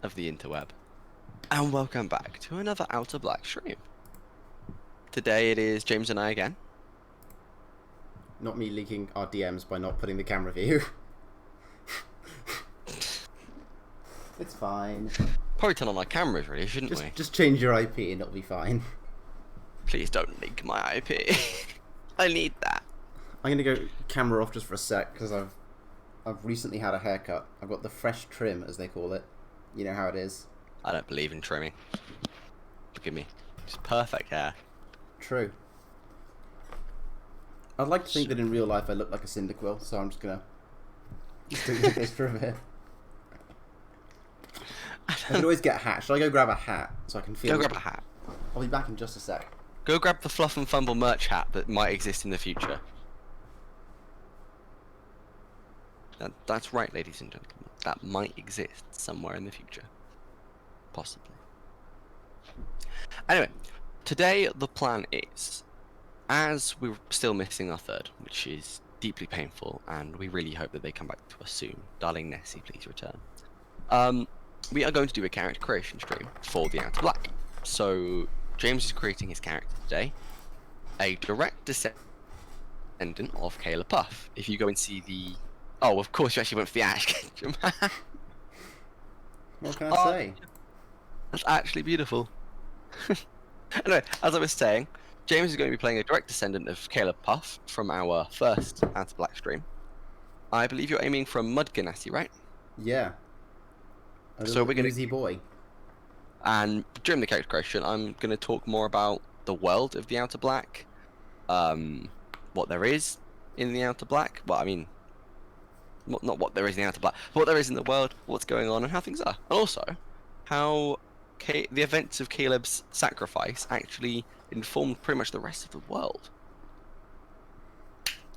of the interweb, and welcome back to another Outer Black stream. Today it is James and I again. Not me leaking our DMs by not putting the camera view. It's fine. Probably turn on our cameras, really, shouldn't we? Just change your IP and it'll be fine. Please don't leak my IP. I need that. I'm gonna go camera off just for a sec because I've recently had a haircut. I've got the fresh trim, as they call it. You know how it is. I don't believe in trimming. Look at me. It's perfect hair. True. I'd like to think that in real life I look like a Cyndaquil, so I'm just gonna stick with this for a bit. I could always get a hat. Should I go grab a hat so I can feel? Go grab a hat. I'll be back in just a sec. Go grab the Fluff and Fumble merch hat that might exist in the future. That's right, ladies and gentlemen. That might exist somewhere in the future. Possibly. Anyway, today the plan is, as we're still missing our third, which is deeply painful, and we really hope that they come back to us soon. Darling Nessie, please return. We are going to do a character creation stream for the Outer Black. So, James is creating his character today, a direct descendant of Kayla Puff. If you go and see the... Oh, of course you actually went for the Ash Ketchum. What can I say? That's actually beautiful. Anyway, as I was saying, James is going to be playing a direct descendant of Kayla Puff from our first Outer Black stream. I believe you're aiming for a Mud Ganassi, right? Yeah. So we're gonna... Easy boy. And during the character creation, I'm going to talk more about the world of the Outer Black, what there is in the Outer Black. Well, I mean, not what there is in the Outer Black, but what there is in the world, what's going on, and how things are. And also, how the events of Caleb's sacrifice actually informed pretty much the rest of the world.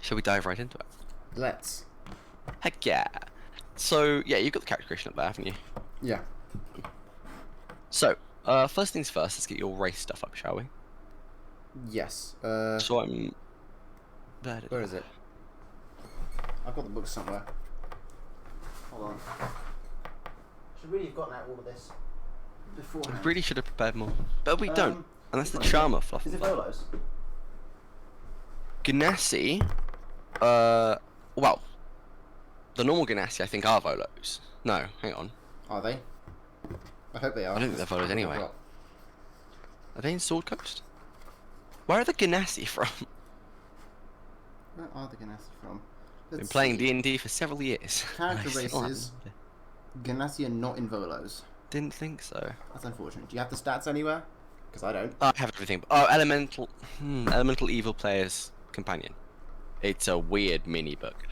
Shall we dive right into it? Let's. Heck yeah. So, yeah, you've got the character creation up there, haven't you? Yeah. So, first things first, let's get your race stuff up, shall we? Yes. So I'm... Where is it? I've got the book somewhere. Hold on. Should really have gotten out all of this before. We really should have prepared more. But we don't. And that's the charm of Fluff. Is it Volos? Ganassi, well, the normal Ganassi I think are Volos. No, hang on. Are they? I hope they are. I don't think they're Volos anyway. Are they in Sword Coast? Where are the Ganassi from? Where are the Ganassi from? Been playing D&D for several years. Character races. Ganassi are not in Volos. Didn't think so. That's unfortunate. Do you have the stats anywhere? Because I don't. I have everything. Oh, Elemental Evil Player's Companion. It's a weird mini book.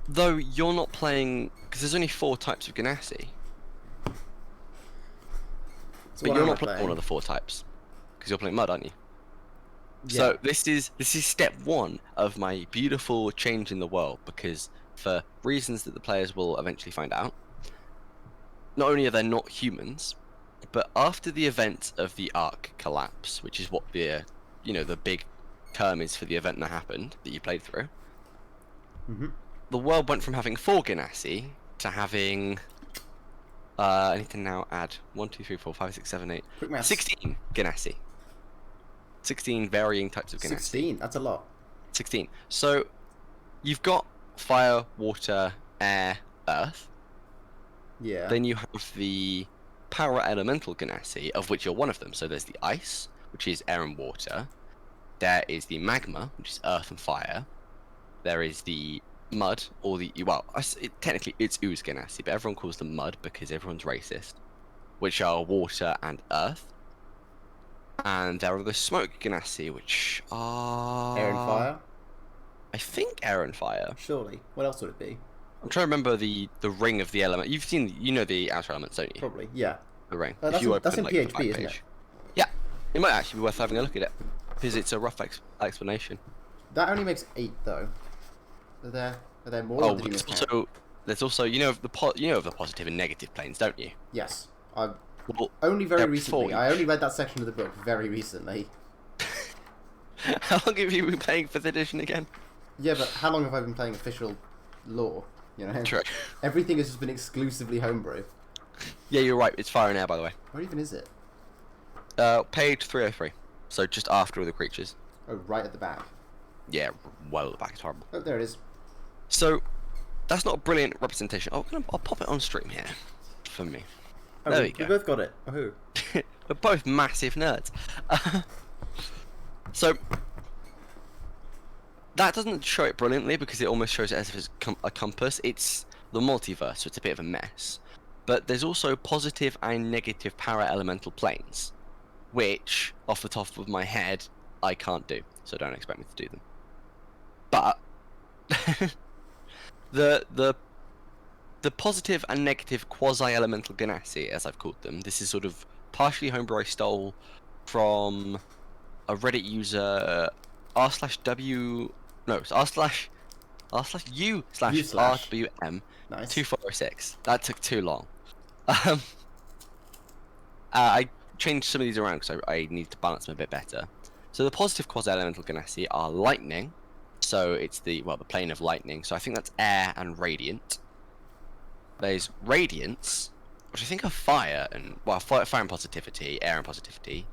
Though you're not playing, because there's only 4 types of Ganassi. But you're not playing one of the 4 types, because you're playing Mud, aren't you? Yeah. So this is step 1 of my beautiful change in the world, because for reasons that the players will eventually find out, not only are they not humans, but after the event of the Ark collapse, which is what the the big term is for the event that happened that you played through, the world went from having 4 Ganassi to having I need to now add 1, 2, 3, 4, 5, 6, 7, 8, 16 Ganassi. 16 varying types of Ganassi. 16, that's a lot. 16. So you've got fire, water, air, earth. Yeah. Then you have the power elemental Ganassi, of which you're one of them. So there's the ice, which is air and water. There is the magma, which is earth and fire. There is the mud, or the... Well, technically it's ooze Ganassi, but everyone calls them mud because everyone's racist. Which are water and earth. And there are the smoke Ganassi, which are... Air and fire? I think air and fire. Surely. What else would it be? I'm trying to remember the ring of the element. You've seen, the outer elements, don't you? Probably, yeah. The ring. That's in PHP, isn't it? Yeah. It might actually be worth having a look at it, because it's a rough explanation. That only makes 8, though. Are there more? Oh, there's also you know of the positive and negative planes, don't you? Yes. Only very recently. 4 I only read that section of the book very recently. How long have you been playing 5th edition again? Yeah, but how long have I been playing official lore? You know, True. Everything has just been exclusively homebrew. Yeah, you're right. It's fire and air, by the way. Where even is it? Page 303. So just after all the creatures. Oh, right at the back. Yeah, well at the back. It's horrible. Oh, there it is. So that's not a brilliant representation. Oh, I'll pop it on stream here for me. Oh, there we go. We both got it. Oh. We're both massive nerds. So that doesn't show it brilliantly because it almost shows it as if it's a compass. It's the multiverse, so it's a bit of a mess. But there's also positive and negative power elemental planes, which, off the top of my head, I can't do. So don't expect me to do them. But the positive and negative quasi-elemental Ganassi, as I've called them, this is sort of partially homebrew I stole from a Reddit user r/w no it's r/u/rwm Nice. 2406. That took too long. I changed some of these around because I need to balance them a bit better. So the positive quasi-elemental Ganassi are lightning, so it's the plane of lightning, so I think that's air and radiant. There's radiance, which I think are fire and fire and positivity, air and positivity.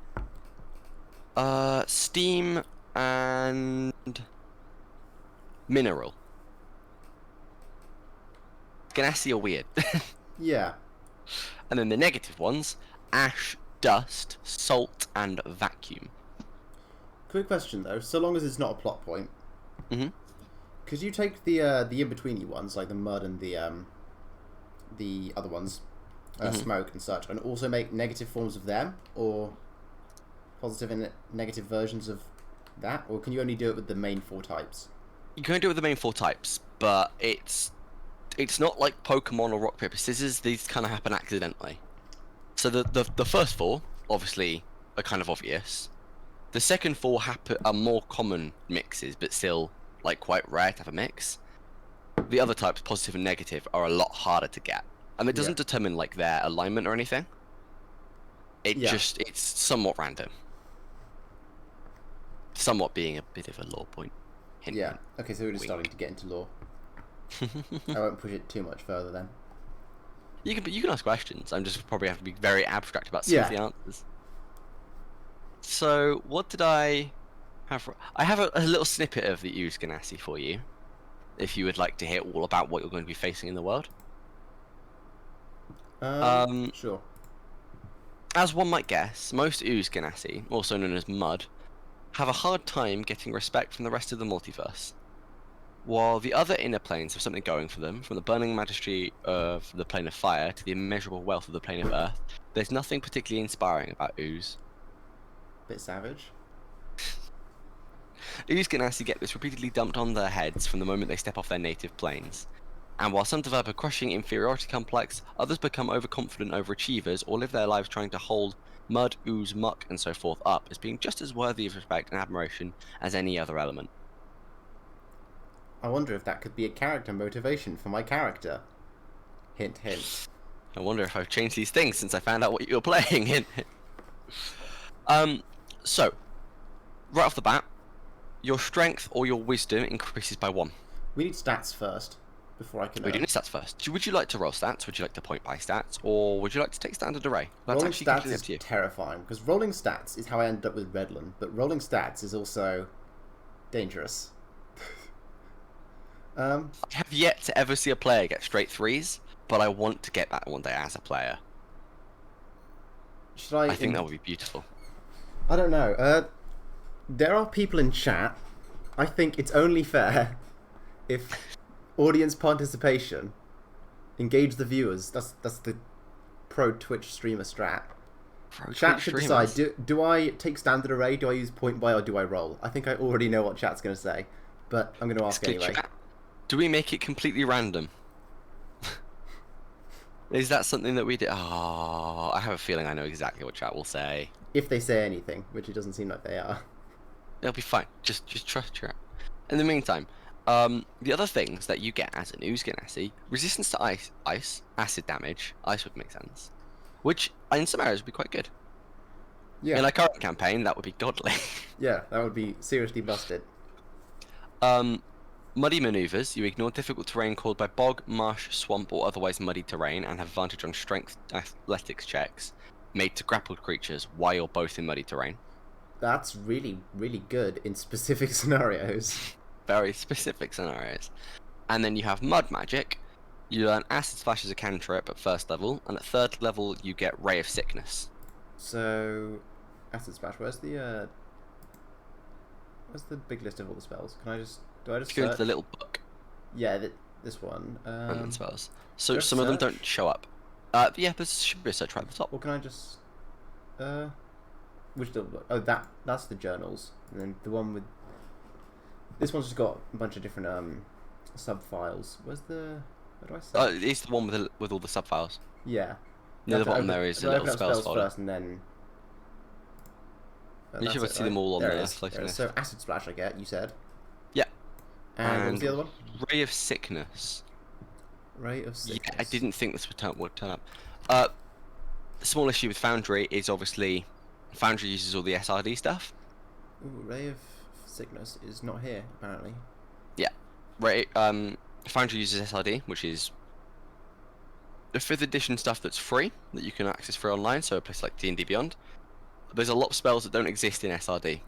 Steam and mineral. Ganassi are weird. Yeah. And then the negative ones: ash, dust, salt, and vacuum. Quick question though. So long as it's not a plot point. Mhm. Could you take the in-betweeny ones, like the mud and the other ones, smoke and such, and also make negative forms of them, or positive and negative versions of that, or can you only do it with the main 4 types? You can only do it with the main 4 types, but it's not like Pokemon or rock paper scissors. These kind of happen accidentally. So the first 4 obviously are kind of obvious. The second 4 are more common mixes, but still like quite rare to have a mix. The other types, positive and negative, are a lot harder to get, and it doesn't determine like their alignment or anything. It's somewhat random. Somewhat being a bit of a lore point. Hint, yeah. Okay, so we're just starting to get into lore. I won't push it too much further then. You can ask questions. I'm just probably have to be very abstract about some of the answers. So what did I have? I have a little snippet of the Ooze Ganassi for you, if you would like to hear all about what you're going to be facing in the world. Sure. As one might guess, most Ooze Ganassi, also known as mud, have a hard time getting respect from the rest of the multiverse. While the other inner planes have something going for them, from the burning majesty of the plane of fire to the immeasurable wealth of the plane of earth, there's nothing particularly inspiring about Ooze. Bit savage. Ooze Ganassi get this repeatedly dumped on their heads from the moment they step off their native planes. And while some develop a crushing inferiority complex, others become overconfident overachievers or live their lives trying to hold mud, ooze, muck, and so forth up as being just as worthy of respect and admiration as any other element. I wonder if that could be a character motivation for my character. Hint, hint. I wonder if I've changed these things since I found out what you were playing. Hint, hint. So, right off the bat, your strength or your wisdom increases by 1. We need stats first, before I can... We do need stats first. Would you like to roll stats? Would you like to point by stats? Or would you like to take standard array? That's rolling stats is terrifying, because rolling stats is how I ended up with Redland, but rolling stats is also dangerous. I have yet to ever see a player get straight 3s, but I want to get that one day as a player. Should I think that would be beautiful. I don't know. There are people in chat. I think it's only fair if audience participation engage the viewers. That's the pro Twitch streamer strat. Chat should decide. Do I take standard array? Do I use point by, or do I roll? I think I already know what chat's going to say, but I'm going to ask anyway. Chat. Do we make it completely random? Is that something that we did? Oh, I have a feeling I know exactly what chat will say. If they say anything, which it doesn't seem like they are. They'll be fine. Just trust chat. In the meantime, the other things that you get as an Ooze Ganassi: resistance to ice, acid damage. Ice would make sense, which in some areas would be quite good. Yeah. In our current campaign, that would be godly. Yeah, that would be seriously busted. Muddy maneuvers. You ignore difficult terrain caused by bog, marsh, swamp, or otherwise muddy terrain, and have advantage on strength athletics checks made to grappled creatures while you're both in muddy terrain. That's really, really good in specific scenarios. Very specific scenarios. And then you have mud magic. You learn acid splash as a cantrip at first level, and at third level you get ray of sickness. So, acid splash. Where's the big list of all the spells? Can I just do I just Go into search? the little book. Yeah, this one. And then spells. So just some of them search? don't show up. Yeah, there should be a search right at the top. Or can I just which little book? Oh, that's the journals, and then the one with this one's just got a bunch of different sub files. Where do I search? It's the one with all the sub files. Yeah. Near the bottom there is a little spells folder. First, and then. You should see them all on there. So acid splash, I get. You said. Yeah. And what was the other one? Ray of sickness. Ray of sickness. Yeah, I didn't think this would turn up. The small issue with Foundry is obviously Foundry uses all the SRD stuff. Ooh, Ray of sickness is not here apparently. Yeah. Foundry uses SRD, which is the 5th edition stuff that's free that you can access free online. So a place like D&D Beyond. There's a lot of spells that don't exist in SRD.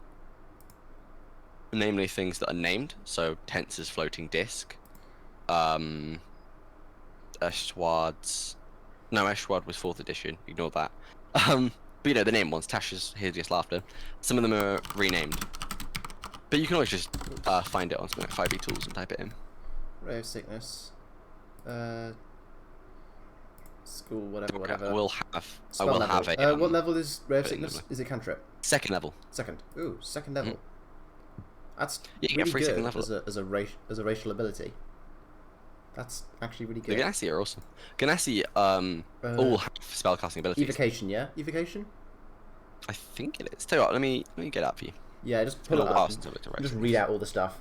Namely things that are named, so Tensor's floating disc, Eshwad's. No, Eshwad was 4th edition. Ignore that. But you know the name ones. Tasha's Hideous Laughter. Some of them are renamed, but you can always just find it on something like 5e Tools and type it in. Ray of sickness. School, whatever. I will have a. What level is Ray of sickness? Is it cantrip? 2nd level. Second. Ooh, second level. That's Yeah, you really get free good second level. as a racial ability. That's actually really The good. Ganassi are awesome. Ganassi all have spellcasting abilities. Evocation, yeah? Evocation? I think it is. Tell you what, let me get it up for you. Yeah, just pull It'll it up. ask And to look just read out all the stuff.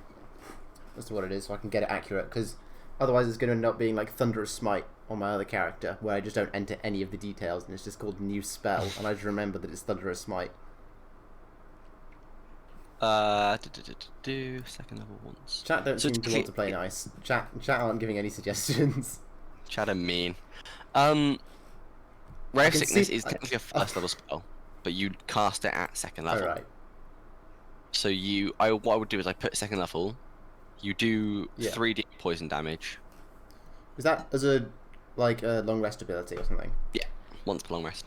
That's what it is, so I can get it accurate. Because otherwise, it's going to end up being like Thunderous Smite on my other character, where I just don't enter any of the details, and it's just called New Spell, and I just remember that it's Thunderous Smite. Second level once. Chat don't seem to want to play nice. Chat aren't giving any suggestions. Chat are mean. Ray of Sickness is technically a first level spell, but you cast it at 2nd level. Alright. So what I would do is I put 2nd level. You do 3d poison damage. Is that as a long rest ability or something? Yeah, once per long rest.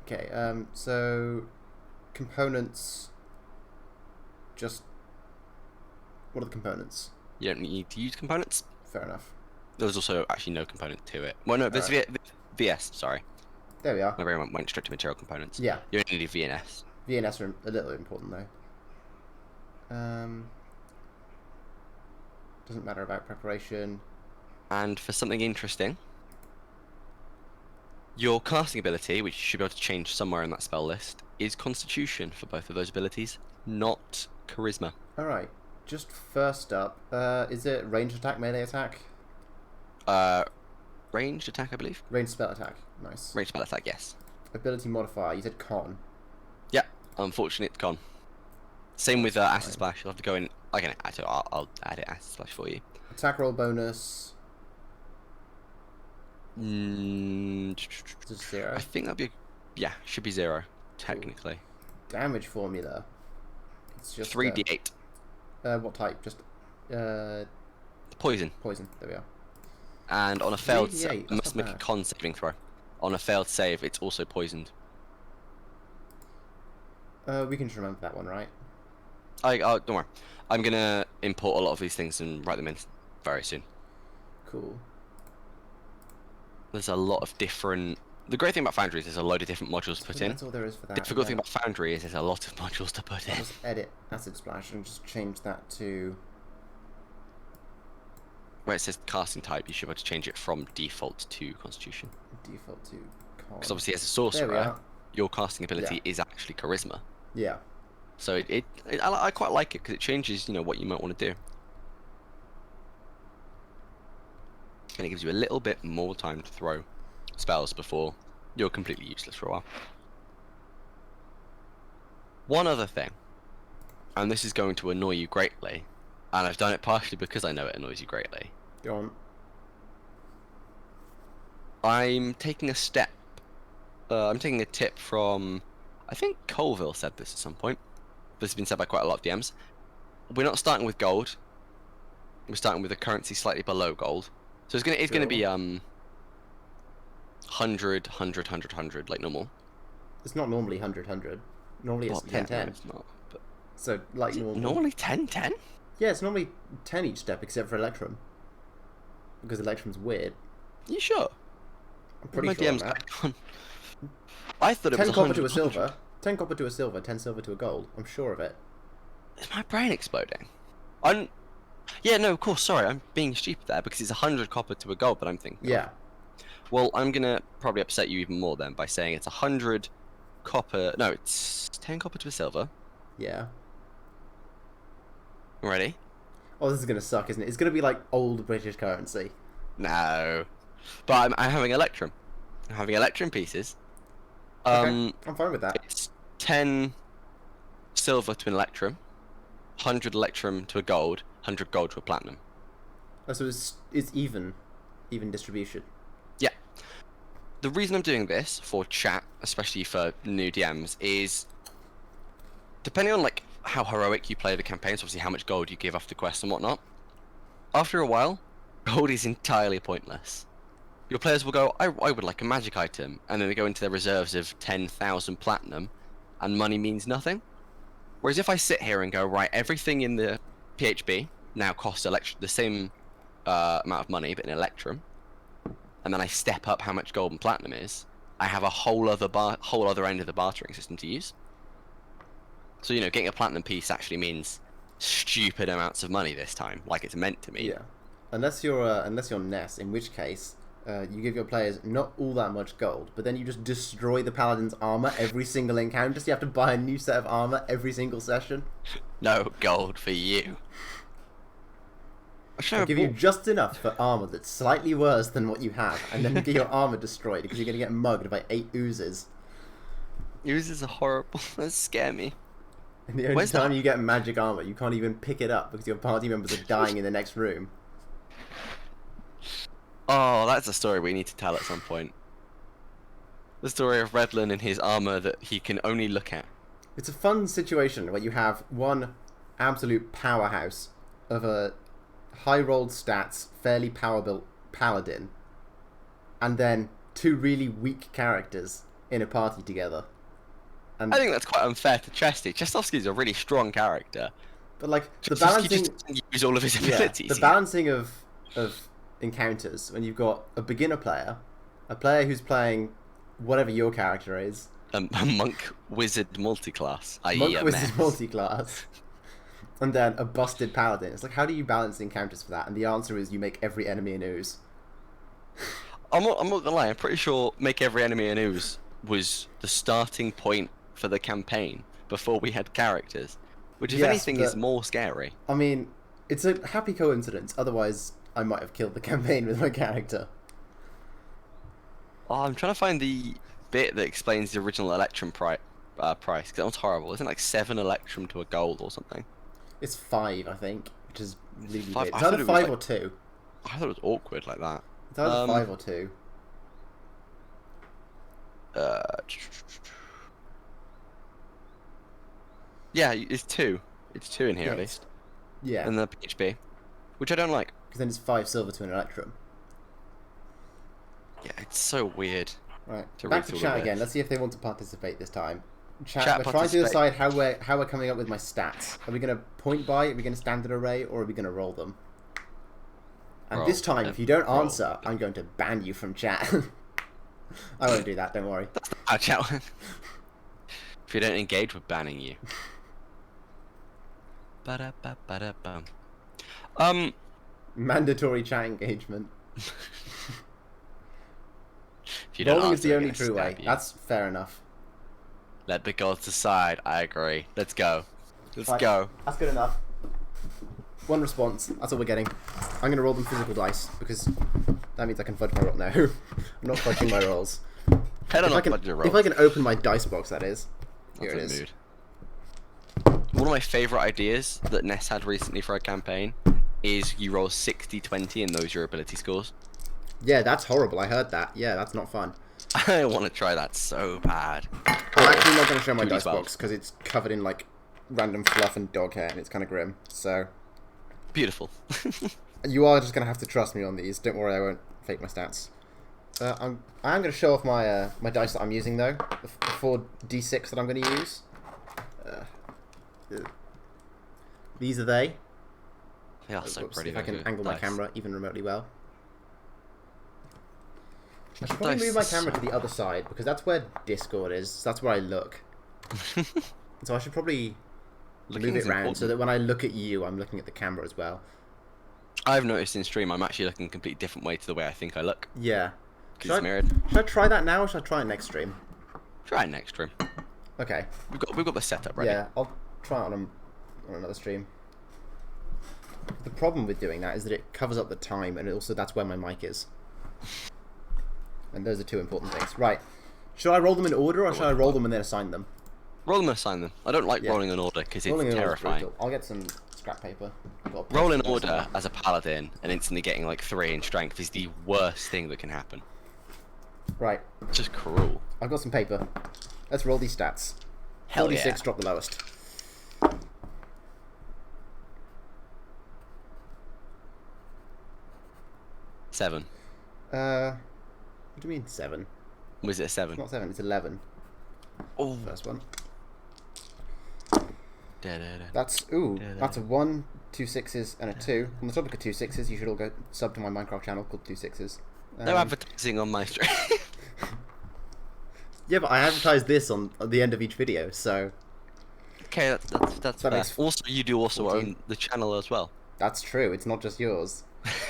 Okay. So components. Just what are the components? You don't need to use components. Fair enough. There's also actually no component to it. Well, no, there's VS. Sorry. There we are. My brain went straight to material components. Yeah. You only need VNS. VNS are a little important though. Doesn't matter about preparation. And for something interesting, your casting ability, which you should be able to change somewhere in that spell list, is Constitution for both of those abilities, not Charisma. Alright, just first up, is it ranged attack, melee attack? Ranged attack, I believe. Ranged spell attack, nice. Ranged spell attack, yes. Ability modifier, you said con. Yeah, unfortunately it's gone. Same with Acid Splash, you'll have to go in. I'll add it Acid Splash for you. Attack roll bonus. Just 0. I think that'd be, should be 0, technically. Ooh. Damage formula. It's just 3d8. What type? Just Poison. poison. There we are. And on a failed 3d8, save, you must make a con saving throw. On a failed save, it's also poisoned. We can just remember that one, right? Don't worry. I'm gonna import a lot of these things and write them in very soon. Cool. There's a lot of different. The great thing about Foundry is there's a load of different modules to put in. That's all there is for that. The difficult thing about Foundry is there's a lot of modules to put in. I'll just edit Acid Splash and just change that to. Where it says casting type, you should be able to change it from default to Constitution. Default to con. Because obviously, as a sorcerer, your casting ability is actually Charisma. Yeah. So I quite like it because it changes, what you might want to do. And it gives you a little bit more time to throw spells before you're completely useless for a while. One other thing, and this is going to annoy you greatly, and I've done it partially because I know it annoys you greatly. Go on. I'm taking a step. I'm taking a tip from, I think Colville said this at some point. This has been said by quite a lot of DMs. We're not starting with gold. We're starting with a currency slightly below gold. So it's gonna be 100, 100, 100, 100 like normal. It's not normally 100, 100. Normally it's 10, 10. No, it's not. But So like normal. Normally 10, 10? Yeah, it's normally 10 each step except for Electrum. Because Electrum's weird. You sure? I'm pretty My sure on DM's that. I thought it 10 was copper 100, to a 100. silver. 10 copper to a silver, 10 silver to a gold. I'm sure of it. Is my brain exploding? Yeah, no, of course, sorry, I'm being stupid there because it's 100 copper to a gold, but I'm thinking. Yeah. Well, I'm gonna probably upset you even more then by saying it's 100 copper. No, it's 10 copper to a silver. Yeah. Ready? Oh, this is gonna suck, isn't it? It's gonna be like old British currency. No. But I'm having Electrum. I'm having Electrum pieces. Okay, I'm fine with that. It's 10 silver to an Electrum, 100 Electrum to a gold, 100 gold to a platinum. Oh, so it's even distribution. Yeah. The reason I'm doing this for chat, especially for new DMs, is depending on like how heroic you play the campaigns, obviously how much gold you give after quests and whatnot. After a while, gold is entirely pointless. Your players will go, I would like a magic item, and then they go into their reserves of 10,000 platinum, and money means nothing. Whereas if I sit here and go, right, everything in the PHB now costs the same amount of money, but in Electrum, and then I step up how much gold and platinum is, I have a whole other end of the bartering system to use. So, you know, getting a platinum piece actually means stupid amounts of money this time, like it's meant to me. Yeah. Unless you're Ness, in which case you give your players not all that much gold, but then you just destroy the paladin's armor every single encounter, so you have to buy a new set of armor every single session. No gold for you. I'll give you just enough for armor that's slightly worse than what you have, and then get your armor destroyed because you're going to get mugged by 8 oozes. Oozes are horrible. They scare me. And the only time you get magic armor, you can't even pick it up because your party members are dying in the next room. Oh, that's a story we need to tell at some point. The story of Redlin and his armor that he can only look at. It's a fun situation where you have one absolute powerhouse of a high-rolled stats, fairly power-built paladin, and then 2 really weak characters in a party together. And I think that's quite unfair to Chesty. Chestovsky's a really strong character. But like the Chestovsky balancing, just doesn't use all of his abilities. the balancing of encounters when you've got a beginner player, a player who's playing whatever your character is, a monk wizard multiclass, i.e. monk a wizard mess. multi-class, and then a busted paladin. It's like, how do you balance the encounters for that? And the answer is you make every enemy an ooze. I'm not gonna lie. I'm pretty sure make every enemy an ooze was the starting point for the campaign before we had characters, which if anything is more scary. I mean, it's a happy coincidence. Otherwise, I might have killed the campaign with my character. Oh, I'm trying to find the bit that explains the original Electrum price, because that one's horrible. Isn't it like 7 Electrum to a gold or something? It's 5, I think, which is really Five- weird. I It's thought either it was 5 like- or 2. I thought it was awkward like that. It's either 5 or 2. Yeah, it's 2. It's 2 in here at least. Yeah, And the PHB, which I don't like. because then it's 5 silver to an Electrum. Yeah, it's so weird. Right, To back read to through chat all again. this. Let's see if they want to participate this time. Chat, Chat we're trying to participate. decide how we're coming up with my stats. Are we going to point buy? Are we going to standard array? Or are we going to roll them? And Roll this time, them. if you don't Roll answer, them. I'm going to ban you from chat. I won't do that, don't worry. I'll chat. If you don't engage, we're banning you. Ba-da-ba-ba-da-bum. Mandatory chat engagement. If you don't Rolling is answer, the we're only gonna true way. stab you. That's fair enough. Let the gods decide. I agree. Let's go. Let's Right. go. That's good enough. 1 response. That's all we're getting. I'm going to roll them physical dice because that means I can fudge my roll. No, I'm not fudging my rolls. Head on If I up, can, budget roll. if I can open my dice box, that is. Here That's it a is. mood. one of my favorite ideas that Ness had recently for a campaign is you roll 60-20 and those are your ability scores. Yeah, that's horrible. I heard that. Yeah, that's not fun. I want to try that so bad. I'm actually not going to show my 2d12. dice box because it's covered in like random fluff and dog hair and it's kind of grim. So Beautiful. you are just going to have to trust me on these. Don't worry, I won't fake my stats. I'm going to show off my my dice that I'm using though. The 4d6 that I'm going to use. These are they. They are so pretty. If I can angle my camera even remotely well. I should Dice probably move my is camera so to the other side because that's where Discord is. So that's where I look. So I should probably move it around so that when I look at you, I'm looking at the camera as well. I've noticed in stream I'm actually looking a completely different way to the way I think I look. Yeah. Because it's mirrored. Should I try that now or should I try it next stream? Try it next stream. Okay. We've got the setup ready. Yeah, I'll try it on another stream. The problem with doing that is that it covers up the time and also that's where my mic is. And those are two important things. Right. Should I roll them in order or should I roll them and then assign them? Roll them and assign them. I don't like rolling in order because it's terrifying. I'll get some scrap paper. Roll in order as a paladin and instantly getting like 3 in strength is the worst thing that can happen. Right. It's just cruel. I've got some paper. Let's roll these stats. Hell 46, yeah. drop the lowest. Seven. What do you mean 7? Was it a 7? It's not 7, it's 11. Oh. First one. Da, da, da. That's that's a 1, 2 6s, and a 2. On the topic of 2 6s, you should all go sub to my Minecraft channel called 2 6s. No advertising on my stream. Yeah, but I advertise this on at the end of each video, so Okay, that's fair. Also, you do also 14. own the channel as well. that's true. It's not just yours.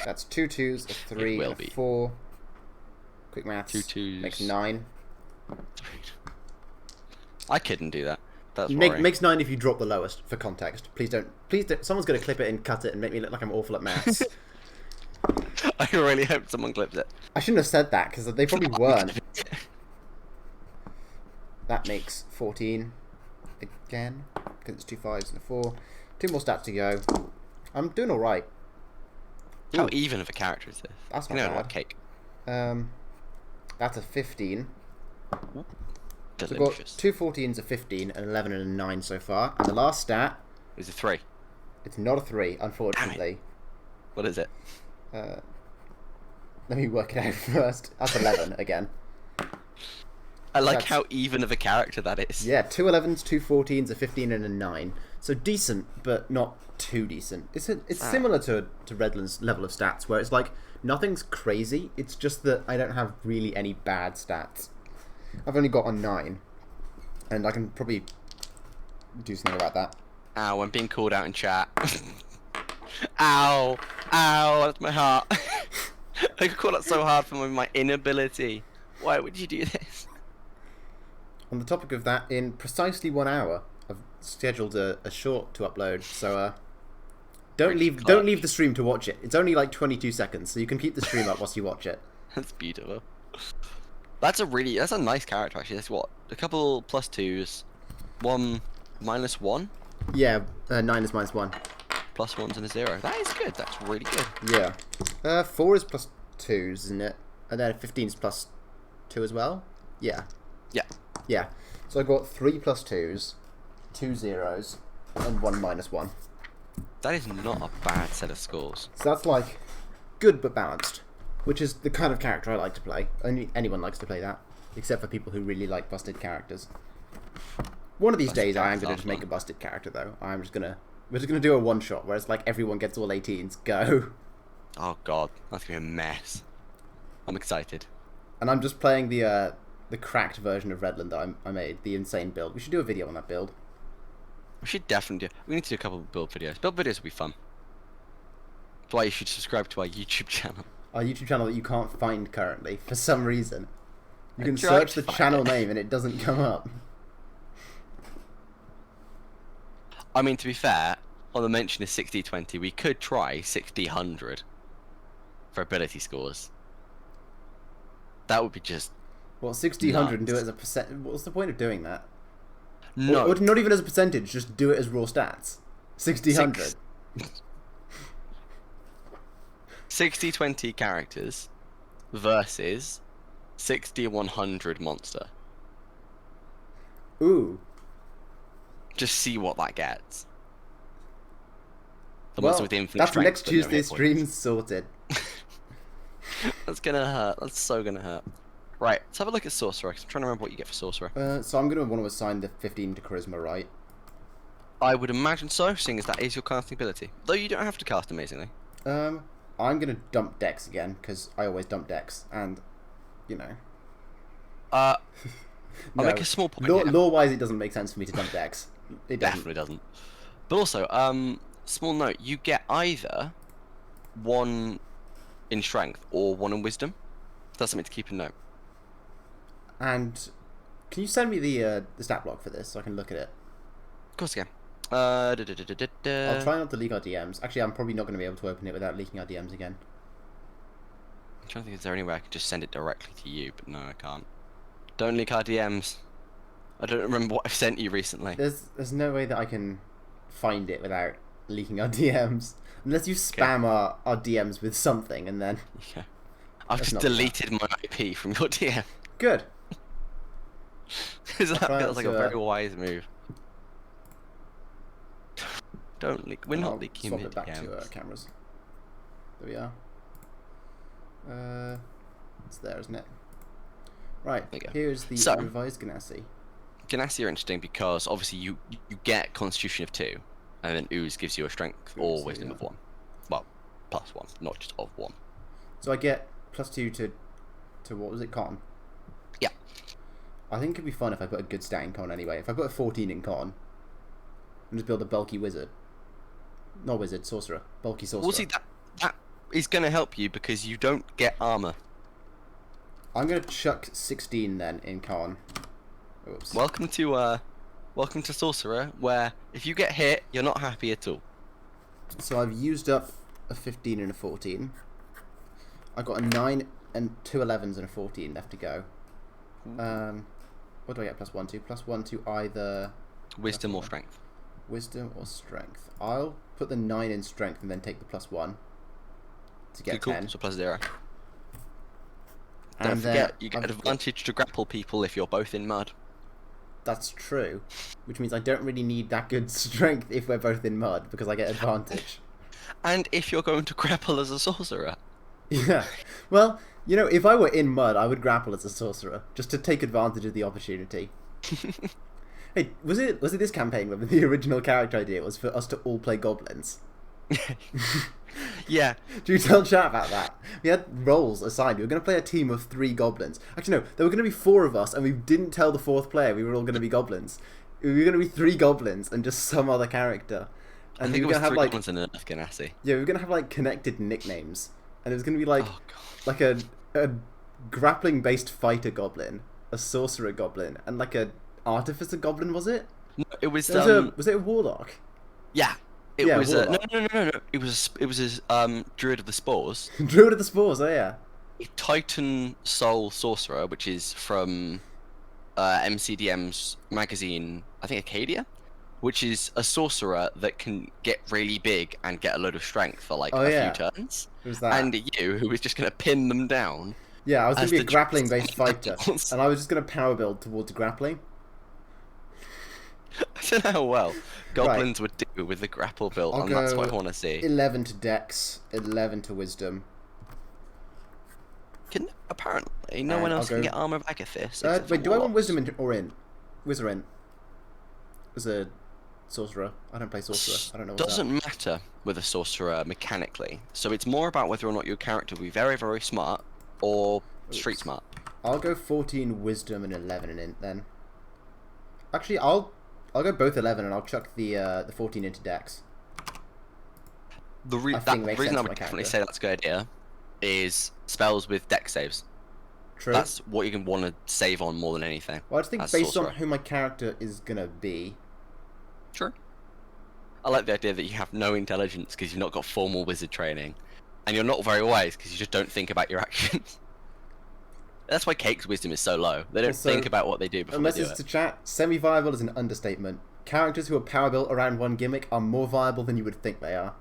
That's 2 2s, a 3, will and a be. 4. Quick maths. 2 2s. Makes 9. I couldn't do that. That's Makes 9 if you drop the lowest. For context, please don't. Someone's gonna clip it and cut it and make me look like I'm awful at maths. I really hope someone clips it. I shouldn't have said that because they probably weren't. That makes 14 again because it's 2 5s and a 4. 2 more stats to go. I'm doing all right. How even of a character is this? That's not You know, bad. like cake. That's a 15. So I've got Delicious. 2 14s, a 15, an 11, and a 9 so far. And the last stat, Is it 3? it's not a 3, unfortunately. What is it? Let me work it out first. That's 11 again. I like That's- how even of a character that is. Yeah, 2 11s, 2 14s, a 15, and a 9. So decent, but not too decent. It's similar to Redland's level of stats, where it's like nothing's crazy. It's just that I don't have really any bad stats. I've only got a 9, and I can probably do something about that. Ow, I'm being called out in chat. Ow, ow, that's my heart. I got called out so hard for my inability. Why would you do this? On the topic of that, in precisely 1 hour, I've scheduled a short to upload. So don't leave the stream to watch it. It's only like 22 seconds, so you can keep the stream up whilst you watch it. That's beautiful. That's a nice character actually. That's what, a couple +2s, 1 -1, Yeah, 9 is -1. +1s and a 0. That is good. That's really good. Yeah. 4 is +2s, isn't it? And then 15 is +2 as well? Yeah. Yeah. Yeah. So I got 3 +2s, 2 zeros, and 1 -1. That is not a bad set of scores. So that's like good but balanced, which is the kind of character I like to play. Only anyone likes to play that, except for people who really like busted characters. One of these Busted days, I am characters going to are just make fun. a busted character though. We're just gonna do a one shot where it's like everyone gets all 18s. Go. Oh god, that's gonna be a mess. I'm excited. And I'm just playing the cracked version of Redland that I made, the insane build. We should do a video on that build. We should definitely do. We need to do a couple of build videos. Build videos will be fun. That's why you should subscribe to our YouTube channel. Our YouTube channel that you can't find currently for some reason. You I can tried search to the find channel it. name and it doesn't come up. I mean, to be fair, on the mention of 60-20, we could try 60-100 for ability scores. That would be just... Well, 60, 100 and do it Nuts. as a percent. What's the point of doing that? No. Or not even as a percentage, just do it as raw stats. 60-100. 60-20 characters versus 60-100 monster. Ooh. Just see what that gets. The Well, monster with infinite that's strength, next but no hit Tuesday's points. stream sorted. That's gonna hurt. That's so gonna hurt. Right, let's have a look at Sorcerer. 'Cause I'm trying to remember what you get for Sorcerer. So I'm going to want to assign the 15 to Charisma, right? I would imagine so, seeing as that is your casting ability. Though you don't have to cast amazingly. I'm going to dump Dex again, because I always dump Dex, and, you know. I'll No, make a small point here. Lore-wise, it doesn't make sense for me to dump Dex. It doesn't. Definitely doesn't. But also, small note, you get either 1 in strength or 1 in wisdom. That's something to keep in note. And can you send me the stat block for this so I can look at it? Of course you can. I'll try not to leak our DMs. Actually, I'm probably not going to be able to open it without leaking our DMs again. I'm trying to think, is there any way I could just send it directly to you? But no, I can't. Don't leak our DMs. I don't remember what I've sent you recently. There's no way that I can find it without leaking our DMs. Unless you spam our DMs with something, and then... Yeah. I've just deleted my IP from your DM. Good. That feels like a very wise move. Don't leak. We're not leaking swap the it back DMs. to cameras. There we are. It's there, isn't it? Right. There you go. Here's the So, revised Ganassi. Ganassi are interesting because obviously you get Constitution of 2, and then Ooze gives you a Strength or Wisdom of 1. Well, +1, not just of 1. So I get +2 to what was it, Con? Yeah. I think it'd be fun if I put a good stat in Con anyway. If I put a 14 in Con, and just build a bulky wizard. Not wizard, sorcerer. Bulky sorcerer. Well, see, that is going to help you because you don't get armor. I'm going to chuck 16 then in Con. Oops. Welcome to Sorcerer, where if you get hit, you're not happy at all. So I've used up a 15 and a 14. I've got a 9 and 2 11s and a 14 left to go. What do I get +1 to? +1 to either... Wisdom or Strength. Wisdom or Strength. I'll put the 9 in Strength and then take the +1 to get Cool. 10. So +0. And Don't forget, you get advantage to grapple people if you're both in mud. That's true, which means I don't really need that good strength if we're both in mud, because I get advantage. And if you're going to grapple as a sorcerer. Yeah. Well, you know, if I were in mud, I would grapple as a sorcerer, just to take advantage of the opportunity. Hey, was it this campaign where the original character idea was for us to all play goblins? Yeah. Do you tell chat about that? We had roles assigned. We were going to play a team of 3 goblins. Actually, no, there were going to be 4 of us, and we didn't tell the 4th player we were all going to be goblins. We were going to be 3 goblins and just some other character. And I think we were it was going to have 3 like goblins and enough Ganassi. yeah, we were going to have like connected nicknames, and it was going to be like Oh, God. like a grappling based fighter goblin, a sorcerer goblin, and like a artificer goblin. Was it? No, it was Was it a warlock? Yeah. It Yeah, was warlock. no. It was Druid of the Spores. Druid of the Spores. Oh yeah. A Titan Soul Sorcerer, which is from MCDM's magazine, I think Acadia, which is a sorcerer that can get really big and get a load of strength for like a few turns. It was that. And you, who was just going to pin them down. Yeah, I was going as to be a the grappling based fighter, Druids. and I was just going to power build towards grappling. I don't know how well goblins would do with the grapple build, I'll and that's what I go want to see. 11 to Dex, 11 to Wisdom. Apparently, no And one I'll else can go- get armor of Agathis. Wait, except for do I want warlocks. Wisdom or in? Wizard in. As a sorcerer. I don't play sorcerer. I don't know what's Doesn't matter with a sorcerer mechanically. So it's more about whether or not your character will be very, very smart or street smart. I'll go 14 Wisdom and 11 in int then. Actually, I'll go both 11 and I'll chuck the 14 into Dex. The I think it makes reason sense I for would my definitely character. say that's a good idea is spells with dex saves. True. That's what you can want to save on more than anything. Well, I just think as based sorcerer. on who my character is gonna be. Sure. I like the idea that you have no intelligence because you've not got formal wizard training, and you're not very wise because you just don't think about your actions. That's why Cake's wisdom is so low. They don't Also, think about what they do before a they do message it. to chat: semi-viable is an understatement. Characters who are power built around one gimmick are more viable than you would think they are.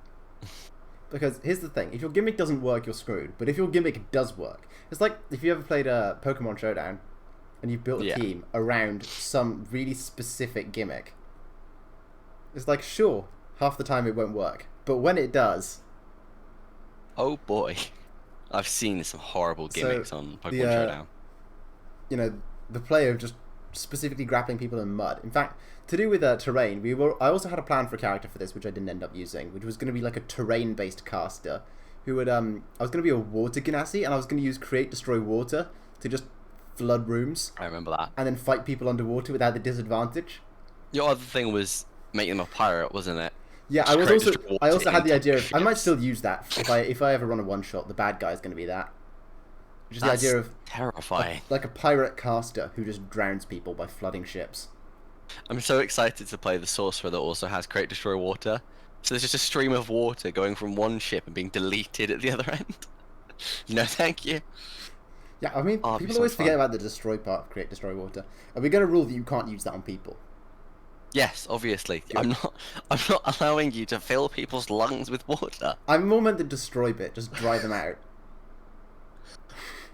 Because here's the thing: if your gimmick doesn't work, you're screwed. But if your gimmick does work, it's like if you ever played a Pokemon Showdown, and you've built a Yeah. team around some really specific gimmick. It's like, sure, half the time it won't work, but when it does, Oh boy, I've seen some horrible gimmicks on Pokemon Showdown. you know, the player just specifically grappling people in mud. In fact, to do with terrain, I also had a plan for a character for this, which I didn't end up using, which was going to be like a terrain-based caster, who would I was going to be a water genasi, and I was going to use create destroy water to just flood rooms. I remember that. And then fight people underwater without the disadvantage. Your other thing was make them a pirate, wasn't it? Yeah, Just I also had the idea of ships. I might still use that if I ever run a one shot. The bad guy is going to be that. Which is That's the idea of terrifying. like a pirate caster who just drowns people by flooding ships. I'm so excited to play the sorcerer that also has create destroy water. So there's just a stream of water going from one ship and being deleted at the other end. No, thank you. Yeah, I mean, Oh, it'd be people so always forget fun. about the destroy part of create destroy water. Are we going to rule that you can't use that on people? Yes, obviously. Good. I'm not allowing you to fill people's lungs with water. I'm more meant the destroy bit, just dry them out.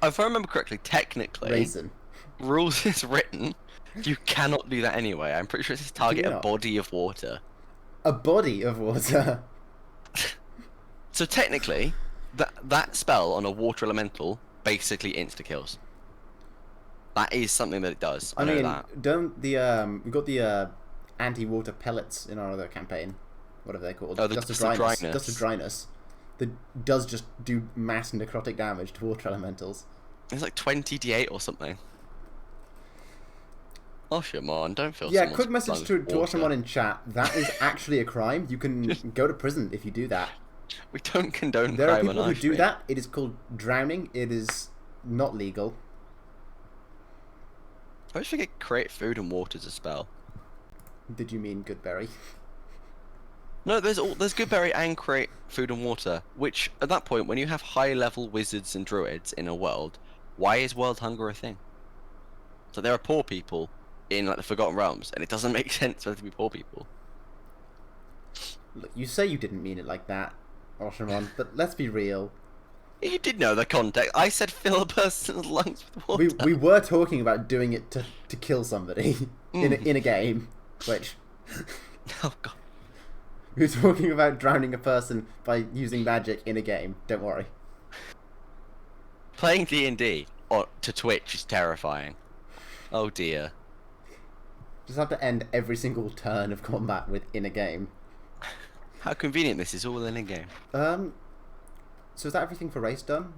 If I remember correctly, technically, Raisin. rules is written. You cannot do that anyway. I'm pretty sure it says target you a not? body of water. A body of water. So technically, that spell on a water elemental basically insta kills. That is something that it does. I know mean, that. don't the we got the anti-water pellets in our other campaign, whatever they're called. Oh, the Dust of Dust of dryness. Dryness. Dust of dryness. That does just do mass necrotic damage to water elementals. It's like 20d8 or something. Oh, Shimon, don't feel. Yeah, quick message to Washermon in chat. That is actually a crime. You can go to prison if you do that. We don't condone There are crime people on who our do stream. that. It is called drowning. It is not legal. I always forget create food and water as a spell. Did you mean Goodberry? No, there's Goodberry and create food and water. Which at that point, when you have high level wizards and druids in a world, why is world hunger a thing? So there are poor people in like the Forgotten Realms, and it doesn't make sense for there to be poor people. Look, you say you didn't mean it like that, Washermon, but let's be real. You did know the context. I said fill a person's lungs with water. We were talking about doing it to kill somebody in a game, which Oh god. we were talking about drowning a person by using magic in a game. Don't worry. Playing D&D to Twitch is terrifying. Oh dear. Just have to end every single turn of combat with in a game. How convenient this is all in a game. So is that everything for race done?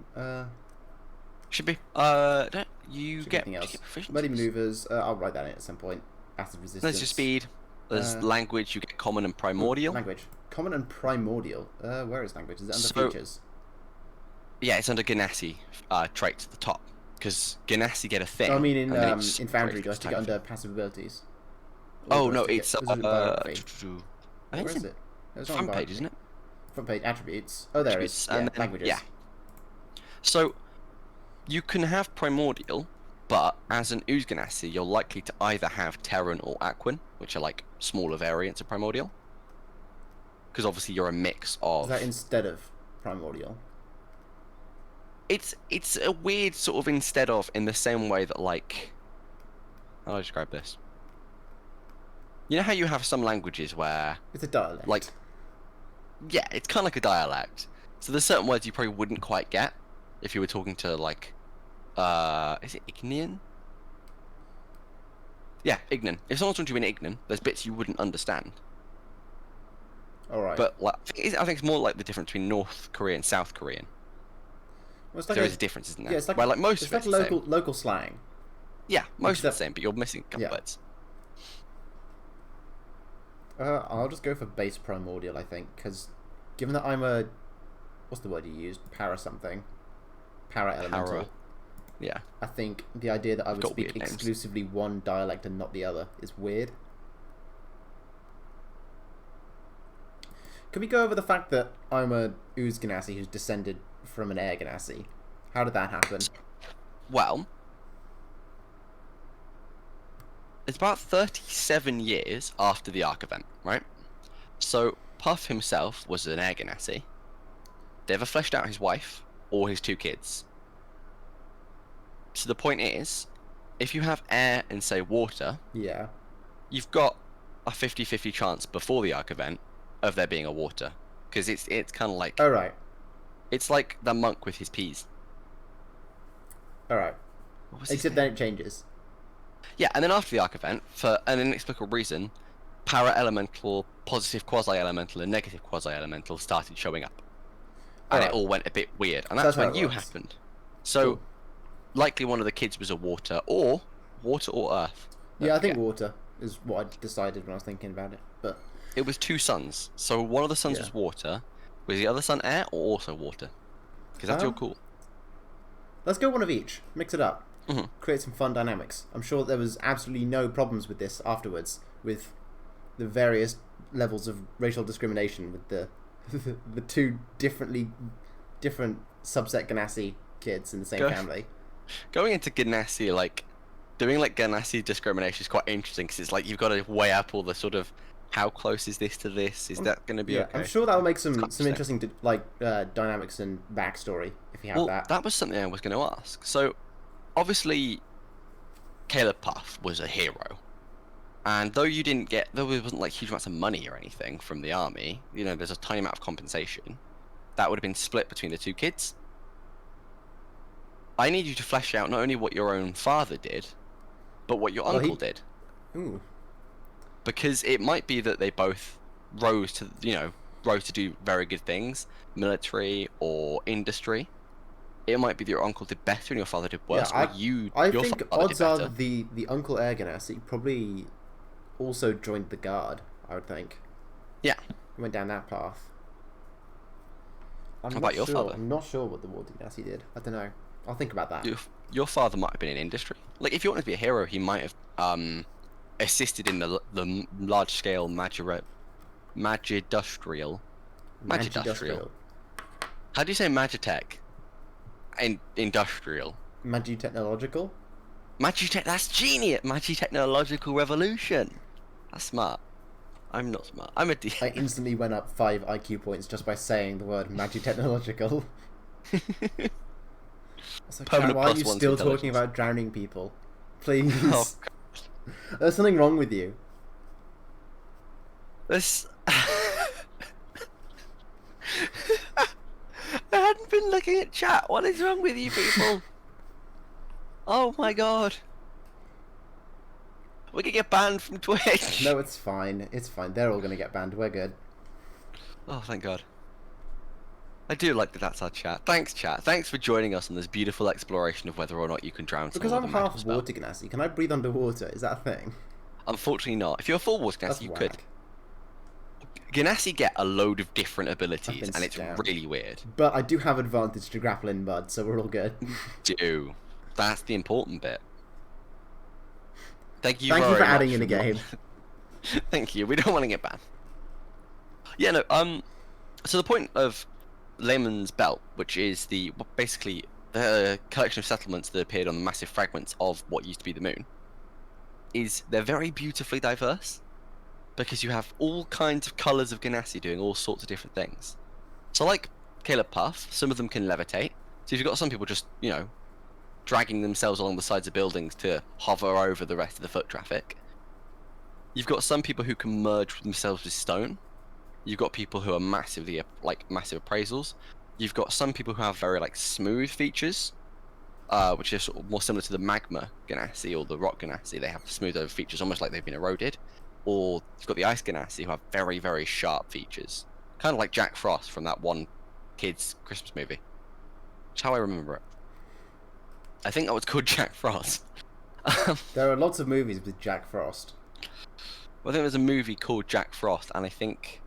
Should be. Don't you Should be get, anything do you else? get proficiencies? Muddy maneuvers. I'll write that in at some point. Acid resistance. There's your speed. There's language. You get common and primordial. Language. Common and primordial. Where is language? Is it under So- features? Yeah, it's under Ganassi traits at the top. Because Ganassi get a thing. Oh, I mean in and then it's in Foundry, do I traits stick it type under thing. passive abilities? Oh Or do I no, stick it's it- is it biography? I think Where it's is in it? It's not front in page, biography. isn't it? Front page attributes. Oh, there it Attributes, is. and Yeah, then- languages. yeah. So, you can have primordial, but as an Ooze Ganassi, you're likely to either have Terran or Aquan, which are like smaller variants of primordial. Because obviously you're a mix of. Is that instead of primordial? It's a weird sort of instead of, in the same way that like. How do I describe this? You know how you have some languages where, It's a dialect. like, yeah, it's kind of like a dialect. So there's certain words you probably wouldn't quite get if you were talking to like, is it Ignian? Yeah, Ignan. If someone's talking to you in Ignan, there's bits you wouldn't understand. All right. But like, I think it's more like the difference between North Korean and South Korean. Well, it's like There a- is a difference, isn't there? Yeah, it's like well, like most it's of like it's the same. local slang. Yeah, most of Except- the same, but you're missing a couple Yeah. words. I'll just go for base primordial, I think, because given that I'm a, what's the word you used? Para something. Para elemental. Para. Yeah. I think the idea that I would Got speak weird names. exclusively one dialect and not the other is weird. Can we go over the fact that I'm a Ooze Ganassi who's descended from an Air Ganassi? How did that happen? Well, it's about 37 years after the Ark event, right? So Puff himself was an air genasi. Never fleshed out his wife or his 2 kids. So the point is, if you have air and say water, Yeah. you've got a 50-50 chance before the Ark event of there being a water, because it's kind of like All right. it's like the monk with his peas. All right. What was his Except name? then it changes. Yeah, and then after the Ark event, for an inexplicable reason, para-elemental, positive quasi-elemental, and negative quasi-elemental started showing up. And it all went a bit weird. And that's how when it you works. happened. So, Cool. likely one of the kids was a water or earth. Yeah, I think forget. water is what I decided when I was thinking about it. But It was 2 suns. So one of the suns Yeah. was water. Was the other sun air or also water? Because that's your Um, call. let's go one of each. Mix it up. Mhm. Create some fun dynamics. I'm sure there was absolutely no problems with this afterwards, with the various levels of racial discrimination with the the 2 different subset Ganassi kids in the same Go- family. Going into Ganassi, like, doing like Ganassi discrimination is quite interesting because it's like you've got to weigh up all the sort of how close is this to this? Is that going to be Yeah, okay? I'm sure that'll make some quite interesting dynamics and backstory if you have Well, that. that was something I was going to ask. So, obviously, Caleb Puff was a hero. And though there wasn't like huge amounts of money or anything from the army, you know, there's a tiny amount of compensation. That would have been split between the 2 kids. I need you to flesh out not only what your own father did, but what your uncle did. Ooh. Because it might be that they both rose to do very good things, military or industry. It might be that your uncle did better and your father did worse, Yeah, or I your think father odds did are better. that the Uncle Air Ganassi probably also joined the guard, I would think. Yeah. Went down that path. How about your father? I'm not sure what the Water Ganassi did. I don't know. I'll think about that. Your father might have been in industry. Like, if you wanted to be a hero, he might have assisted in the large scale Magidustrial. How do you say Magitech? Industrial. Magitechnological? Magitech. That's genius. Magitechnological revolution. That's smart. I'm not smart. I'm a D. I instantly went up 5 IQ points just by saying the word Magitechnological. I was like, Permanent why are plus you one to still talking intelligence. about drowning people? Please. Oh, There's something wrong with you. this. I hadn't been looking at chat. What is wrong with you people? Oh my god. We could get banned from Twitch. No, it's fine. It's fine. They're all going to get banned. We're good. Oh, thank god. I do like that that's our chat. Thanks, chat. Thanks for joining us on this beautiful exploration of whether or not you can drown Because someone I'm with a magical half spell. water Ganassi. Can I breathe underwater? Is that a thing? Unfortunately not. If you're a full water That's Ganassi, you whack. could. Ganassi get a load of different I've abilities, been and it's scammed. really weird. But I do have advantage to grapple in mud, so we're all good. Do. That's the important bit. Thank you Thank you very for adding much in a game. Thank you. We don't want to get banned. Yeah, no, so the point of Layman's Belt, which is basically the collection of settlements that appeared on the massive fragments of what used to be the moon, is they're very beautifully diverse. Because you have all kinds of colours of Ganassi doing all sorts of different things. So like Caleb Puff, some of them can levitate. So you've got some people just, dragging themselves along the sides of buildings to hover over the rest of the foot traffic. You've got some people who can merge themselves with stone. You've got people who are massive appraisals. You've got some people who have very smooth features, which are sort of more similar to the magma Ganassi or the rock Ganassi. They have smoother features, almost like they've been eroded. Or you've got the Ice Ganassi who have very, very sharp features. Kind of like Jack Frost from that one kid's Christmas movie. That's how I remember it. I think that was called Jack Frost. There are lots of movies with Jack Frost. Well, I think there's a movie called Jack Frost, and I think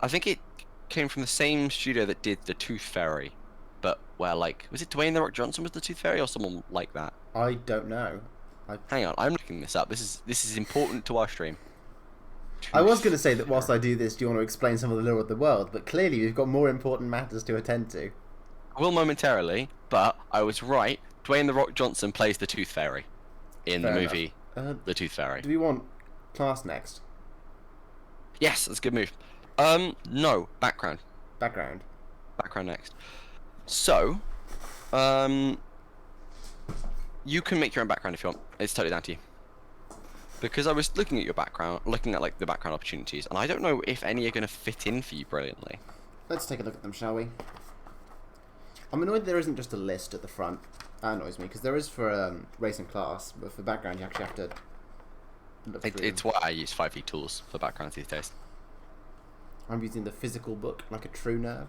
it came from the same studio that did The Tooth Fairy. But where, was it Dwayne The Rock Johnson was the Tooth Fairy or someone like that? I don't know. Hang on, I'm looking this up. This is important to our stream. I was going to say that whilst I do this, do you want to explain some of the lore of the world? But clearly we've got more important matters to attend to. I will momentarily, but I was right. Dwayne The Rock Johnson plays the Tooth Fairy in the Fair movie the Tooth Fairy. Do we want class next? Yes, that's a good move. No, background. Background. Background next. So, you can make your own background if you want. It's totally down to you. Because I was looking at your background, looking at like the background opportunities, and I don't know if any are going to fit in for you brilliantly. Let's take a look at them, shall we? I'm annoyed there isn't just a list at the front. That annoys me, because there is for race and class, but for background you actually have to look through It's why I use 5e tools for backgrounds these days. I'm using the physical book like a true nerd.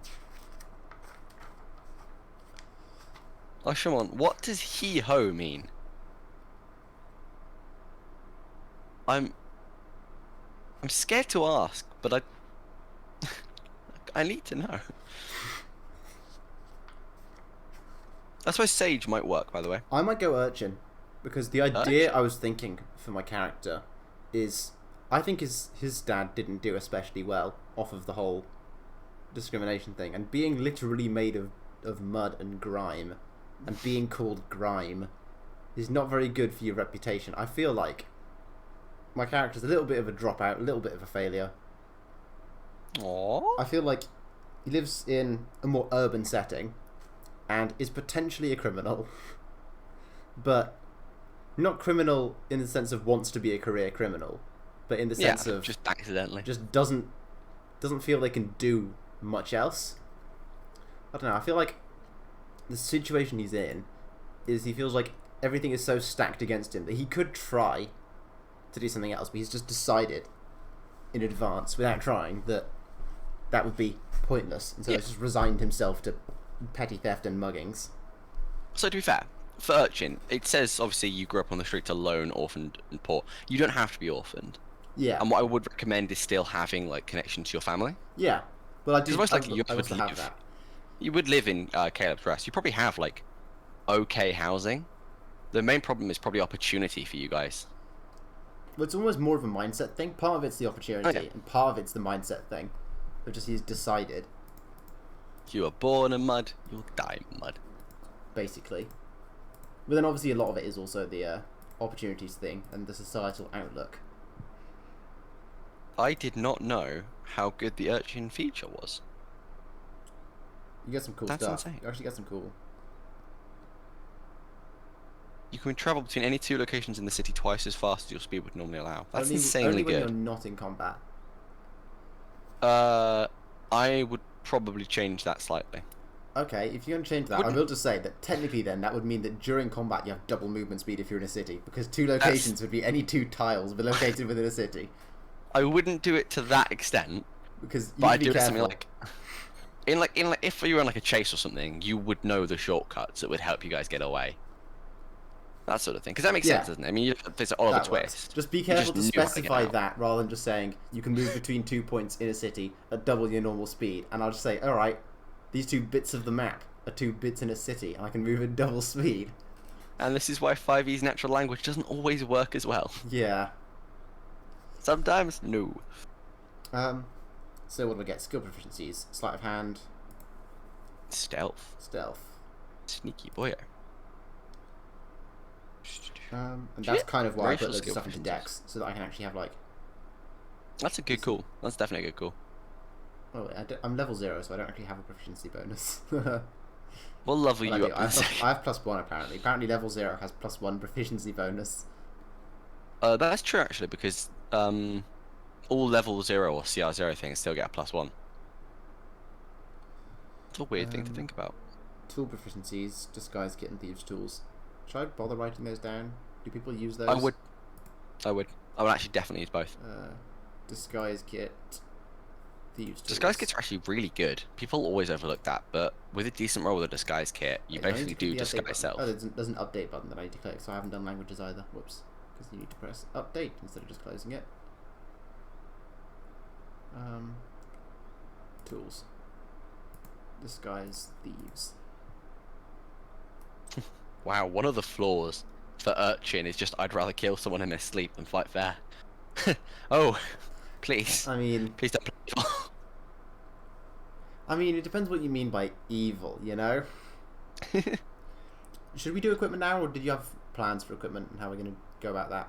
Oh, Shimon, what does he-ho mean? I'm scared to ask, but I need to know. That's why Sage might work, by the way. I might go Urchin, because the idea I was thinking for my character is, I think his dad didn't do especially well off of the whole discrimination thing, and being literally made of mud and grime, and being called grime, is not very good for your reputation. I feel like my character's a little bit of a dropout, a little bit of a failure. Aww. I feel like he lives in a more urban setting and is potentially a criminal, but not criminal in the sense of wants to be a career criminal, but in the sense of just accidentally. just doesn't feel they can do much else. I don't know. I feel like the situation he's in is he feels like everything is so stacked against him that he could try to do something else, but he's just decided in advance, without trying, that would be pointless, and so he's just resigned himself to petty theft and muggings. So to be fair, for Urchin, it says obviously you grew up on the streets alone, orphaned and poor. You don't have to be orphaned. Yeah. And what I would recommend is still having like connection to your family. Yeah. Well, I do. Most likely you I would also live. have that. You would live in Caleb's Rest. You probably have like okay housing. The main problem is probably opportunity for you guys. Well, it's almost more of a mindset thing. Part of it's the opportunity, and part of it's the mindset thing. Of just he's decided. You were born in mud, you'll die in mud. Basically. But then obviously a lot of it is also the opportunities thing and the societal outlook. I did not know how good the Urchin feature was. You get some cool That's stuff. insane. You actually get some cool. You can travel between any two locations in the city twice as fast as your speed would normally allow. That's only insanely when good. you're not in combat. I would probably change that slightly. Okay, if you're going to change that, I will just say that technically then that would mean that during combat you have double movement speed if you're in a city, because two locations would be any two tiles but located within a city. I wouldn't do it to that extent, Because you but need I'd to do be it something careful. like if you were on like a chase or something, you would know the shortcuts that would help you guys get away. That sort of thing, because that makes sense, doesn't it? I mean, there's an Oliver That works. twist. Just be You careful just to knew how to get specify out. that rather than just saying you can move between 2 points in a city at double your normal speed. And I'll just say, alright, these 2 bits of the map are 2 bits in a city and I can move at double speed. And this is why 5e's natural language doesn't always work as well. Yeah. Sometimes, no. So what do we get? Skill proficiencies. Sleight of hand. Stealth. Stealth. Sneaky boyo. And that's kind of why I Racial put the skill stuff into proficiencies. Dex, so that I can actually have like... That's a good call. That's definitely a good call. Oh, wait, I'm level 0, so I don't actually have a proficiency bonus. We'll level Well, you I do. up in a second. I have +1 apparently. Apparently level 0 has +1 proficiency bonus. That's true actually, because all level 0 or CR0 things still get a +1. It's a weird thing to think about. Tool proficiencies, disguise kit and thieves tools. Should I bother writing those down? Do people use those? I would actually definitely use both. Disguise kit, thieves tools. Disguise kits are actually really good. People always overlook that, but with a decent roll with a disguise kit, you Yeah, I need basically to click do the update disguise button. self. Oh, there's an update button that I need to click, so I haven't done languages either. Whoops. Because you need to press update instead of just closing it. Tools. Disguise thieves. Wow, one of the flaws for Urchin is just I'd rather kill someone in their sleep than fight fair. Oh, please. I mean, Please don't play evil. I mean, it depends what you mean by evil, you know? Should we do equipment now, or did you have plans for equipment and how we're going to go about that?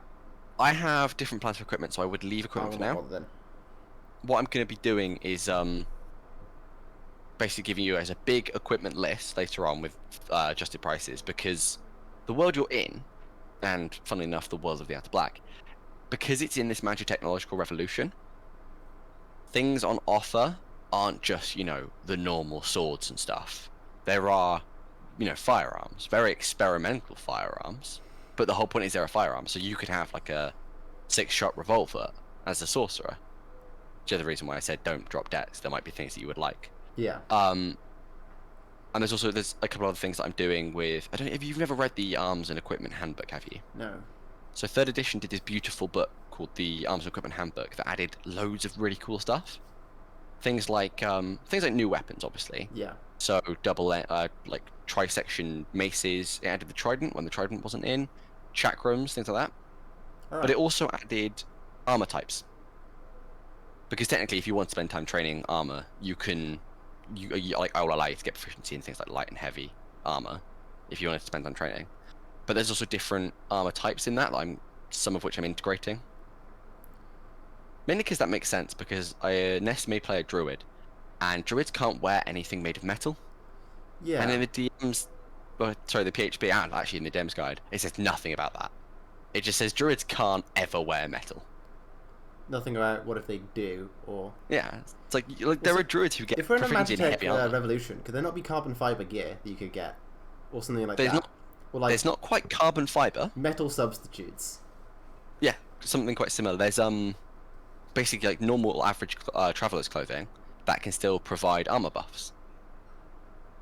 I have different plans for equipment, so I would leave I equipment will for not now. bother then. What I'm going to be doing is basically giving you guys a big equipment list later on with adjusted prices, because the world you're in, and funnily enough, the world of the Outer Black, because it's in this major technological revolution, things on offer aren't just, the normal swords and stuff. There are, firearms, very experimental firearms, but the whole point is they're a firearm, so you could have like a 6-shot revolver as a sorcerer. Which is the reason why I said don't drop decks. There might be things that you would like. Yeah. And there's a couple other things that I'm doing with. I don't know if you've never read the Arms and Equipment Handbook, have you? No. So third edition did this beautiful book called the Arms and Equipment Handbook that added loads of really cool stuff. Things like new weapons, obviously. Yeah. So double like trisection maces. It added the trident when the trident wasn't in. Chakrams, things like that. All But right. it also added armor types. Because technically, if you want to spend time training armor, I will allow you to get proficiency in things like light and heavy armor, if you wanted to spend time training. But there's also different armor types in that, some of which I'm integrating. Mainly because that makes sense, because Ness may play a druid, and druids can't wear anything made of metal. Yeah. And in the DM's, the PHP and actually in the DM's guide, it says nothing about that. It just says druids can't ever wear metal. Nothing about what if they do, or... Yeah, it's like there are druids who get If we're in a proficiency in Magitech heavy armor. revolution, could there not be carbon fiber gear that you could get? Or something like There's that? not- Or like There's not quite carbon fiber. metal substitutes? Yeah, something quite similar. There's basically like normal average traveler's clothing that can still provide armor buffs.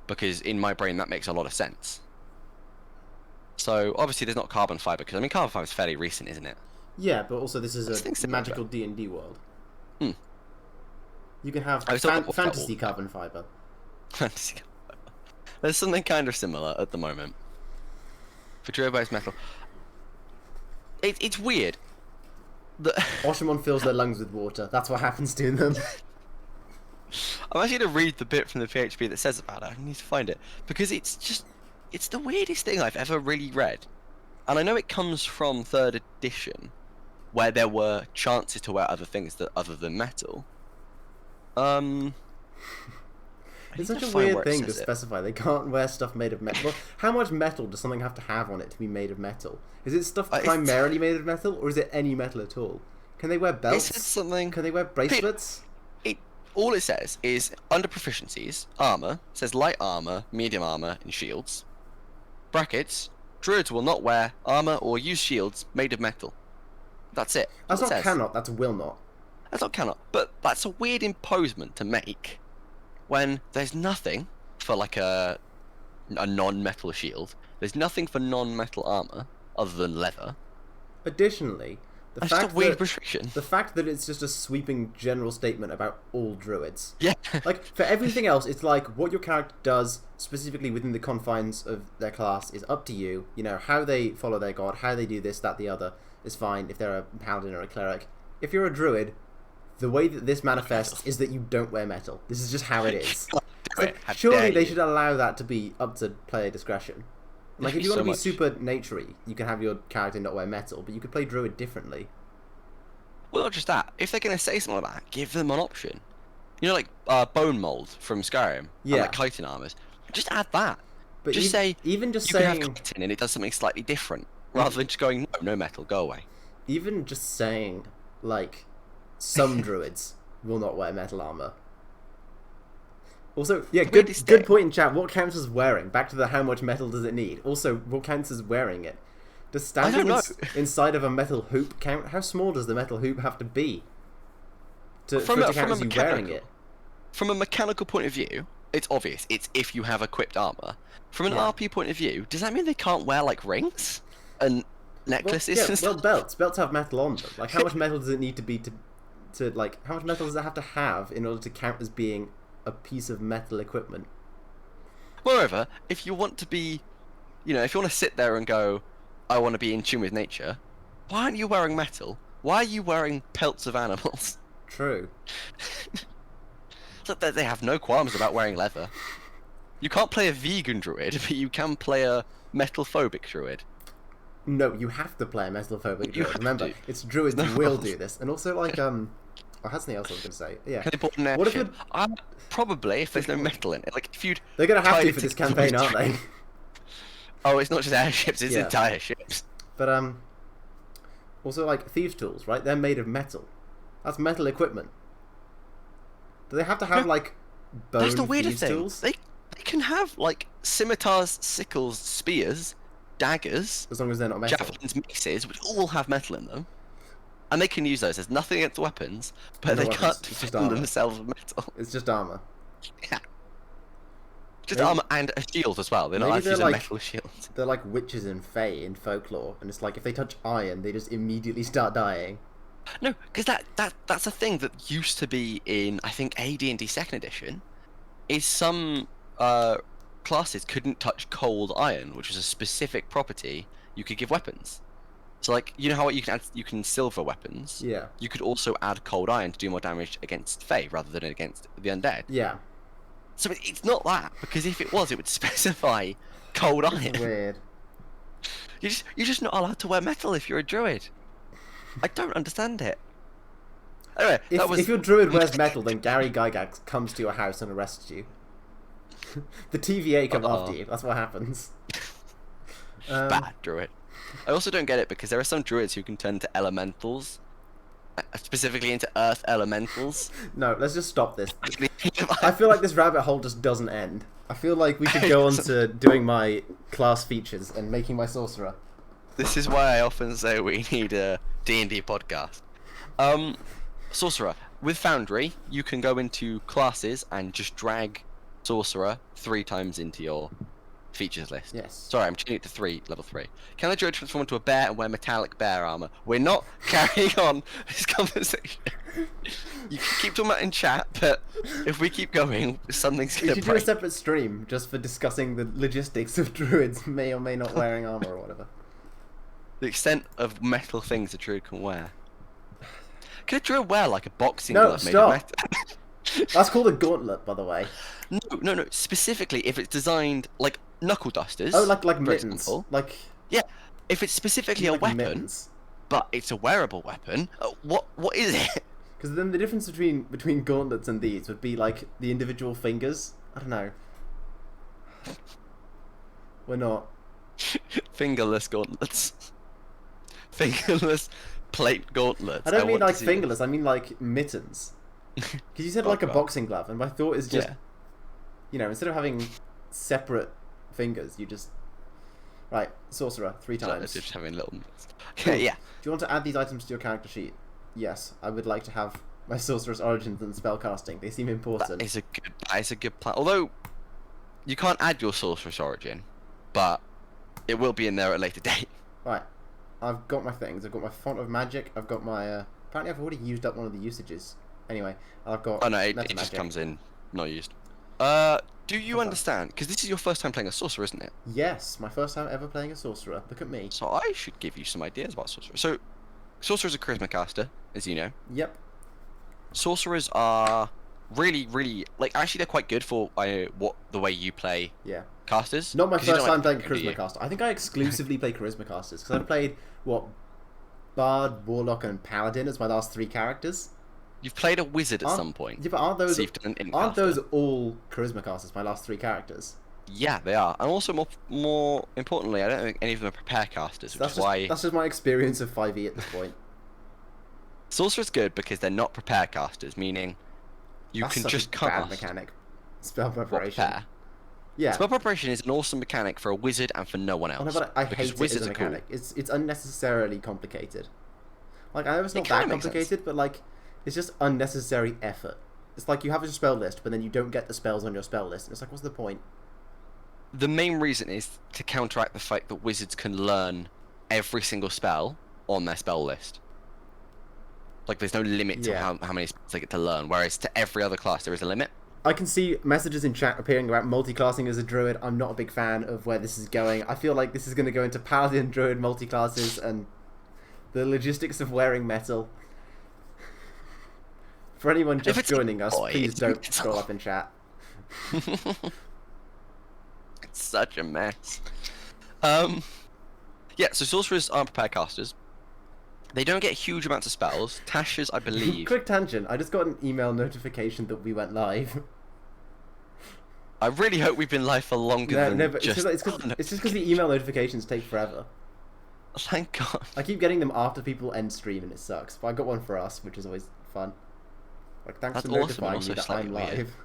Because in my brain that makes a lot of sense. So obviously there's not carbon fiber, because carbon fiber is fairly recent, isn't it? Yeah, but also this is Something a similar, magical D&D world. Hmm. You can have I was talking about fantasy metal. carbon fiber. There's something kind of similar at the moment. For druid-based metal. It's weird. Oshimon fills their lungs with water. That's what happens to them. I'm actually going to read the bit from the PHP that says about it. I need to find it. Because it's the weirdest thing I've ever really read. And I know it comes from 3rd edition, where there were chances to wear other things other than metal. It's such a weird thing to specify. They can't wear stuff made of metal. Well, how much metal does something have to have on it to be made of metal? Is it stuff primarily made of metal, or is it any metal at all? Can they wear belts? It says something... Can they wear bracelets? All it says is, under proficiencies, armor, it says light armor, medium armor, and shields. Brackets, druids will not wear armor or use shields made of metal. That's it. That's not cannot, that's will not. That's not cannot. But that's a weird imposement to make when there's nothing for like a non-metal shield. There's nothing for non-metal armor other than leather. Additionally, That's just a weird restriction. The fact that it's just a sweeping general statement about all druids. Yeah. Like, for everything else, it's like, what your character does, specifically within the confines of their class, is up to you. You know, how they follow their god, how they do this, that, the other, is fine if they're a paladin or a cleric. If you're a druid, the way that this manifests is that you don't wear metal. This is just how it is. Like, surely they should allow that to be up to player discretion. Like, if you want to be super naturey, you can have your character not wear metal, but you could play druid differently. Well, not just that. If they're going to say something like that, give them an option. You know, like bone mold from Skyrim, Yeah. and like chitin armors. Just add that. But Just say even just you saying can have chitin and it does something slightly different, rather than just going no metal, go away. even just saying like some druids will not wear metal armor. Also, yeah, good point in chat. What counts as wearing? Back to the how much metal does it need? Also, what counts as wearing it? Does standing inside of a metal hoop count? How small does the metal hoop have to be for it to count as you wearing it? From a mechanical point of view, it's obvious. It's if you have equipped armor. From an RP point of view, does that mean they can't wear like rings and necklaces and stuff? Well, belts have metal on them. Like, how much metal does it need to be to like? How much metal does it have to have in order to count as being a piece of metal equipment? Moreover, if you want to be, if you want to sit there and go, I want to be in tune with nature, why aren't you wearing metal? Why are you wearing pelts of animals? True. So they have no qualms about wearing leather. You can't play a vegan druid, but you can play a metal-phobic druid. No, you have to play a metalophobic You druid. have Remember, to. it's druids No will rules. do this, and also like I had something else I was gonna say. Yeah. Can they put an What if airship? Probably if there's no metal in it. Like if you'd they're gonna have tied to it for this together campaign, with aren't they? Oh, it's not just airships, it's Yeah. entire ships. But also like thieves' tools, right? They're made of metal. That's metal equipment. Do they have to have No, like bone That's the weirdest thieves' thing. tools? They can have like scimitars, sickles, spears, daggers, As long as they're not metal. javelins, maces, which all have metal in them. And they can use those. There's nothing against weapons, but No they weapons, can't it's just defend armor. themselves with metal. It's just armor. Yeah. Just Maybe- armor and a shield as well. They're not maybe actually they're just a like- metal shield. They're like witches and fae in folklore, and it's like if they touch iron, they just immediately start dying. No, because that's a thing that used to be in, I think, AD&D Second Edition, is some classes couldn't touch cold iron, which was a specific property you could give weapons. So like, you know how you can silver weapons? Yeah. You could also add cold iron to do more damage against Fae rather than against the undead. Yeah. So it's not that, because if it was, it would specify cold iron. It's weird. You're just not allowed to wear metal if you're a druid. I don't understand it. Anyway, If your druid wears metal, then Gary Gygax comes to your house and arrests you. The TVA come after you. That's what happens. Bad druid. I also don't get it because there are some druids who can turn to elementals, specifically into earth elementals. No, let's just stop this. I feel like this rabbit hole just doesn't end. I feel like we should go on to doing my class features and making my sorcerer. This is why I often say we need a D&D podcast. Sorcerer. With Foundry, you can go into classes and just drag Sorcerer 3 times into your features list. Yes. Sorry, I'm changing it to level 3. Can the druid transform into a bear and wear metallic bear armor? We're not carrying on this conversation. You can keep talking about it in chat, but if we keep going, something's We gonna should do a break. separate stream just for discussing the logistics of druids may or may not wearing armor or whatever. The extent of metal things a druid can wear. Can a druid wear like a boxing No, glove made stop. of metal? That's called a gauntlet, by the way. No. Specifically, if it's designed like knuckle dusters. Oh, like for mittens. example. Like Yeah, if it's specifically a like weapon, mittens. but it's a wearable weapon, what is it? Because then the difference between gauntlets and these would be like the individual fingers. I don't know. We're not. Fingerless gauntlets. Fingerless plate gauntlets. I don't mean want to like see fingerless. I mean like mittens. Because you said Oh, like a God. boxing glove, and my thought is just, Yeah. you know, instead of having separate fingers, you just right sorcerer 3 Sorry, times. just having little. Cool. Okay, yeah. Do you want to add these items to your character sheet? Yes, I would like to have my sorcerer's origins and spellcasting. They seem important. That is a good plan. Although you can't add your sorcerer's origin, but it will be in there at a later date. Right, I've got my things. I've got my font of magic. I've got my. Apparently, I've already used up one of the usages. Anyway, I've got. Oh no, it meta just magic. comes in not used. Do you Okay. understand? Because this is your first time playing a sorcerer, isn't it? Yes, my first time ever playing a sorcerer. Look at me. So I should give you some ideas about sorcerer. So, sorcerer's a charisma caster, as you know. Yep. Sorcerers are really like actually they're quite good for the way you play Yeah. casters. Not my 'cause you first don't time like playing a do charisma you? caster. I think I exclusively play charisma casters because I've played Bard, Warlock, and Paladin as my last 3 characters. You've played a wizard at Aren't- some point. Yeah, but aren't those So you've done an aren't caster. those all charisma casters? My last 3 characters. Yeah, they are. And also more importantly, I don't think any of them are prepare casters, which is why That's just my experience of 5e at this point. sorcerer's good because they're not prepare casters, meaning you That's can such just a cast bad mechanic. Spell what preparation. prepare. Yeah. Spell preparation is an awesome mechanic for a wizard and for no one else. Oh, no, but I because hate it as wizards a are cool. mechanic. It's unnecessarily complicated. Like I know it's not kinda that makes sense. complicated, but like it's just unnecessary effort. It's like you have your spell list, but then you don't get the spells on your spell list. And it's like, what's the point? The main reason is to counteract the fact that wizards can learn every single spell on their spell list. Like, there's no limit to Yeah. how many spells they get to learn, whereas to every other class there is a limit. I can see messages in chat appearing about multi-classing as a druid. I'm not a big fan of where this is going. I feel like this is going to go into paladin, druid, multi-classes, and the logistics of wearing metal. For anyone just it's a joining us, boy, please it's don't metal. scroll up in chat. It's such a mess. Yeah, so sorcerers aren't prepared casters. They don't get huge amounts of spells. Tashers, I believe. Quick tangent. I just got an email notification that we went live. I really hope we've been live for longer than No, but just... it's just because the email notifications take forever. Thank God. I keep getting them after people end stream and it sucks. But I got one for us, which is always fun. Like, thanks That's for awesome, notifying also me that slightly I'm weird. live.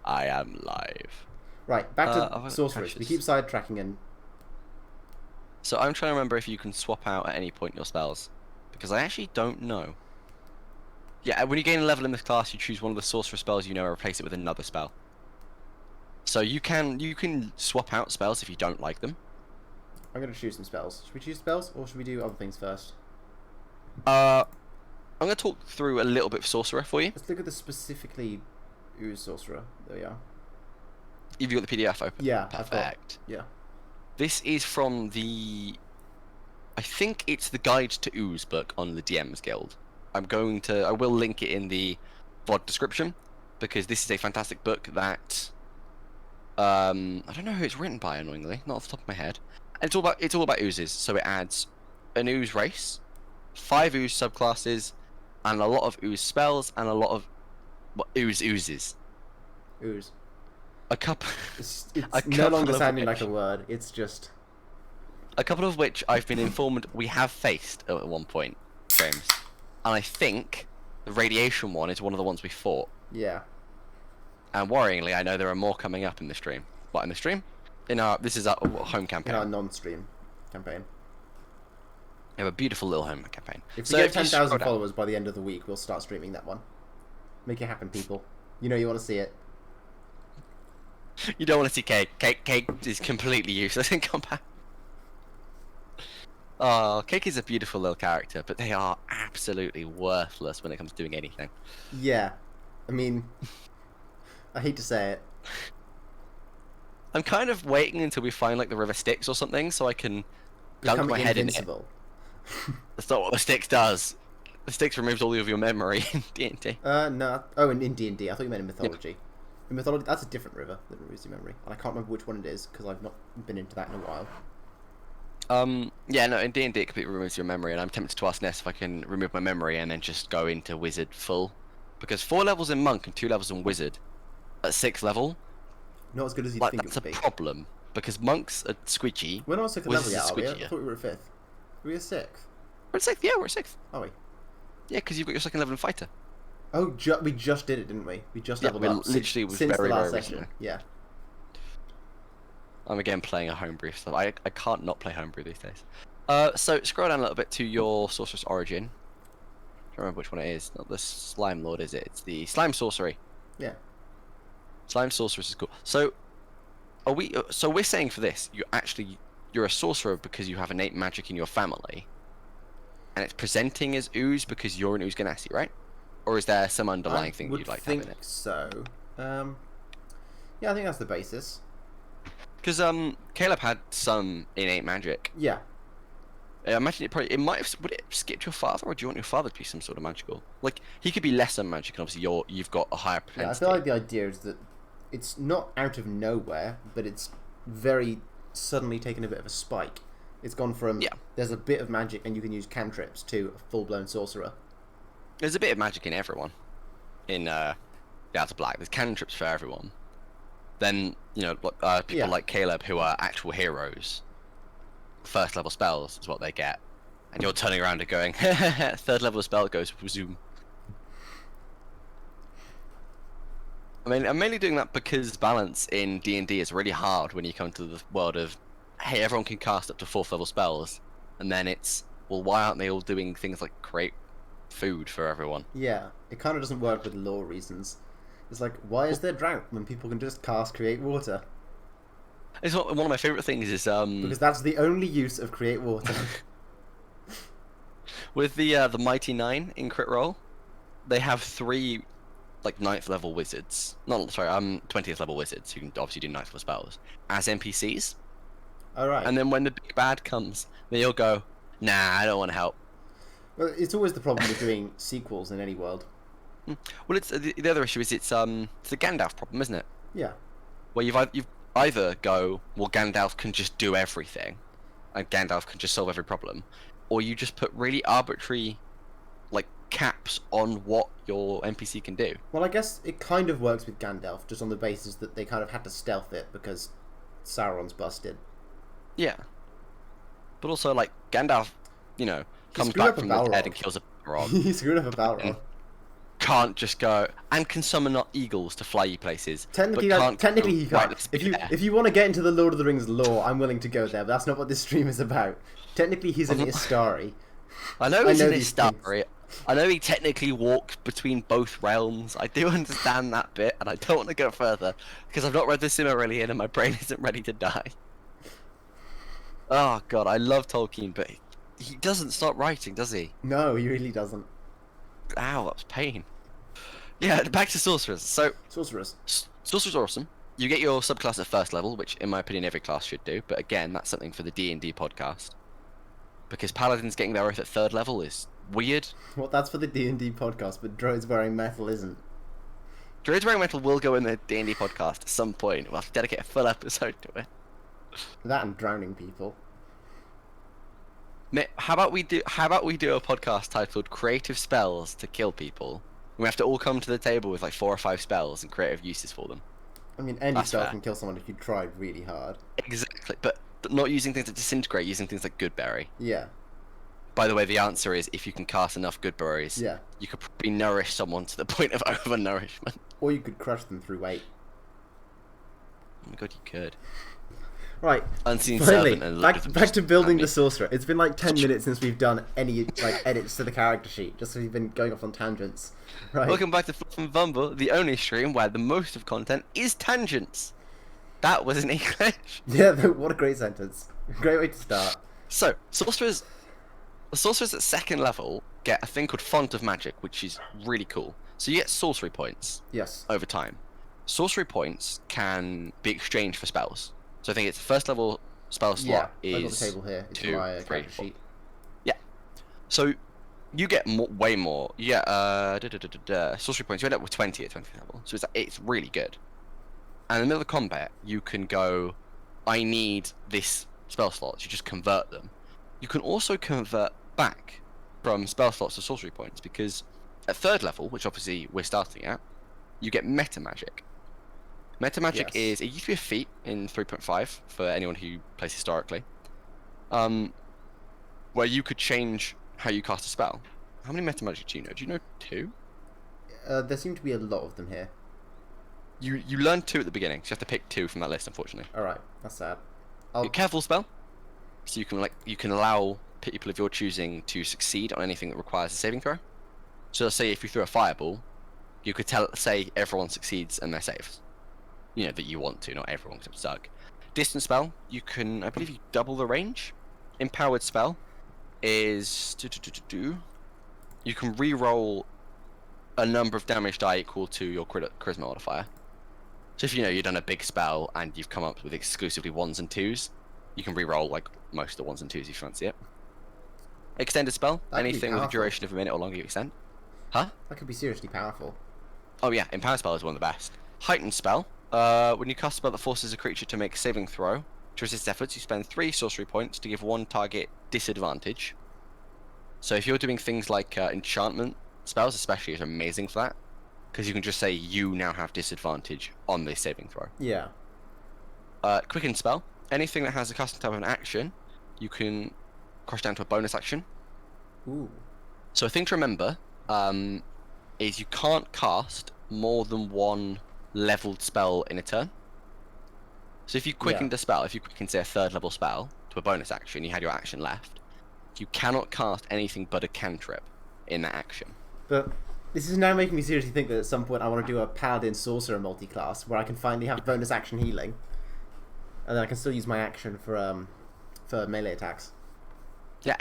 I am live. Right, back to I've got sorcerers. We Tashers. keep sidetracking and... So I'm trying to remember if you can swap out at any point your spells. Because I actually don't know. Yeah, when you gain a level in this class, you choose one of the sorcerer spells you know and replace it with another spell. So you can swap out spells if you don't like them. I'm going to choose some spells. Should we choose spells, or should we do other things first? I'm going to talk through a little bit of sorcerer for you. Let's look at the specifically ooze sorcerer. There we are. Have you got the PDF open? Yeah, Perfect. I've got... Yeah. This is from the... I think it's the Guide to Ooze book on the DM's Guild. I will link it in the VOD description, because this is a fantastic book that... I don't know who it's written by, annoyingly, not off the top of my head. And it's all about oozes, so it adds an ooze race, 5 ooze subclasses, and a lot of ooze spells, and a lot of oozes. Ooze. A couple. It's a no longer couple of sounding which- like a word. It's just... A couple of which I've been informed we have faced at one point, James. And I think the radiation one is one of the ones we fought. Yeah. And worryingly, I know there are more coming up in the stream. What, in the stream? This is our home campaign. In our non-stream campaign. We have a beautiful little home campaign. If So we get if you 10,000 scroll down- followers by the end of the week, we'll start streaming that one. Make it happen, people. You know you want to see it. You don't want to see Cake. Cake is completely useless in combat. Oh, Cake is a beautiful little character, but they are absolutely worthless when it comes to doing anything. Yeah. I mean... I hate to say it. I'm kind of waiting until we find like the River Styx or something, so I can dunk Become my head in it. invincible. That's not what the Styx does. The Styx removes all of your memory in D&D. No. Oh, in D&D. I thought you meant in mythology. In mythology, that's a different river that removes your memory. And I can't remember which one it is, because I've not been into that in a while. Yeah, no, in D&D it completely removes your memory, and I'm tempted to ask Ness if I can remove my memory and then just go into Wizard full. Because 4 levels in Monk and 2 levels in Wizard, at 6th level, Not as good as you'd like, think that's it a would be. problem. Because Monks are squidgy. We're not 2nd Wizards level yet, are are we? I squidgier. thought we were at 5th. Are we at 6th? We're at 6th, yeah, we're at 6th. Are we? Yeah, because you've got your 2nd level in Fighter. Oh, we just did it, didn't we? We just Yeah, leveled we up literally was since very, the last very session. recently. Yeah. I'm again playing a homebrew stuff. I can't not play homebrew these days. So scroll down a little bit to your Sorceress Origin. I don't remember which one it is. Not the Slime Lord, is it? It's the Slime Sorcery. Yeah. Slime Sorceress is cool. So, So we're saying for this, you're a sorcerer because you have innate magic in your family, and it's presenting as ooze because you're an ooze ganassi, right? Or is there some underlying thing you'd like to have in it? So. Yeah, I think that's the basis. Because Caleb had some innate magic. Yeah. I imagine would it skip your father, or do you want your father to be some sort of magical? Like, he could be lesser magic, and obviously you've got a higher Yeah, I propensity. feel like the idea is that it's not out of nowhere, but it's very suddenly taken a bit of a spike. It's gone from there's a bit of magic and you can use cantrips to a full-blown sorcerer. There's a bit of magic in everyone. In the Outer Black, there's cantrips for everyone. Then people like Caleb, who are actual heroes, 1st level spells is what they get, and you're turning around and going, 3rd level spell goes zoom. I mean, I'm mainly doing that because balance in D&D is really hard when you come to the world of, hey, everyone can cast up to 4th level spells, and then it's, well, why aren't they all doing things like create food for everyone? Yeah, it kind of doesn't work with lore reasons. It's like, why is there drought when people can just cast create water? It's one of my favourite things is Because that's the only use of create water. with the Mighty Nine in crit roll, they have 3 like 9th level wizards. 20th level wizards who can obviously do 9th level spells as NPCs. Alright. And then when the big bad comes, they all go, nah, I don't want to help. Well, it's always the problem with doing sequels in any world. Well, it's the other issue is it's the Gandalf problem, isn't it? Yeah. Where you've either go, well, Gandalf can just do everything, and Gandalf can just solve every problem, or you just put really arbitrary, like, caps on what your NPC can do. Well, I guess it kind of works with Gandalf, just on the basis that they kind of had to stealth it because Sauron's busted. Yeah. But also, like, Gandalf, you know, comes screwed back up a from the Balrog. dead and kills a Balrog. He screwed up a Balrog. Can't just go and can summon eagles to fly you places. Technically, but can't technically go he right can't. next If to you there. if you want to get into the Lord of the Rings lore, I'm willing to go there. But that's not what this stream is about. Technically, he's an Istari. I know he's in these this things. story. I know he technically walks between both realms. I do understand that bit, and I don't want to go further because I've not read the Silmarillion and my brain isn't ready to die. Oh god, I love Tolkien, but he doesn't stop writing, does he? No, he really doesn't. Ow, that was pain. Yeah, back to sorcerers. So Sorcerers. sorcerers are awesome. You get your subclass at first level, which in my opinion every class should do. But again, that's something for the D&D podcast. Because paladins getting their oath at third level is weird. Well, that's for the D&D podcast, but droids wearing metal isn't. Druids wearing metal will go in the D&D podcast at some point. We'll have to dedicate a full episode to it. That and drowning people. How about we do a podcast titled "Creative Spells to Kill People"? We have to all come to the table with like 4 or 5 spells and creative uses for them. I mean, any That's spell fair. can kill someone if you try really hard. Exactly, but not using things that disintegrate, using things like Goodberry. Yeah. By the way, the answer is if you can cast enough Goodberries, Yeah. you could probably nourish someone to the point of overnourishment. Or you could crush them through weight. Oh my god, you could. Right. Unseen Finally, Servant and back to building the the sorcerer. It's been like 10 minutes since we've done any like edits to the character sheet, just so we've been going off on tangents. Right. Welcome back to Fluff and Vumble, the only stream where the most of content is tangents. That was in English. Yeah, what a great sentence. Great way to start. So, sorcerers at second level get a thing called Font of Magic, which is really cool. So you get sorcery points Yes. over time. Sorcery points can be exchanged for spells. So I think it's first level spell slot Yeah, I've got is the table here. It's 2, my 3, character 4. sheet. Yeah. So you get way more. You get sorcery points. You end up with 20 at 20th level. So it's really good. And in the middle of combat, you can go, I need this spell slot. You just convert them. You can also convert back from spell slots to sorcery points because at third level, which obviously we're starting at, you get meta magic. Meta magic Yes. it used to be a feat in 3.5 for anyone who plays historically, where you could change how you cast a spell. How many meta magic do you know? Do you know 2? There seem to be a lot of them here. You learn 2 at the beginning, so you have to pick 2 from that list, unfortunately. Alright, that's sad. Your careful spell, so you can allow people of your choosing to succeed on anything that requires a saving throw. So let's say if you threw a fireball, you could say everyone succeeds and they're saves. You know, that you want to, not everyone except Zug. Distance spell, you can, I believe you double the range. Empowered spell is... You can re-roll a number of damage die equal to your charisma modifier. So if you've done a big spell and you've come up with exclusively 1s and 2s, you can re-roll like most of the 1s and 2s if you fancy it. Extended spell, That'd be anything with a powerful. duration of a minute or longer you extend. Huh? That could be seriously powerful. Oh yeah, Empowered spell is one of the best. Heightened spell, when you cast a spell that forces a creature to make a saving throw to resist efforts, you spend 3 sorcery points to give one target disadvantage. So if you're doing things like enchantment spells, especially, is amazing for that, because you can just say you now have disadvantage on this saving throw. Yeah. Quicken spell, anything that has a custom type of an action, you can crush down to a bonus action. Ooh. So a thing to remember is you can't cast more than 1 leveled spell in a turn. So if you quickened a spell, if you quickened say a 3rd level spell to a bonus action, you had your action left, you cannot cast anything but a cantrip in that action. But this is now making me seriously think that at some point I want to do a paladin sorcerer multi-class where I can finally have bonus action healing, and then I can still use my action for melee attacks. Yeah,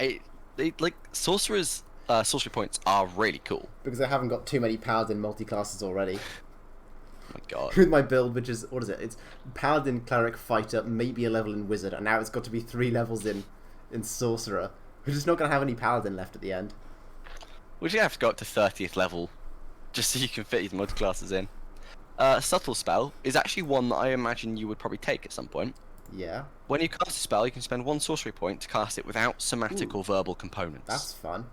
like sorcerers, sorcery points are really cool. Because I haven't got too many paladin multi-classes already. Oh my god. With my build, which is, what is it? It's paladin, cleric, fighter, maybe a level in wizard, and now it's got to be 3 levels in sorcerer. We're just not going to have any paladin left at the end. We're just gonna have to go up to 30th level, just so you can fit these multi-classes in. Subtle spell is actually one that I imagine you would probably take at some point. Yeah. When you cast a spell, you can spend 1 sorcery point to cast it without somatic Ooh, or verbal components. that's fun.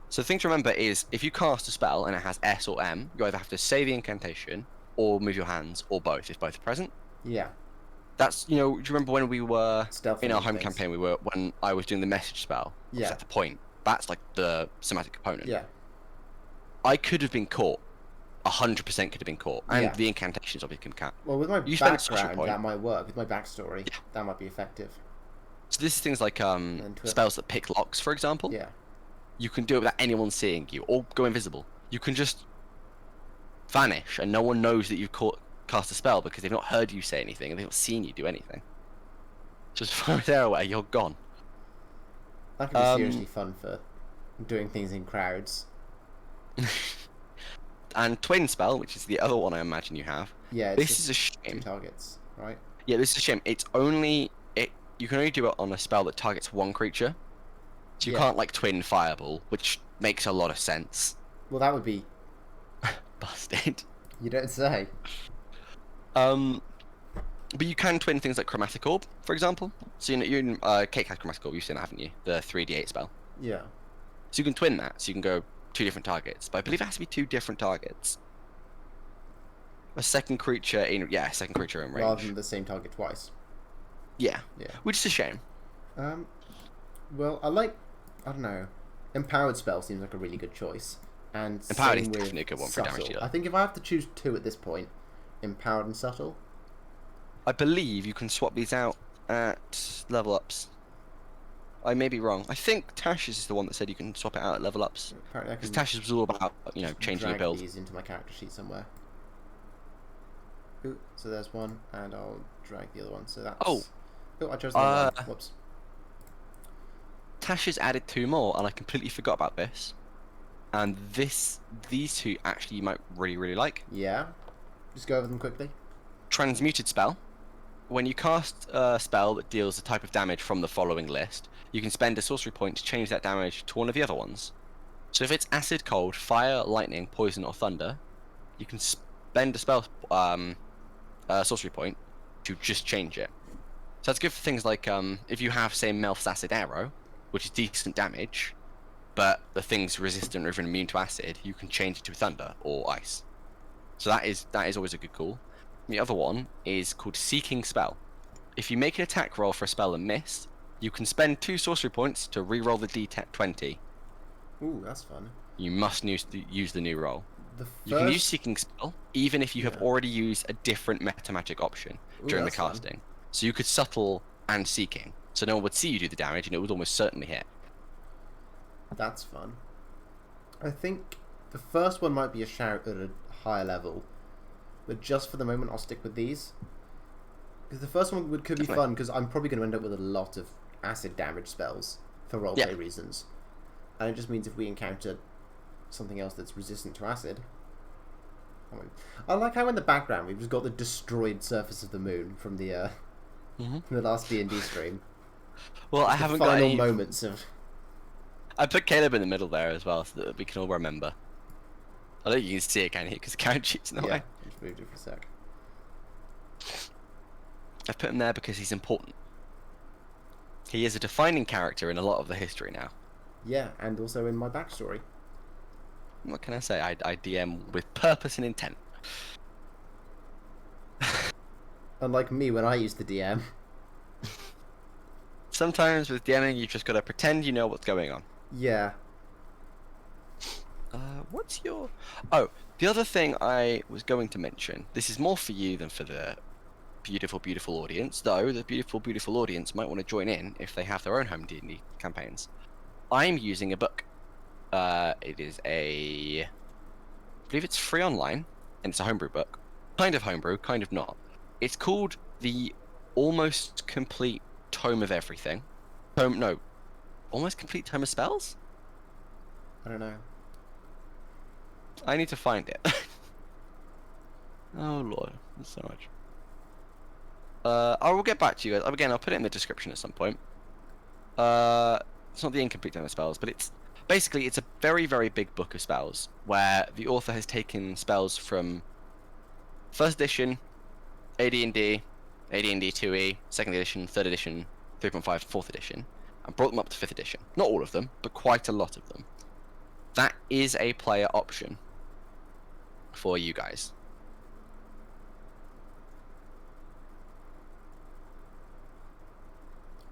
So the thing to remember is, if you cast a spell and it has S or M, you either have to say the incantation, or move your hands, or both, if both are present. Yeah. That's, do you remember when we were in our Stealthing home things. campaign, when I was doing the message spell, Yeah. at the point, that's like the somatic component. Yeah. I could have been caught. 100% could have been caught. And Yeah. the incantations obviously can count. Well, with my You spend a sorcery background, point. that might work. With my backstory, Yeah. that might be effective. So this is things like And spells that pick locks, for example. Yeah. You can do it without anyone seeing you, or go invisible. You can just vanish, and no one knows that you've cast a spell because they've not heard you say anything, and they've not seen you do anything. Just as far as they're aware, you're gone. That could be seriously fun for doing things in crowds. And twin spell, which is the other one I imagine you have. Yeah, it's This is a two shame. targets, right? Yeah, this is a shame. You can only do it on a spell that targets one creature. So you Yeah. can't like twin fireball, which makes a lot of sense. Well, that would be... Busted. You don't say. But you can twin things like chromatic orb, for example. So Kate has chromatic orb. You've seen that, haven't you? The 3d8 spell. Yeah. So you can twin that. So you can go 2 different targets. But I believe it has to be 2 different targets. A second creature in range. Rather than the same target twice. Yeah. Yeah. Which is a shame. Well, I don't know. Empowered spell seems like a really good choice. And Empowered is same with definitely a good one for damage subtle. dealer. I think if I have to choose 2 at this point, empowered and subtle. I believe you can swap these out at level ups. I may be wrong. I think Tash's is the one that said you can swap it out at level ups. Apparently, I Because can Tash's was all about, changing your drag build. these into my character sheet somewhere. Ooh, so there's one, and I'll drag the other one. So that's. Oh, I chose the other one. Whoops. Tash's added 2 more, and I completely forgot about this. And these 2 actually you might really, really like. Yeah. Just go over them quickly. Transmuted spell. When you cast a spell that deals a type of damage from the following list, you can spend a sorcery point to change that damage to one of the other ones. So if it's acid, cold, fire, lightning, poison, or thunder, you can spend a spell sorcery point to just change it. So that's good for things like if you have, say, Melf's acid arrow, which is decent damage, but the thing's resistant or even immune to acid, you can change it to thunder or ice. So that is always a good call. The other one is called Seeking Spell. If you make an attack roll for a spell and miss, you can spend 2 sorcery points to re-roll the d20. Ooh, that's fun. You must use the new roll. You can use Seeking Spell even if you have already used a different meta magic option during the casting. Fun. So you could Subtle and Seeking, so no one would see you do the damage and it would almost certainly hit. That's fun. I think the first one might be a shout at a higher level, but just for the moment I'll stick with these. Because the first one could be fun, because I'm probably going to end up with a lot of acid damage spells for roleplay reasons. And it just means if we encounter something else that's resistant to acid... I like how in the background we've just got the destroyed surface of the moon from the the last D&D stream. Well, I haven't got any moments of... I put Caleb in the middle there as well, so that we can all remember. I don't think you can see it, can you? Because the count sheet's in the way. Just moved it for a sec. I've put him there because he's important. He is a defining character in a lot of the history now. Yeah, and also in my backstory. What can I say? I DM with purpose and intent. Unlike me when I used to DM. Sometimes with DMing, you've just got to pretend you know what's going on. Yeah. What's your... Oh, the other thing I was going to mention, this is more for you than for the beautiful, beautiful audience, though the beautiful, beautiful audience might want to join in if they have their own home D&D campaigns. I'm using a book. It is I believe it's free online, and it's a homebrew book. Kind of homebrew, kind of not. It's called the Almost Complete Tome of Everything. Almost Complete Tome of Spells? I don't know. I need to find it. Oh lord, there's so much. I will get back to you guys. Again, I'll put it in the description at some point. It's not the Incomplete Tome of Spells, but it's basically a very, very big book of spells where the author has taken spells from first edition, AD&D, AD&D 2E, 2nd edition, 3rd edition, 3.5, 4th edition, and brought them up to 5th edition. Not all of them, but quite a lot of them. That is a player option for you guys.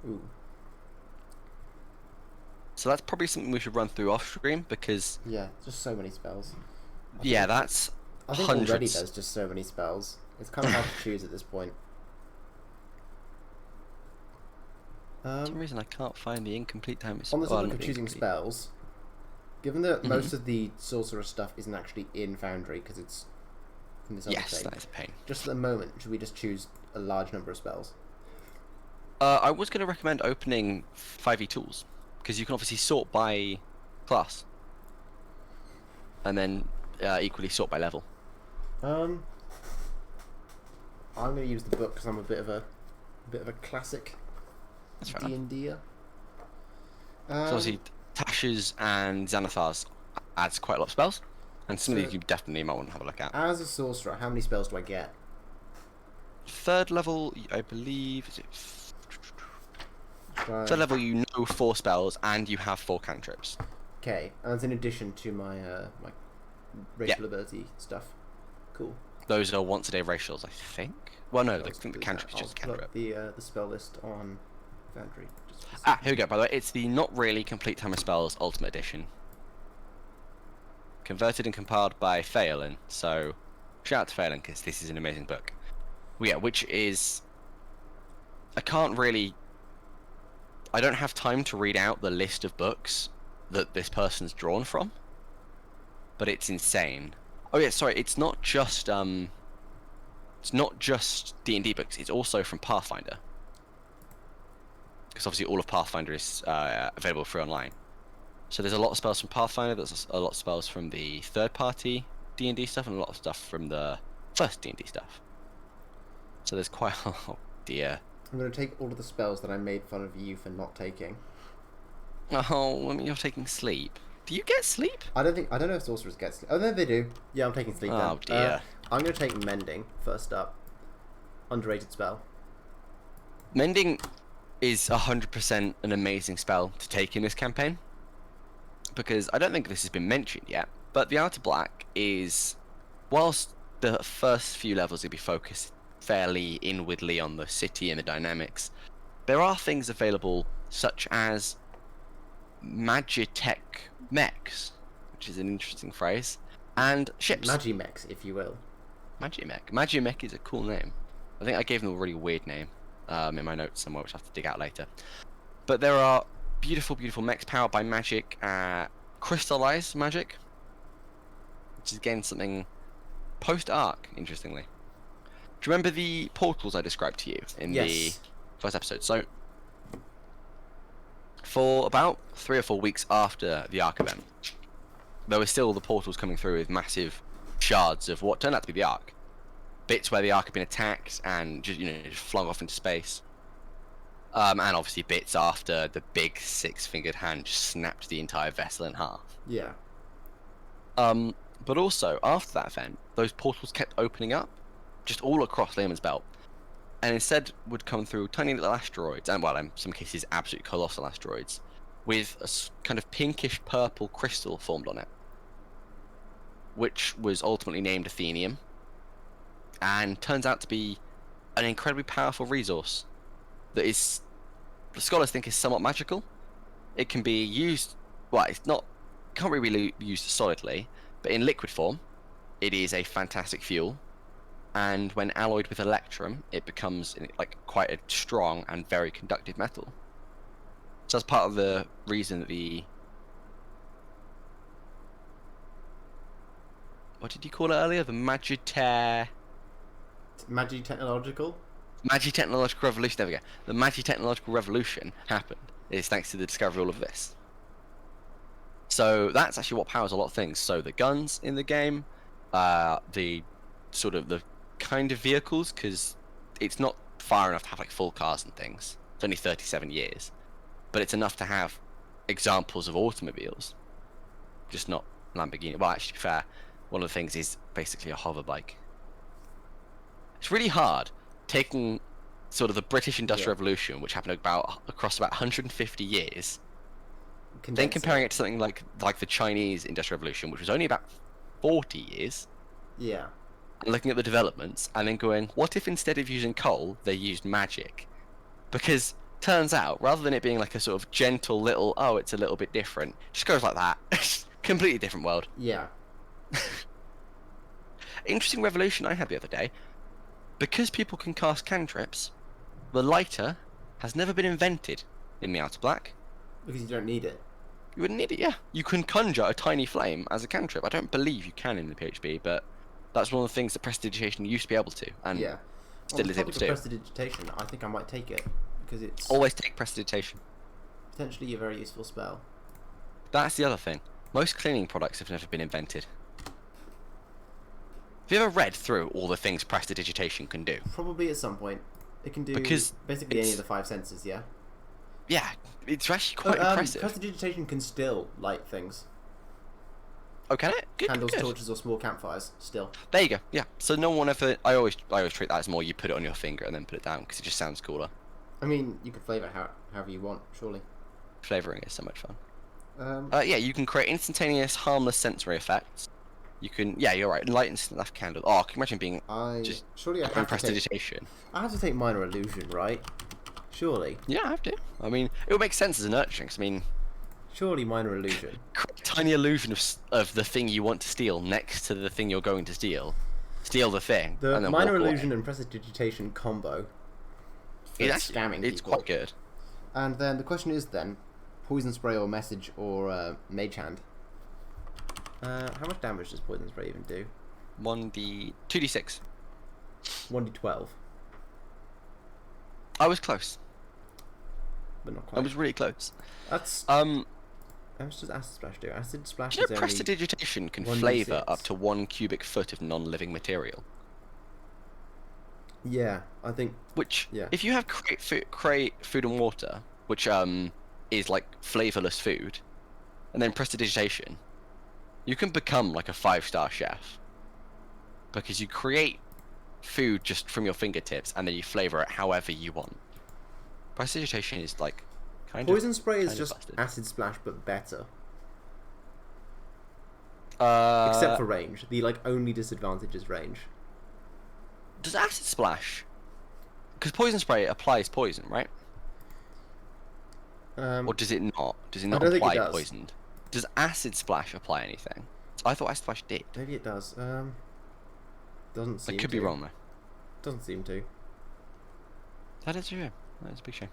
Ooh. So that's probably something we should run through off stream because Yeah, just so many spells. yeah, that's I think hundreds. already there's just so many spells. It's kind of hard to choose at this point. For some reason I can't find the incomplete time. On the topic of choosing spells, given that most of the sorcerer stuff isn't actually in Foundry because it's in this other yes, thing, that is a pain. just at the moment, should we just choose a large number of spells? I was going to recommend opening 5e tools because you can obviously sort by class and then equally sort by level. I'm going to use the book because I'm a bit of a classic D&D-er. So obviously Tasha's and Xanathar's adds quite a lot of spells, and some of these you definitely might want to have a look at. As a sorcerer, how many spells do I get? 3rd level, I believe, is it? Right. 3rd level, you know 4 spells and you have 4 cantrips. Okay, and that's in addition to my my racial ability stuff. Cool. Those are once a day racials, I think. Well, no, the cantrip is just a I'll cantrip. put the spell list on Foundry. Here we go. By the way, it's the Not Really Complete Time of Spells Ultimate Edition, converted and compiled by Phelan. So, shout out to Phelan because this is an amazing book. Well, yeah, which is I don't have time to read out the list of books that this person's drawn from, but it's insane. Oh yeah, sorry, it's not just D&D books. It's also from Pathfinder, because obviously all of Pathfinder is available free online. So there's a lot of spells from Pathfinder. There's a lot of spells from the third-party D&D stuff, and a lot of stuff from the first D&D stuff. So there's quite. Oh dear. I'm going to take all of the spells that I made fun of you for not taking. Oh, I mean, you're taking sleep. Do you get sleep? I don't know if sorcerers get sleep. Oh no, they do. Yeah, I'm taking sleep. Oh then. dear. I'm going to take mending first up. Underrated spell. Mending is 100% an amazing spell to take in this campaign, because I don't think this has been mentioned yet, but the Outer Black is, whilst the first few levels will be focused fairly inwardly on the city and the dynamics, there are things available such as Magitech mechs, which is an interesting phrase, and ships. Magimechs, if you will. Magimech. Magimech is a cool name. I think I gave them a really weird name in my notes somewhere, which I have to dig out later. But there are beautiful, beautiful mechs powered by magic, crystallized magic, which is again something post-arc, interestingly. Do you remember the portals I described to you in the first episode? So, for about 3 or 4 weeks after the arc event, there were still the portals coming through with massive shards of what turned out to be the arc. Bits where the arc had been attacked and just flung off into space. And obviously bits after the big 6-fingered hand just snapped the entire vessel in half. Yeah. But also, after that event, those portals kept opening up, just all across Lehman's Belt, and instead would come through tiny little asteroids, and well, in some cases, absolutely colossal asteroids, with a kind of pinkish purple crystal formed on it, which was ultimately named Athenium, and turns out to be an incredibly powerful resource that is, the scholars think, is somewhat magical. It can be used, well, can't really be used solidly, but in liquid form, it is a fantastic fuel. And when alloyed with electrum, it becomes like quite a strong and very conductive metal. So that's part of the reason that what did you call it earlier? The Magitechnological Revolution. There we go. The Magitechnological Revolution happened. Is thanks to the discovery of all of this. So that's actually what powers a lot of things. So the guns in the game, the kind of vehicles, because it's not far enough to have like full cars and things. It's only 37 years, but it's enough to have examples of automobiles, just not Lamborghini. Well, actually, to be fair, one of the things is basically a hover bike. It's really hard taking sort of the British Industrial Revolution, which happened across about 150 years, then comparing it to something like the Chinese Industrial Revolution, which was only about 40 years. Yeah. And looking at the developments, and then going, what if instead of using coal, they used magic? Because turns out, rather than it being like a sort of gentle little, oh, it's a little bit different, just goes like that. Completely different world. Yeah. Interesting revelation I had the other day. Because people can cast cantrips, the lighter has never been invented in the Outer Black. Because you don't need it. You wouldn't need it, yeah. You can conjure a tiny flame as a cantrip. I don't believe you can in the PHP, but that's one of the things that prestidigitation used to be able to, and still is able to do. Prestidigitation, I think I might take it, because it's... Always take prestidigitation. Potentially a very useful spell. That's the other thing. Most cleaning products have never been invented. Have you ever read through all the things prestidigitation can do? Probably at some point. It can do basically any of the 5 senses, yeah? Yeah, it's actually quite impressive. Prestidigitation can still light things. Oh, can it? Good, Candles, good. Torches, or small campfires, still. There you go, yeah. So no one ever... I always treat that as more you put it on your finger and then put it down, because it just sounds cooler. I mean, you can flavour however you want, surely. Flavouring is so much fun. Yeah, you can create instantaneous, harmless sensory effects. You can... Yeah, you're right. Light instant enough candle. Oh, can you imagine being surely I have prestidigitation? I have to take minor illusion, right? Surely. Yeah, I have to. I mean, it would make sense as an urchin, 'cause, I mean... Surely minor illusion. Tiny illusion of the thing you want to steal next to the thing you're going to steal. Steal the thing. The and then minor walk illusion away. and prestidigitation combo. It's scamming It's people. quite good. And then the question is then, poison spray or message or mage hand. How much damage does poison spray even do? 2d6. 1d12. I was close. But not quite. I was really close. That's how much does acid splash do? Acid splash Do you is know only prestidigitation can 1d6. flavour up to 1 cubic foot of non-living material? Yeah, I think. Which, Yeah. if you have create food and water, which is like flavourless food, and then prestidigitation, you can become like a 5-star chef. Because you create food just from your fingertips, and then you flavour it however you want. Prestidigitation is like Poison spray is kind of just busted. acid splash, but better. Except Except for range. The only disadvantage is range. does acid splash? Because poison spray applies poison, right? Or does it not? Does it not don't think it apply does. poisoned? Does acid splash apply anything? I thought acid splash did. Maybe it does. Doesn't seem I could to. be wrong though. Doesn't seem to. That is true. That is a big shame.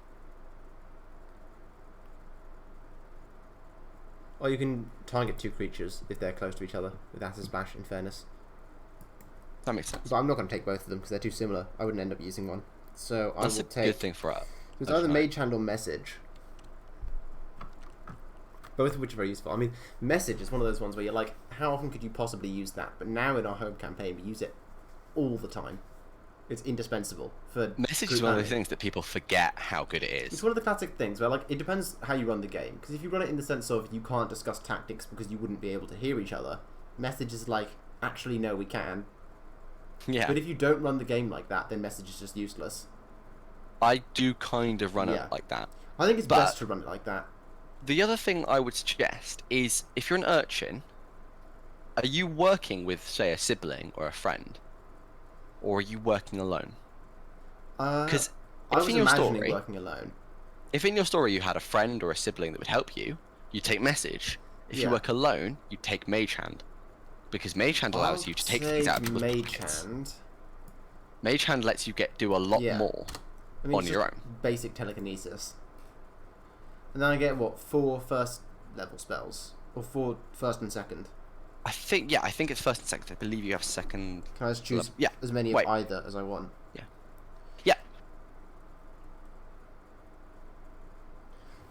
Or you can target 2 creatures if they're close to each other with acid splash. In fairness, That makes sense. but I'm not going to take both of them because they're too similar. I wouldn't end up using one. So That's I a will take. good thing for us. It's either mage hand or message. Both of which are very useful. I mean, message is one of those ones where you're like, how often could you possibly use that? But now in our home campaign, we use it all the time. It's indispensable for Message group is one of planning. those things that people forget how good it It's is. one of the classic things where, it depends how you run the game. Because if you run it in the sense of you can't discuss tactics because you wouldn't be able to hear each other, message is like, actually, no, we can. Yeah. But if you don't run the game like that, then message is just useless. I do kind of run Yeah. it like that. I think it's But- best to run it like that. The other thing I would suggest is if you're an urchin, are you working with, say, a sibling or a friend? Or are you working alone? Because I was if in your imagining story, working alone. if in your story you had a friend or a sibling that would help you, you take message. If you Yeah. work alone, you take mage hand. Because mage hand allows you to take things out of people's mage pockets. hand. Mage hand lets you do a lot Yeah. more I mean, on it's your just own. basic telekinesis. And then I get 4 first level spells, or 4 first and second. I think it's first and second. I believe you have second. Can I just choose Yeah. as many Wait. of either as I want? Yeah.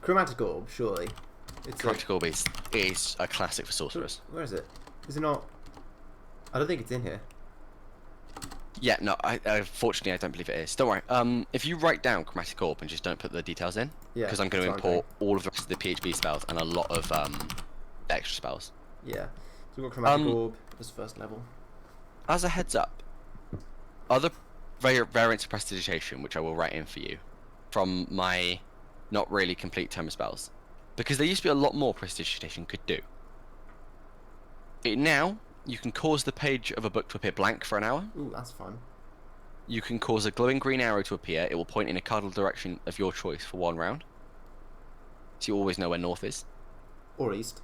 Chromatic orb, surely. It's Chromatic Orb is a classic for sorcerers. Where is it? Is it not? I don't think it's in here. Yeah, no, fortunately I don't believe it is. Don't worry. If you write down Chromatic Orb and just don't put the details in, Yeah. because I'm going to that's what I'm import all of the rest of the PHP spells and a lot of the extra spells. doing. Yeah. So we've got chromatic orb as first level. As a heads up, other variants of prestidigitation, which I will write in for you from my not really complete tome of spells, because there used to be a lot more prestidigitation could do. Now you can cause the page of a book to appear blank for an hour. Ooh, that's fun. You can cause a glowing green arrow to appear. It will point in a cardinal direction of your choice for 1 round. So you always know where north is. Or east.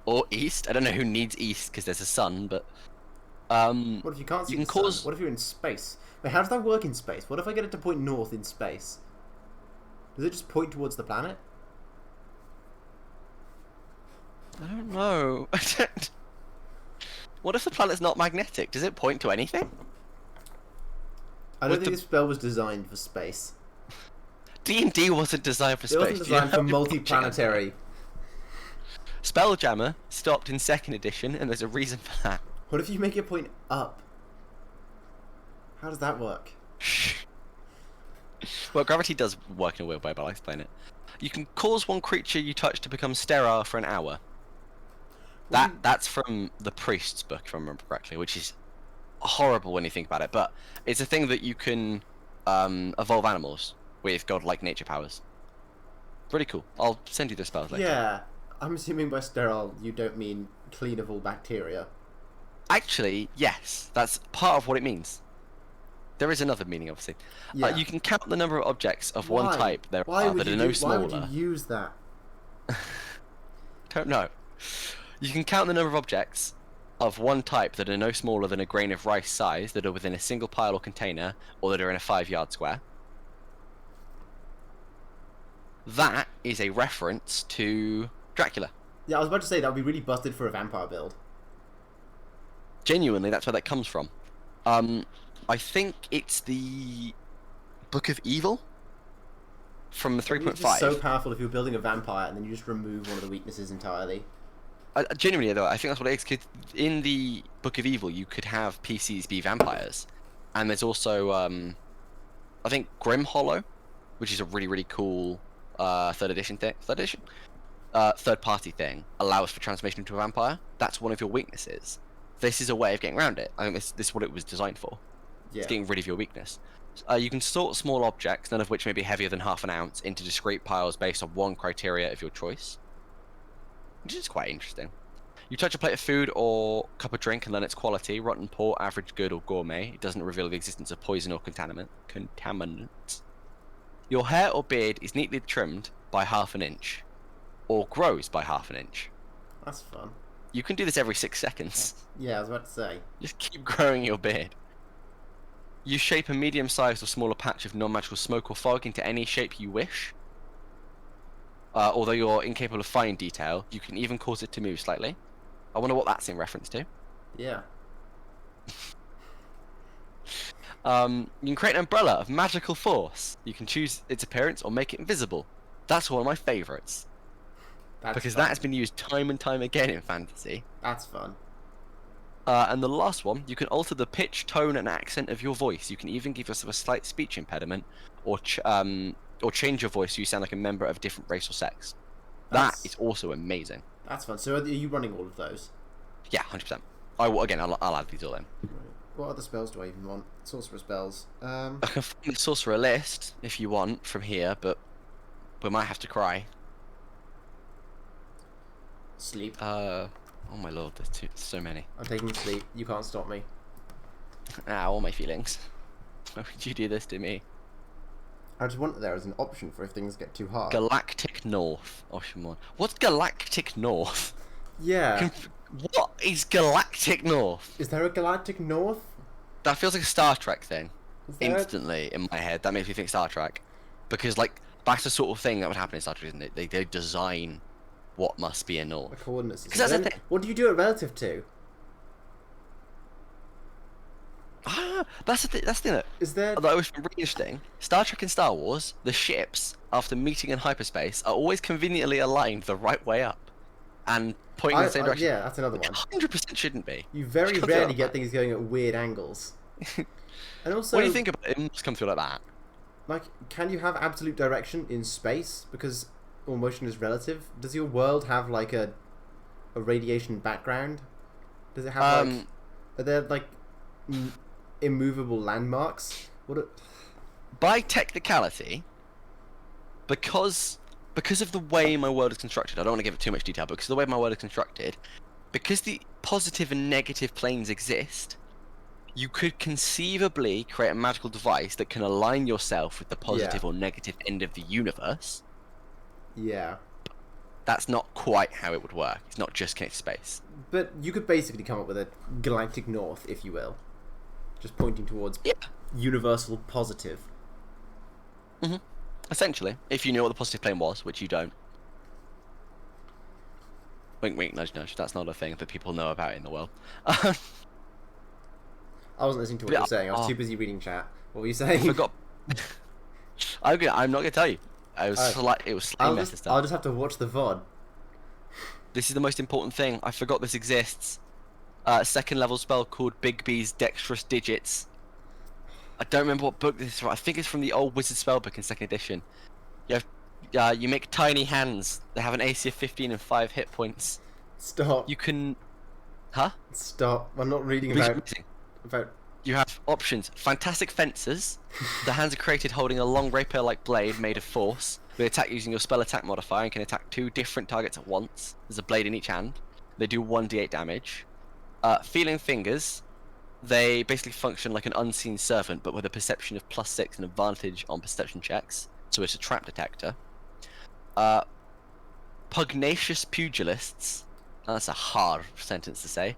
Or east. I don't know who needs east because there's a sun, but... What if you can't see the sun? What if you're in space? Wait, how does that work in space? What if I get it to point north in space? Does it just point towards the planet? I don't know. What if the planet's not magnetic? Does it point to anything? I don't think this spell was designed for space. D&D wasn't designed for space. It wasn't designed for multi-planetary. Spelljammer stopped in 2nd edition, and there's a reason for that. What if you make it point up? How does that work? Well, gravity does work in a weird way, but I'll explain it. You can cause one creature you touch to become sterile for an hour. That's from the Priest's book, if I remember correctly, which is horrible when you think about it, but it's a thing that you can evolve animals with godlike nature powers. Pretty cool. I'll send you the spells later. Yeah, I'm assuming by sterile you don't mean clean of all bacteria. Actually, yes, that's part of what it means. There is another meaning, obviously. Yeah. You can count the number of objects of one type there Why are that are no smaller. Why would you use that? Don't know. You can count the number of objects of one type that are no smaller than a grain of rice size that are within a single pile or container, or that are in a 5-yard square. That is a reference to Dracula. Yeah, I was about to say that would be really busted for a vampire build. Genuinely, that's where that comes from. I think it's the Book of Evil from the 3.5. It's so powerful if you're building a vampire and then you just remove one of the weaknesses entirely. Genuinely, though, I think that's what it is. 'Cause in the Book of Evil, you could have PCs be vampires, and there's also, I think, Grim Hollow, which is a really, really cool third party thing, allows for transformation into a vampire. That's one of your weaknesses. This is a way of getting around it. I think this is what it was designed for. Yeah. It's getting rid of your weakness. You can sort small objects, none of which may be heavier than half an ounce, into discrete piles based on one criteria of your choice, which is quite interesting. You touch a plate of food or cup of drink and learn its quality: rotten, poor, average, good, or gourmet. It doesn't reveal the existence of poison or contaminants. Your hair or beard is neatly trimmed by 1/2 inch, or grows by 1/2 inch. That's fun. You can do this every 6 seconds. Yeah, I was about to say. Just keep growing your beard. You shape a medium-sized or smaller patch of non-magical smoke or fog into any shape you wish. Although you're incapable of fine detail, you can even cause it to move slightly. I wonder what that's in reference to. Yeah. You can create an umbrella of magical force. You can choose its appearance or make it invisible. That's one of my favourites. Because that has been used time and time again in fantasy. That's fun. And the last one, you can alter the pitch, tone, and accent of your voice. You can even give yourself a slight speech impediment, or change your voice so you sound like a member of a different race or sex. That is also amazing. That's fun. So are you running all of those? Yeah, 100%. I'll add these all in. Right. What other spells do I even want? Sorcerer spells. I can find the sorcerer list if you want from here, but we might have to cry. Sleep. Oh my lord, there's so many. I'm taking sleep. You can't stop me. All my feelings. Why would you do this to me? I just want it there as an option for if things get too hard. Galactic North. Oshimon. What's Galactic North? Yeah. What is Galactic North? Is there a Galactic North? That feels like a Star Trek thing. Instantly in my head, that makes me think Star Trek, because like that's the sort of thing that would happen in Star Trek, isn't it? They design what must be a north. The coordinates. Because that's the thing. What do you do it relative to? That's the thing. That's the thing. Is there? Although it's really interesting, Star Trek and Star Wars, the ships after meeting in hyperspace are always conveniently aligned the right way up, and pointing in the same direction. Yeah, that's another one. 100% shouldn't be. You very rarely get things going at weird angles. And also, when you think about it, it must come through like that. Like, can you have absolute direction in space? Because all motion is relative. Does your world have like a radiation background? Does it have like? Are there like immovable landmarks. By technicality, because of the way my world is constructed, I don't want to give it too much detail, but because of the way my world is constructed, because the positive and negative planes exist, you could conceivably create a magical device that can align yourself with the positive or negative end of the universe. Yeah. That's not quite how it would work. It's not just connected space. But you could basically come up with a galactic north, if you will. Just pointing towards universal positive. Mm-hmm. Essentially, if you knew what the positive plane was, which you don't. Wink, wink, nudge, nudge. That's not a thing that people know about in the world. I wasn't listening to what you were saying. I was too busy reading chat. What were you saying? I forgot. I'm not gonna tell you. It was slightly messed up. I'll just have to watch the VOD. This is the most important thing. I forgot this exists. Second level spell called Bigby's Dexterous Digits. I don't remember what book this is from. I think it's from the old Wizard spellbook in 2nd edition. You make tiny hands. They have an AC of 15 and 5 hit points. Stop. You can... Huh? Stop. I'm not reading about... You have options. Fantastic Fencers. The hands are created holding a long rapier-like blade made of force. They attack using your spell attack modifier and can attack 2 different targets at once. There's a blade in each hand. They do 1d8 damage. Feeling Fingers. They basically function like an unseen servant, but with a perception of +6 and advantage on perception checks. So it's a trap detector. Pugnacious Pugilists. That's a hard sentence to say.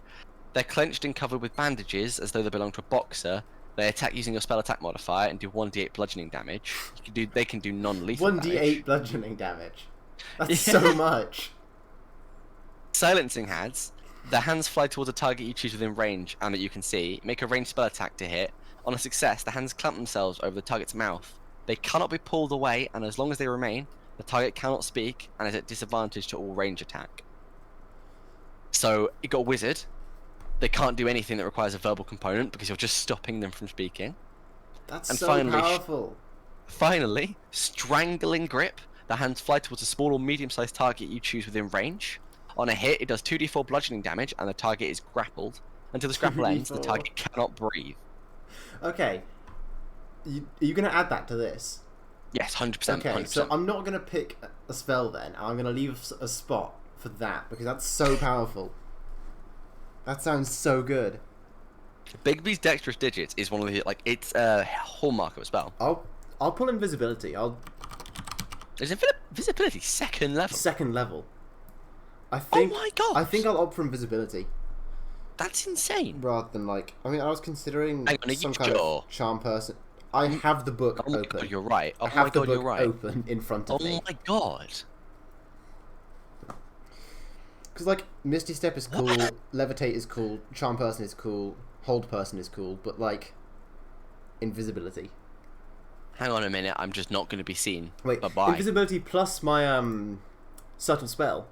They're clenched and covered with bandages as though they belong to a boxer. They attack using your spell attack modifier and do 1d8 bludgeoning damage. They can do non-lethal 1d8 bludgeoning damage. That's so much. Silencing Hands. Their hands fly towards a target you choose within range and that you can see. Make a ranged spell attack to hit. On a success, the hands clamp themselves over the target's mouth. They cannot be pulled away, and as long as they remain, the target cannot speak and is at disadvantage to all range attack. So, you got a wizard. They can't do anything that requires a verbal component because you're just stopping them from speaking. That's so powerful. Finally, Strangling Grip. The hands fly towards a small or medium-sized target you choose within range. On a hit, it does 2d4 bludgeoning damage, and the target is grappled. Until the grapple ends, the target cannot breathe. Okay. Are you going to add that to this? Yes, 100%. Okay, 100%. so I'm not going to pick a spell then. I'm going to leave a spot for that, because that's so powerful. That sounds so good. Bigby's Dexterous Digits is one of the, it's a hallmark of a spell. I'll pull Invisibility. Is Invisibility 2nd level? 2nd level. I think, oh my god! I think I'll opt for Invisibility. That's insane. Rather than I was considering some kind sure? of charm person. I have the book open. Oh my god, you're right. Oh I have my god, the book you're right. open in front of me. Oh my god. Because Misty Step is cool, Levitate is cool, Charm Person is cool, Hold Person is cool, but Invisibility. Hang on a minute, I'm just not going to be seen. Wait, bye-bye. Invisibility plus my Subtle Spell.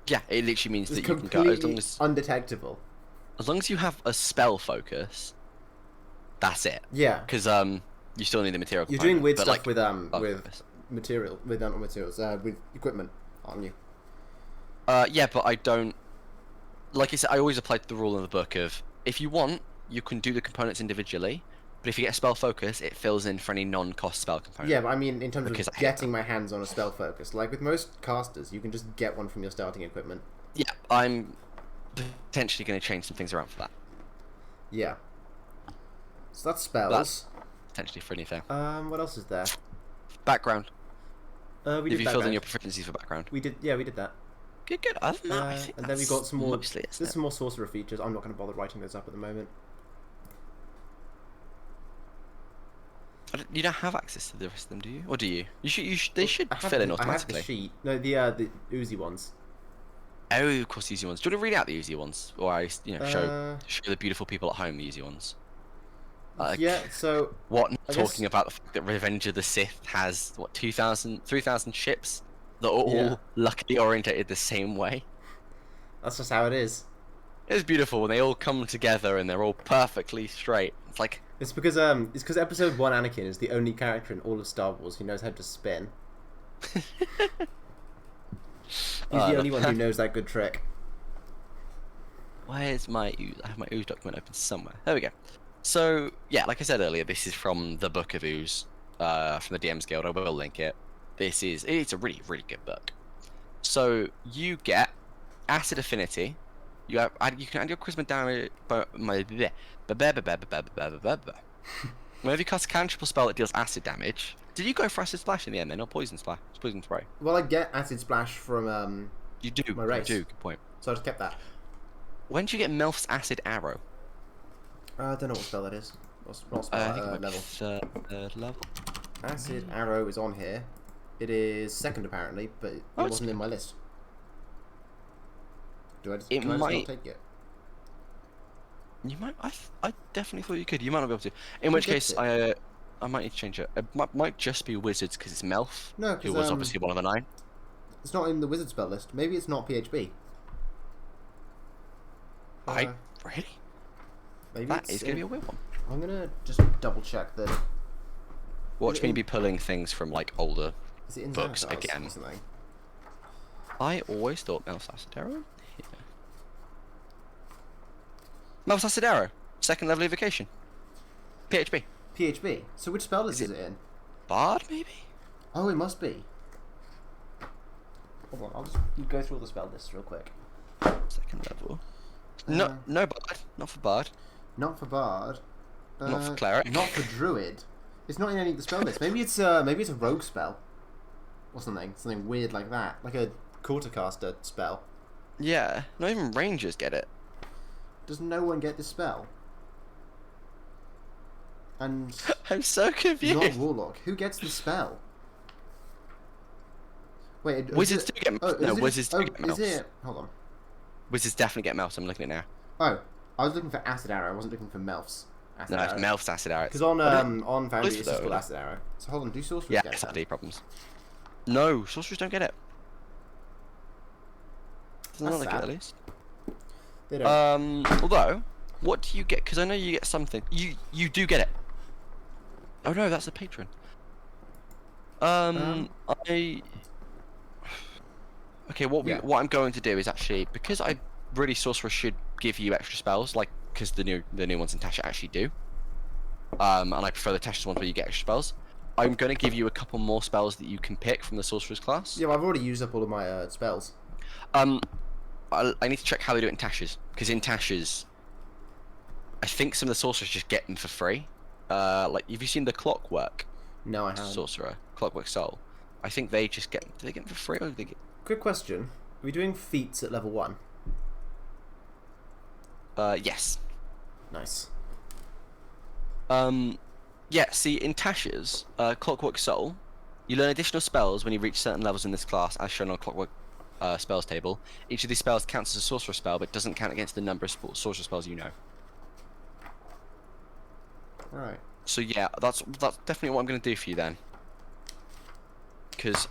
Yeah, it literally means that you can go as long as undetectable. As long as you have a spell focus, that's it. Yeah. Because you still need the material. You're doing weird stuff with materials, with equipment, aren't you? Yeah, but I don't. Like I said, I always apply to the rule in the book of if you want, you can do the components individually, but if you get a spell focus, it fills in for any non-cost spell component. Yeah, but I mean, in terms of getting my hands on a spell focus, with most casters, you can just get one from your starting equipment. Yeah, I'm potentially going to change some things around for that. Yeah. So that's spells. That's potentially for anything. What else is there? Background. We did Have you filled in your proficiencies for background? We did. Yeah, we did that. Good. Other than that, I think and then we got some more. Mostly, there's some more sorcerer features. I'm not going to bother writing those up at the moment. You don't have access to the rest of them, do you? Or do you? You should. They should fill in automatically. I have the sheet. No, the Uzi ones. Oh, of course, the Uzi ones. Do you want to read out the Uzi ones, or show the beautiful people at home the Uzi ones? Yeah. So. What? Talking about the fact that Revenge of the Sith has 3,000 ships that are all luckily orientated the same way. That's just how it is. It's beautiful when they all come together and they're all perfectly straight. It's like. It's because Episode 1 Anakin is the only character in all of Star Wars who knows how to spin. He's the only one who knows that good trick. Where's my ooze? I have my ooze document open somewhere. There we go. So yeah, like I said earlier, this is from the Book of Ooze, from the DM's Guild. I will link it. It's a really really good book. So you get Acid Affinity. You can add your charisma damage, whenever you cast a cantrip spell that deals acid damage. Did you go for Acid Splash in the end then, or Poison Splash? Poison Spray. Well, I get Acid Splash from You do. my race. You do. Good point. So I just kept that. When do you get Melf's Acid Arrow? I don't know what spell that is. What spell I think it might level? be third level. Acid Arrow is on here. It is second apparently, but it Oh, it's wasn't in my list. Do I just, It can I just might- not take it? You might. I definitely thought you could. You might not be able to. In which gets case, it? I might need to change it. It might just be wizards because it's Melf, No, who 'cause, was obviously one of the 9. It's not in the wizard spell list. Maybe it's not PHB. Really? Maybe That it's is gonna be a weird one. I'm gonna just double check that. Watch it me in- be pulling things from like older. Is it in Books Xanathars again. or something? I always thought Melf's Acid Arrow. Yeah. Melf's Acid Arrow, second level evocation. PHB. PHB. So which spell list Is is it in? Bard maybe. Oh, it must be. Hold on, I'll just go through all the spell lists real quick. Second level. No, no Bard. Not for Bard. Not for Bard. Not for Cleric. Not for Druid. It's not in any of the spell lists. Maybe it's a rogue spell. Or something. Something weird like that. Like a quartercaster spell. Yeah. Not even Rangers get it. Does no one get this spell? And I'm so confused. not Warlock. Who gets the spell? Wait, Wizards do get mouse. No, wizards do get mouse. Is it? Hold on. Wizards definitely get mouse. I'm looking at it now. Oh, I was looking for Acid Arrow. I wasn't looking for Melf's Acid No, it's Arrow. Melf's Acid Arrow. Because on Foundry is it's just though. called Acid Arrow. So hold on, do sorcerers Yeah, get that? SRD problems. No, sorcerers don't get it. Does not That's look sad. at least. They don't. Although, what do you get? Because I know you get something. You do get it. Oh no, that's a patron. Okay, what I'm going to do is actually, because I really sorcerer should give you extra spells, like because the new ones in Tasha actually do. And I prefer the Tasha's ones where you get extra spells. I'm going to give you a couple more spells that you can pick from the sorcerer's class. Yeah, well, I've already used up all of my spells. I need to check how they do it in Tasha's, because in Tasha's, I think some of the sorcerers just get them for free. Like, have you seen the Clockwork No, I haven't. sorcerer, Clockwork Soul? I think they just get. Do they get them for free, or do they get? Quick question: are we doing feats at level 1? Yes. Nice. Yeah. See, in Tasha's Clockwork Soul, you learn additional spells when you reach certain levels in this class, as shown on Clockwork spells table. Each of these spells counts as a sorcerer spell, but doesn't count against the number of sorcerer spells you know. Alright. So yeah, that's definitely what I'm going to do for you then. Because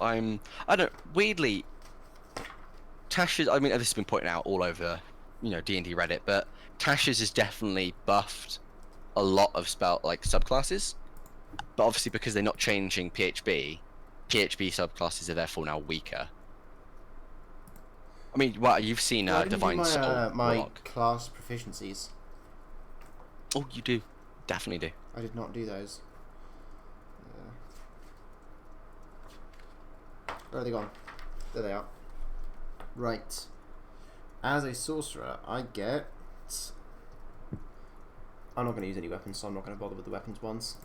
weirdly, Tasha's, I mean, this has been pointed out all over, D&D Reddit, but Tasha's has definitely buffed a lot of subclasses. But obviously because they're not changing PHB subclasses are therefore now weaker. I mean, you've seen Well, I didn't do Divine Soul. my Warlock. class proficiencies. Oh, you do. Definitely do. I did not do those. Where are they gone? There they are. Right. As a sorcerer, I get... I'm not going to use any weapons, so I'm not going to bother with the weapons ones.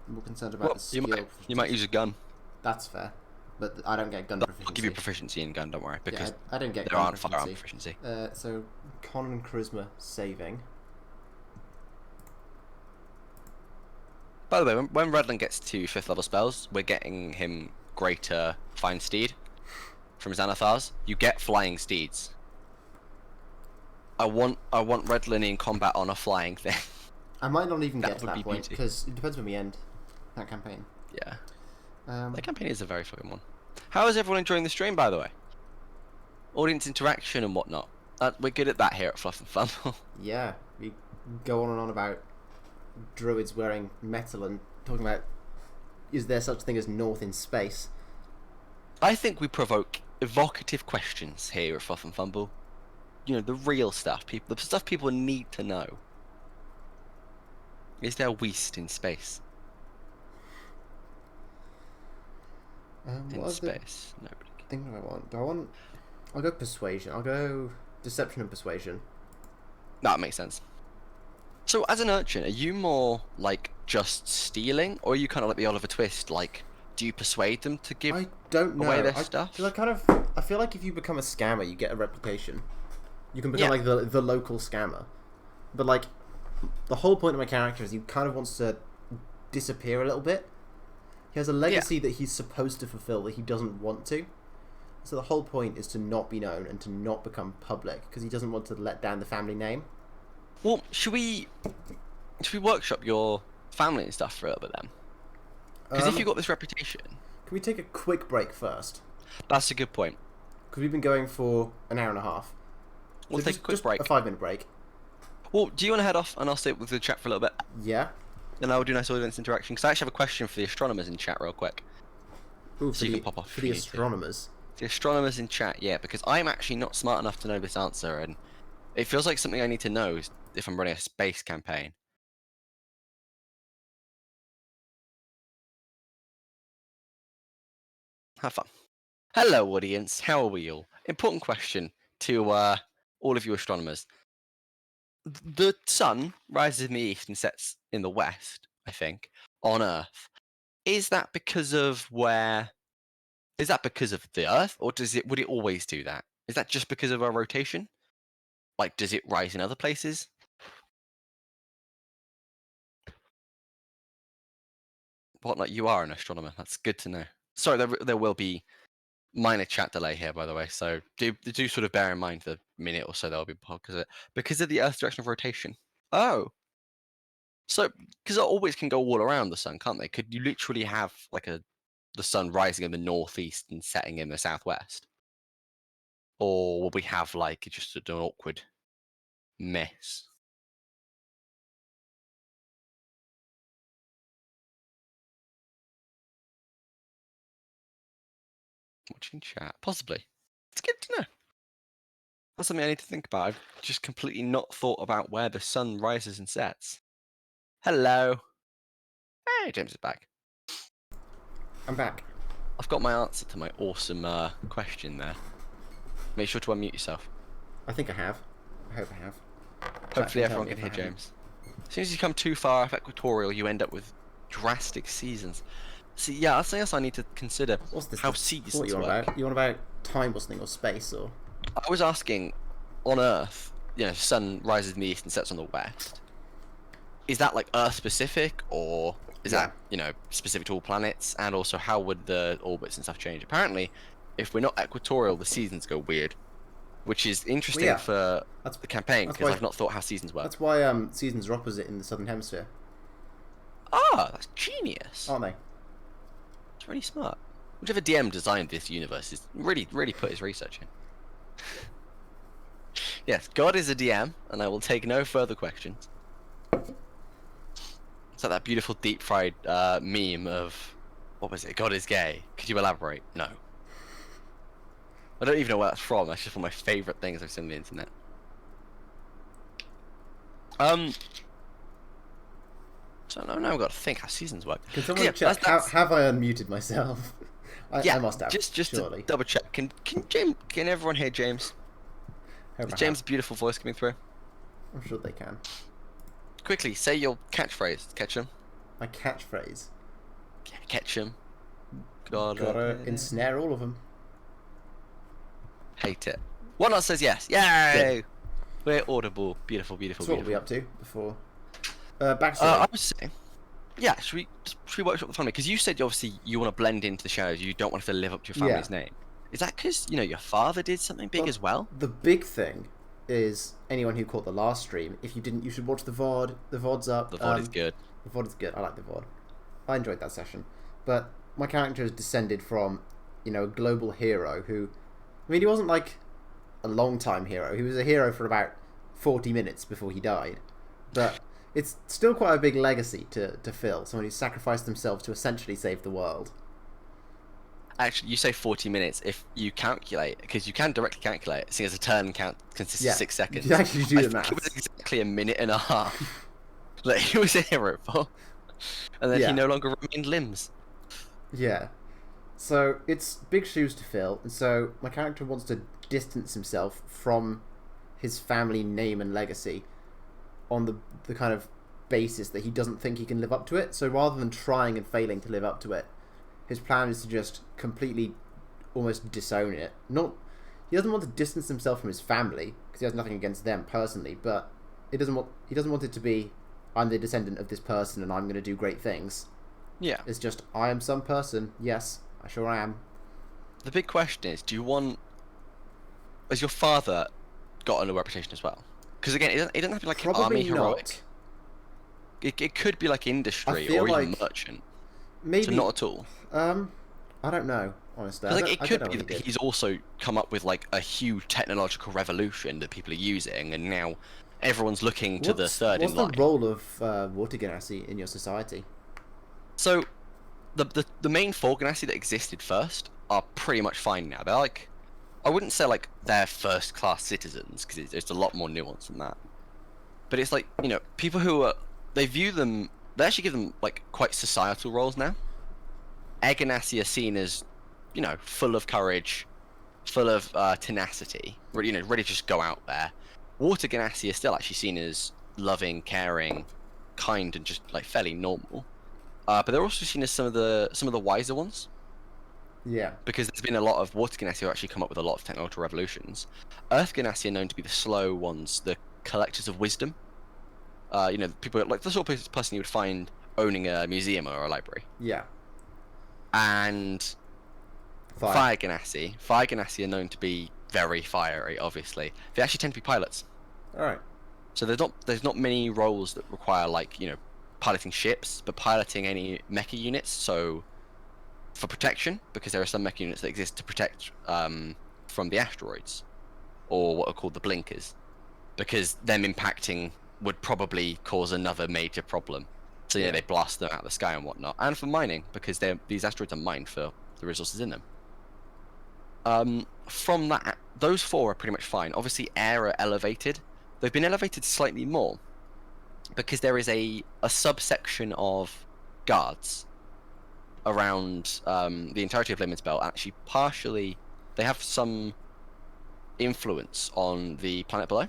I'm more concerned about the skill. You might use a gun. That's fair. But I don't get gun proficiency. I'll give you proficiency in gun, don't worry, because I don't get there gun aren't firearm proficiency. proficiency. So, con and charisma saving. By the way, when Redland gets to 5th level spells, we're getting him greater Fine Steed from Xanathars. You get flying steeds. I want Redland in combat on a flying thing. I might not even That get to would that be point, beauty. because it depends when we end that campaign. Yeah, Um, that campaign is a very fucking one. How is everyone enjoying the stream, by the way? Audience interaction and whatnot. We're good at that here at Fluff and Fumble. yeah, we go on and on about druids wearing metal and talking about, is there such thing as north in space? I think we provoke evocative questions here at Fluff and Fumble. The real stuff, the stuff people need to know. Is there waste in space? What In are the space, nobody. things I want? I'll go persuasion. I'll go deception and persuasion. That makes sense. So, as an urchin, are you more like just stealing, or are you kind of like the Oliver Twist? Like, do you persuade them to give I don't know. away their I stuff? I feel like if you become a scammer, you get a reputation. You can become Yeah. like the local scammer. But like, the whole point of my character is he kind of wants to disappear a little bit. He has a legacy that he's supposed to fulfill that he doesn't want to. So the whole point is to not be known and to not become public because he doesn't want to let down the family name. Well, should we workshop your family and stuff for a little bit then? Because if you got this reputation, Can we take a quick break first? that's a good point. Because we've been going for an hour and a half. We'll take a quick break. A 5-minute break. Well, do you want to head off and I'll stay with the chat for a little bit? Yeah. Then I'll do nice audience interaction. Because I actually have a question for the astronomers in chat real quick. Ooh, So you can pop off for if the you need to. astronomers. The astronomers in chat, yeah, because I'm actually not smart enough to know this answer, and it feels like something I need to know if I'm running a space campaign. Have fun. Hello, audience. How are we all? Important question to all of you astronomers. The sun rises in the east and sets in the west, I think, on Earth. Is that because of where? Is that because of the Earth, or would it always do that? Is that just because of our rotation? Like, does it rise in other places? Whatnot, you are an astronomer. That's good to know. Sorry, there will be minor chat delay here, by the way. So do sort of bear in mind the minute or so there'll be because of the Earth's direction of rotation. Oh, so because it always can go all around the sun, can't they? Could you literally have like the sun rising in the northeast and setting in the southwest, or will we have like just an awkward mess? Watching chat, possibly. It's good to know. That's something I need to think about. I've just completely not thought about where the sun rises and sets. Hello. Hey, James is back. I'm back. I've got my answer to my awesome question there. Make sure to unmute yourself. I think I have. I hope I have. Hopefully everyone can hear James. As soon as you come too far off equatorial, you end up with drastic seasons. See, yeah, that's something else I need to consider. What's this? How seasons What you on work. about? You on about time or something or space or? I was asking, on Earth, the sun rises in the east and sets on the west. Is that like Earth specific, or is that specific to all planets? And also, how would the orbits and stuff change? Apparently, if we're not equatorial, the seasons go weird, which is interesting for the campaign because I've not thought how seasons work. That's why seasons are opposite in the southern hemisphere. Ah, that's genius. Aren't they? It's really smart. Whichever DM designed this universe is really put his research in. Yes, God is a DM, and I will take no further questions. It's like that beautiful deep fried meme of, what was it? God is gay. Could you elaborate? No. I don't even know where that's from. That's just one of my favourite things I've seen on the internet. So now I've got to think how seasons work. Can someone check? Have I unmuted myself? I must have. Just surely. to double check. Can everyone hear James? Is James' beautiful voice coming through? I'm sure they can. Quickly, say your catchphrase. Catch him. My catchphrase. Catch him. Gotta ensnare all of them. Hate it. One else says yes. Yay! Yeah. We're audible. Beautiful. That's what we'll be up to before. Backstory. I was saying, yeah. Should we workshop the family? Because you said obviously you want to blend into the shadows. You don't want to live up to your family's name. Is that because your father did something big as well? The big thing is anyone who caught the last stream. If you didn't, you should watch the VOD. The VOD's up. The VOD is good. The VOD is good. I like the VOD. I enjoyed that session. But my character is descended from, a global hero who, he wasn't like a long time hero. He was a hero for about 40 minutes before he died. But it's still quite a big legacy to fill. Someone who sacrificed themselves to essentially save the world. Actually, you say 40 minutes if you calculate, because you can directly calculate, seeing as a turn count consists of 6 seconds. You actually do the math. It was exactly a minute and a half. that he was a hero for, and then he Yeah. no longer remained limbs. Yeah. So it's big shoes to fill, and so my character wants to distance himself from his family name and legacy on the kind of basis that he doesn't think he can live up to it. So rather than trying and failing to live up to it, his plan is to just completely almost disown it. Not he doesn't want to distance himself from his family because he has nothing against them personally, but he doesn't want it to be I'm the descendant of this person and I'm going to do great things. Yeah. It's just I am some person. Yes, I sure am. The big question is, do you want... Has your father got a reputation as well? Because again, it doesn't have to be like Probably army heroic. not. It could be like I industry feel or even like merchant. maybe So not at all. I don't know, honestly. But like, it I could don't be know what that he did. he's also come up with like a huge technological revolution that people are using, and now everyone's looking to the third What's in the line. role of water genasi in your society? So the main four Ganassi that existed first are pretty much fine now. They're like, I wouldn't say like they're first class citizens because it's a lot more nuanced than that. But it's like, you know, people who are, they actually give them like quite societal roles now. Air Ganassi are seen as, you know, full of courage, full of tenacity, you know, ready to just go out there. Water Ganassi are still actually seen as loving, caring, kind, and just like fairly normal. But they're also seen as some of the wiser ones, Yeah. because there's been a lot of Water Ganassi who actually come up with a lot of technological revolutions. Earth Ganassi are known to be the slow ones, the collectors of wisdom. You know, people like the sort of person you would find owning a museum or a library. Yeah. And Fire. Fire Ganassi are known to be very fiery. Obviously, they actually tend to be pilots. All right. So there's not many roles that require like, you know, piloting ships, but piloting any mecha units. So for protection, because there are some mecha units that exist to protect from the asteroids, or what are called the blinkers, because them impacting would probably cause another major problem. So you know, they blast them out of the sky and whatnot, and for mining, because these asteroids are mined for the resources in them. From that, those four are pretty much fine. Obviously, air are elevated. They've been elevated slightly more because there is a subsection of guards around the entirety of Lemons Belt. Actually, partially, they have some influence on the planet below,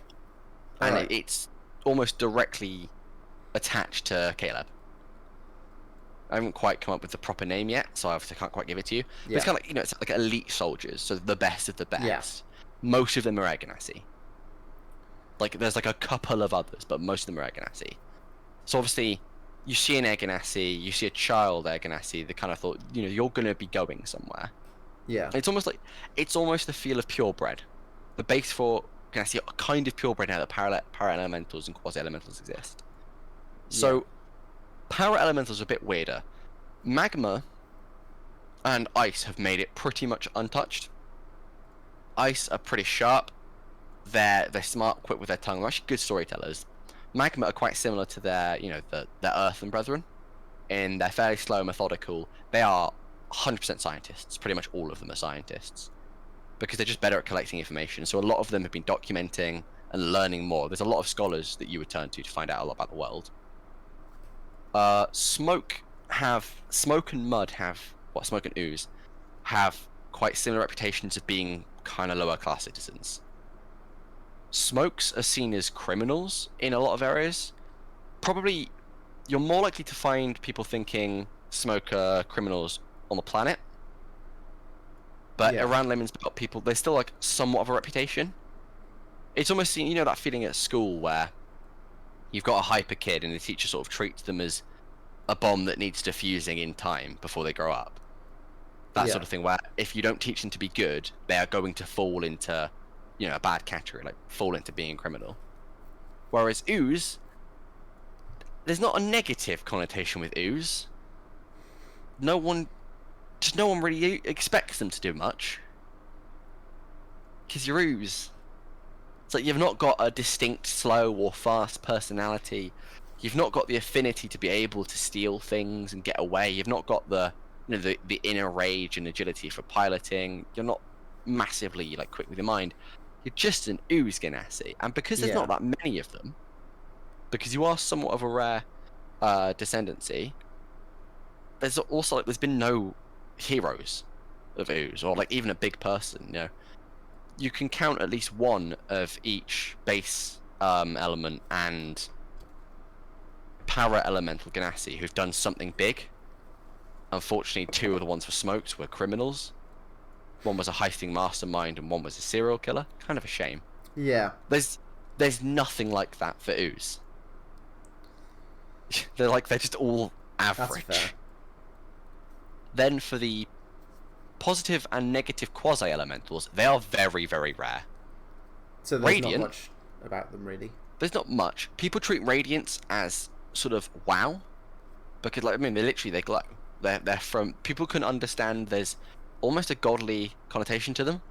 and Alright. it's almost directly attached to Caleb. I haven't quite come up with the proper name yet, so I obviously can't quite give it to you. But it's kind of like, you know, it's like elite soldiers, so the best of the best. Yeah. Most of them are Air Ganassi. Like, there's like a couple of others, but most of them are Air Ganassi. So obviously, you see an Air Ganassi, you see a child Air Ganassi, the kind of thought, you know, you're going to be going somewhere. Yeah. It's almost the feel of purebred. The base for Ganassi are kind of purebred now that para-elementals and quasi-elementals exist. So, para-elementals are a bit weirder. Magma and ice have made it pretty much untouched. Ice are pretty sharp. They're smart, quick with their tongue. They're actually good storytellers. Magma are quite similar to their, you know, their earthen brethren, and they're fairly slow and methodical. They are 100% scientists. Pretty much all of them are scientists, because they're just better at collecting information. So a lot of them have been documenting and learning more. There's a lot of scholars that you would turn to find out a lot about the world. Smoke and mud have, well, smoke and ooze have quite similar reputations of being kind of lower class citizens. Smokes are seen as criminals in a lot of areas. Probably, you're more likely to find people thinking smoke are criminals on the planet. But around Lemon's Belt, people, there's still like somewhat of a reputation. It's almost, you know, that feeling at school where you've got a hyper kid and the teacher sort of treats them as a bomb that needs defusing in time before they grow up. That sort of thing, where if you don't teach them to be good, they are going to fall into, you know, a bad category, like fall into being a criminal. Whereas ooze, there's not a negative connotation with ooze. No one really expects them to do much, because you're ooze. It's like you've not got a distinct slow or fast personality. You've not got the affinity to be able to steal things and get away. You've not got the, you know, the inner rage and agility for piloting. You're not massively like quick with your mind. You're just an ooze Ganassi, and because there's not that many of them, because you are somewhat of a rare descendancy. There's also like there's been no heroes of ooze, or like even a big person. You know, you can count at least one of each base element and para elemental Ganassi who've done something big. Unfortunately, two of the ones for smokes were criminals. One was a heisting mastermind, and one was a serial killer. Kind of a shame. Yeah. There's nothing like that for ooze. They're just all That's average. fair. Then for the positive and negative quasi-elementals, they are very, very rare. So there's Radiant, not much about them, really. there's not much. People treat Radiance as sort of wow, because like I mean, they glow. They're from people can understand. There's almost a godly connotation to them.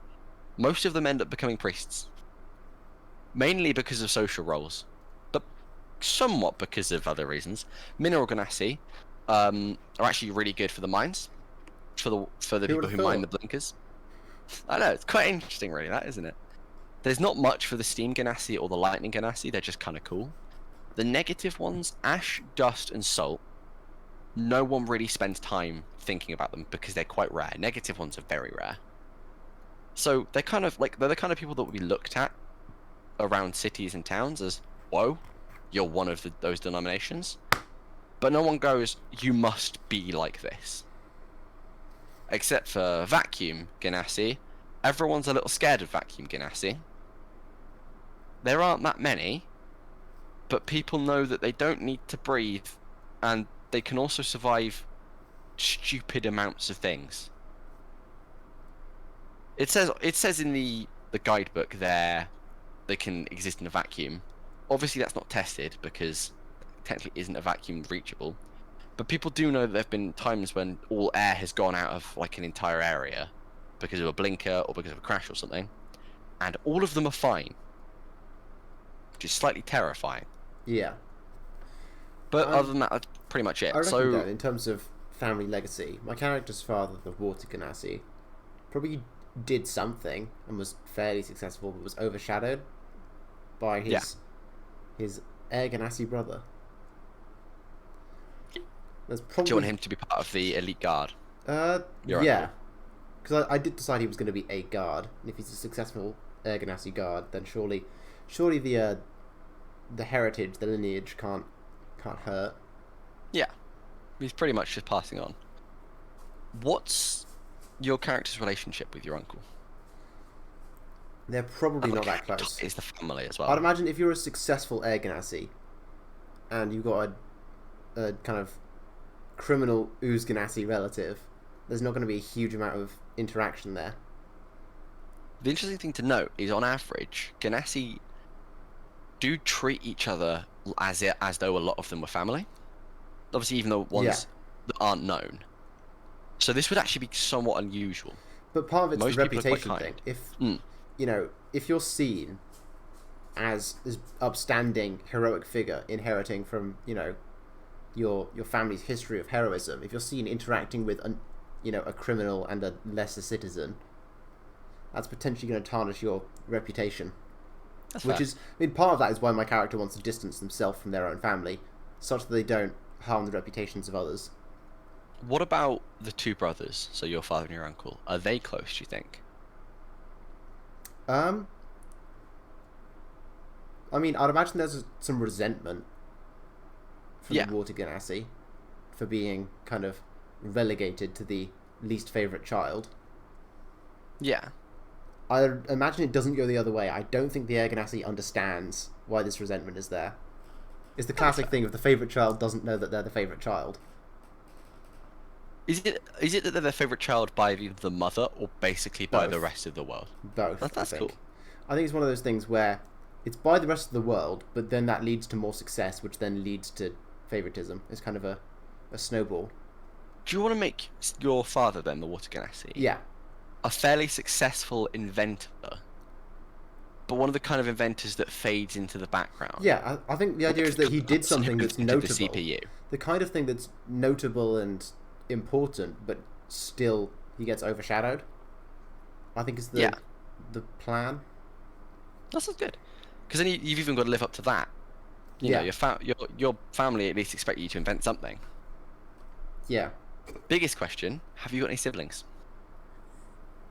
Most of them end up becoming priests, mainly because of social roles, but somewhat because of other reasons. Mineral Ganassi are actually really good for the mines, for the Who people would've who mine the thought? blinkers. I know, it's quite interesting, really, that isn't it? There's not much for the Steam Ganassi or the Lightning Ganassi. They're just kind of cool. The negative ones, Ash, Dust, and Salt, no one really spends time thinking about them because they're quite rare. Negative ones are very rare. So they're kind of like they're the kind of people that would be looked at around cities and towns as, whoa, you're one of those denominations. But no one goes, you must be like this. Except for Vacuum Ganassi. Everyone's a little scared of Vacuum Ganassi. There aren't that many, but people know that they don't need to breathe, and they can also survive stupid amounts of things. It says in the guidebook there they can exist in a vacuum. Obviously that's not tested because technically isn't a vacuum reachable. But people do know that there have been times when all air has gone out of like an entire area because of a blinker or because of a crash or something, and all of them are fine, which is slightly terrifying. Yeah. But other than that, that's pretty much it. I reckon, So though, in terms of family legacy, my character's father, the Water Ganassi, probably did something and was fairly successful, but was overshadowed by his Air Ganassi brother. There's probably... do you want him to be part of the elite guard? Yeah. Because I did decide he was going to be a guard, and if he's a successful Air Ganassi guard, then surely the heritage, the lineage can't hurt. Yeah, he's pretty much just passing on. What's your character's relationship with your uncle? They're probably not that close. Is the family as well? I'd imagine if you're a successful Air Ganassi, and you've got a kind of criminal Ooze Ganassi relative, there's not going to be a huge amount of interaction there. The interesting thing to note is, on average, Ganassi do treat each other as though a lot of them were family. Obviously, even the ones that aren't known. So this would actually be somewhat unusual. But part of it's Most the people are quite reputation thing. If you know, if you're seen as this upstanding heroic figure inheriting from, you know, your family's history of heroism, if you're seen interacting with a criminal and a lesser citizen, that's potentially going to tarnish your reputation. That's Which fair. is, I mean, part of that is why my character wants to distance themselves from their own family, such that they don't harm the reputations of others. What about the two brothers, so your father and your uncle? Are they close, do you think? I mean, I'd imagine there's some resentment from the Water Ganassi for being kind of relegated to the least favourite child. Yeah. I imagine it doesn't go the other way. I don't think the Air Ganassi understands why this resentment is there. It's the classic thing of the favourite child doesn't know that they're the favourite child. Is it that they're their favourite child by the mother, or basically by Both. the rest of the world? Both. That's I think. cool. I think it's one of those things where it's by the rest of the world, but then that leads to more success, which then leads to favouritism. It's kind of a snowball. Do you want to make your father, then, the Water Ganassi, Yeah. a fairly successful inventor, but one of the kind of inventors that fades into the background? Yeah, I think the idea is that he did something that's notable. The CPU. The kind of thing that's notable and important, but still he gets overshadowed. I think is the plan. That sounds good. Because then you've even got to live up to that. You know, your family at least expect you to invent something. Yeah. Biggest question: have you got any siblings?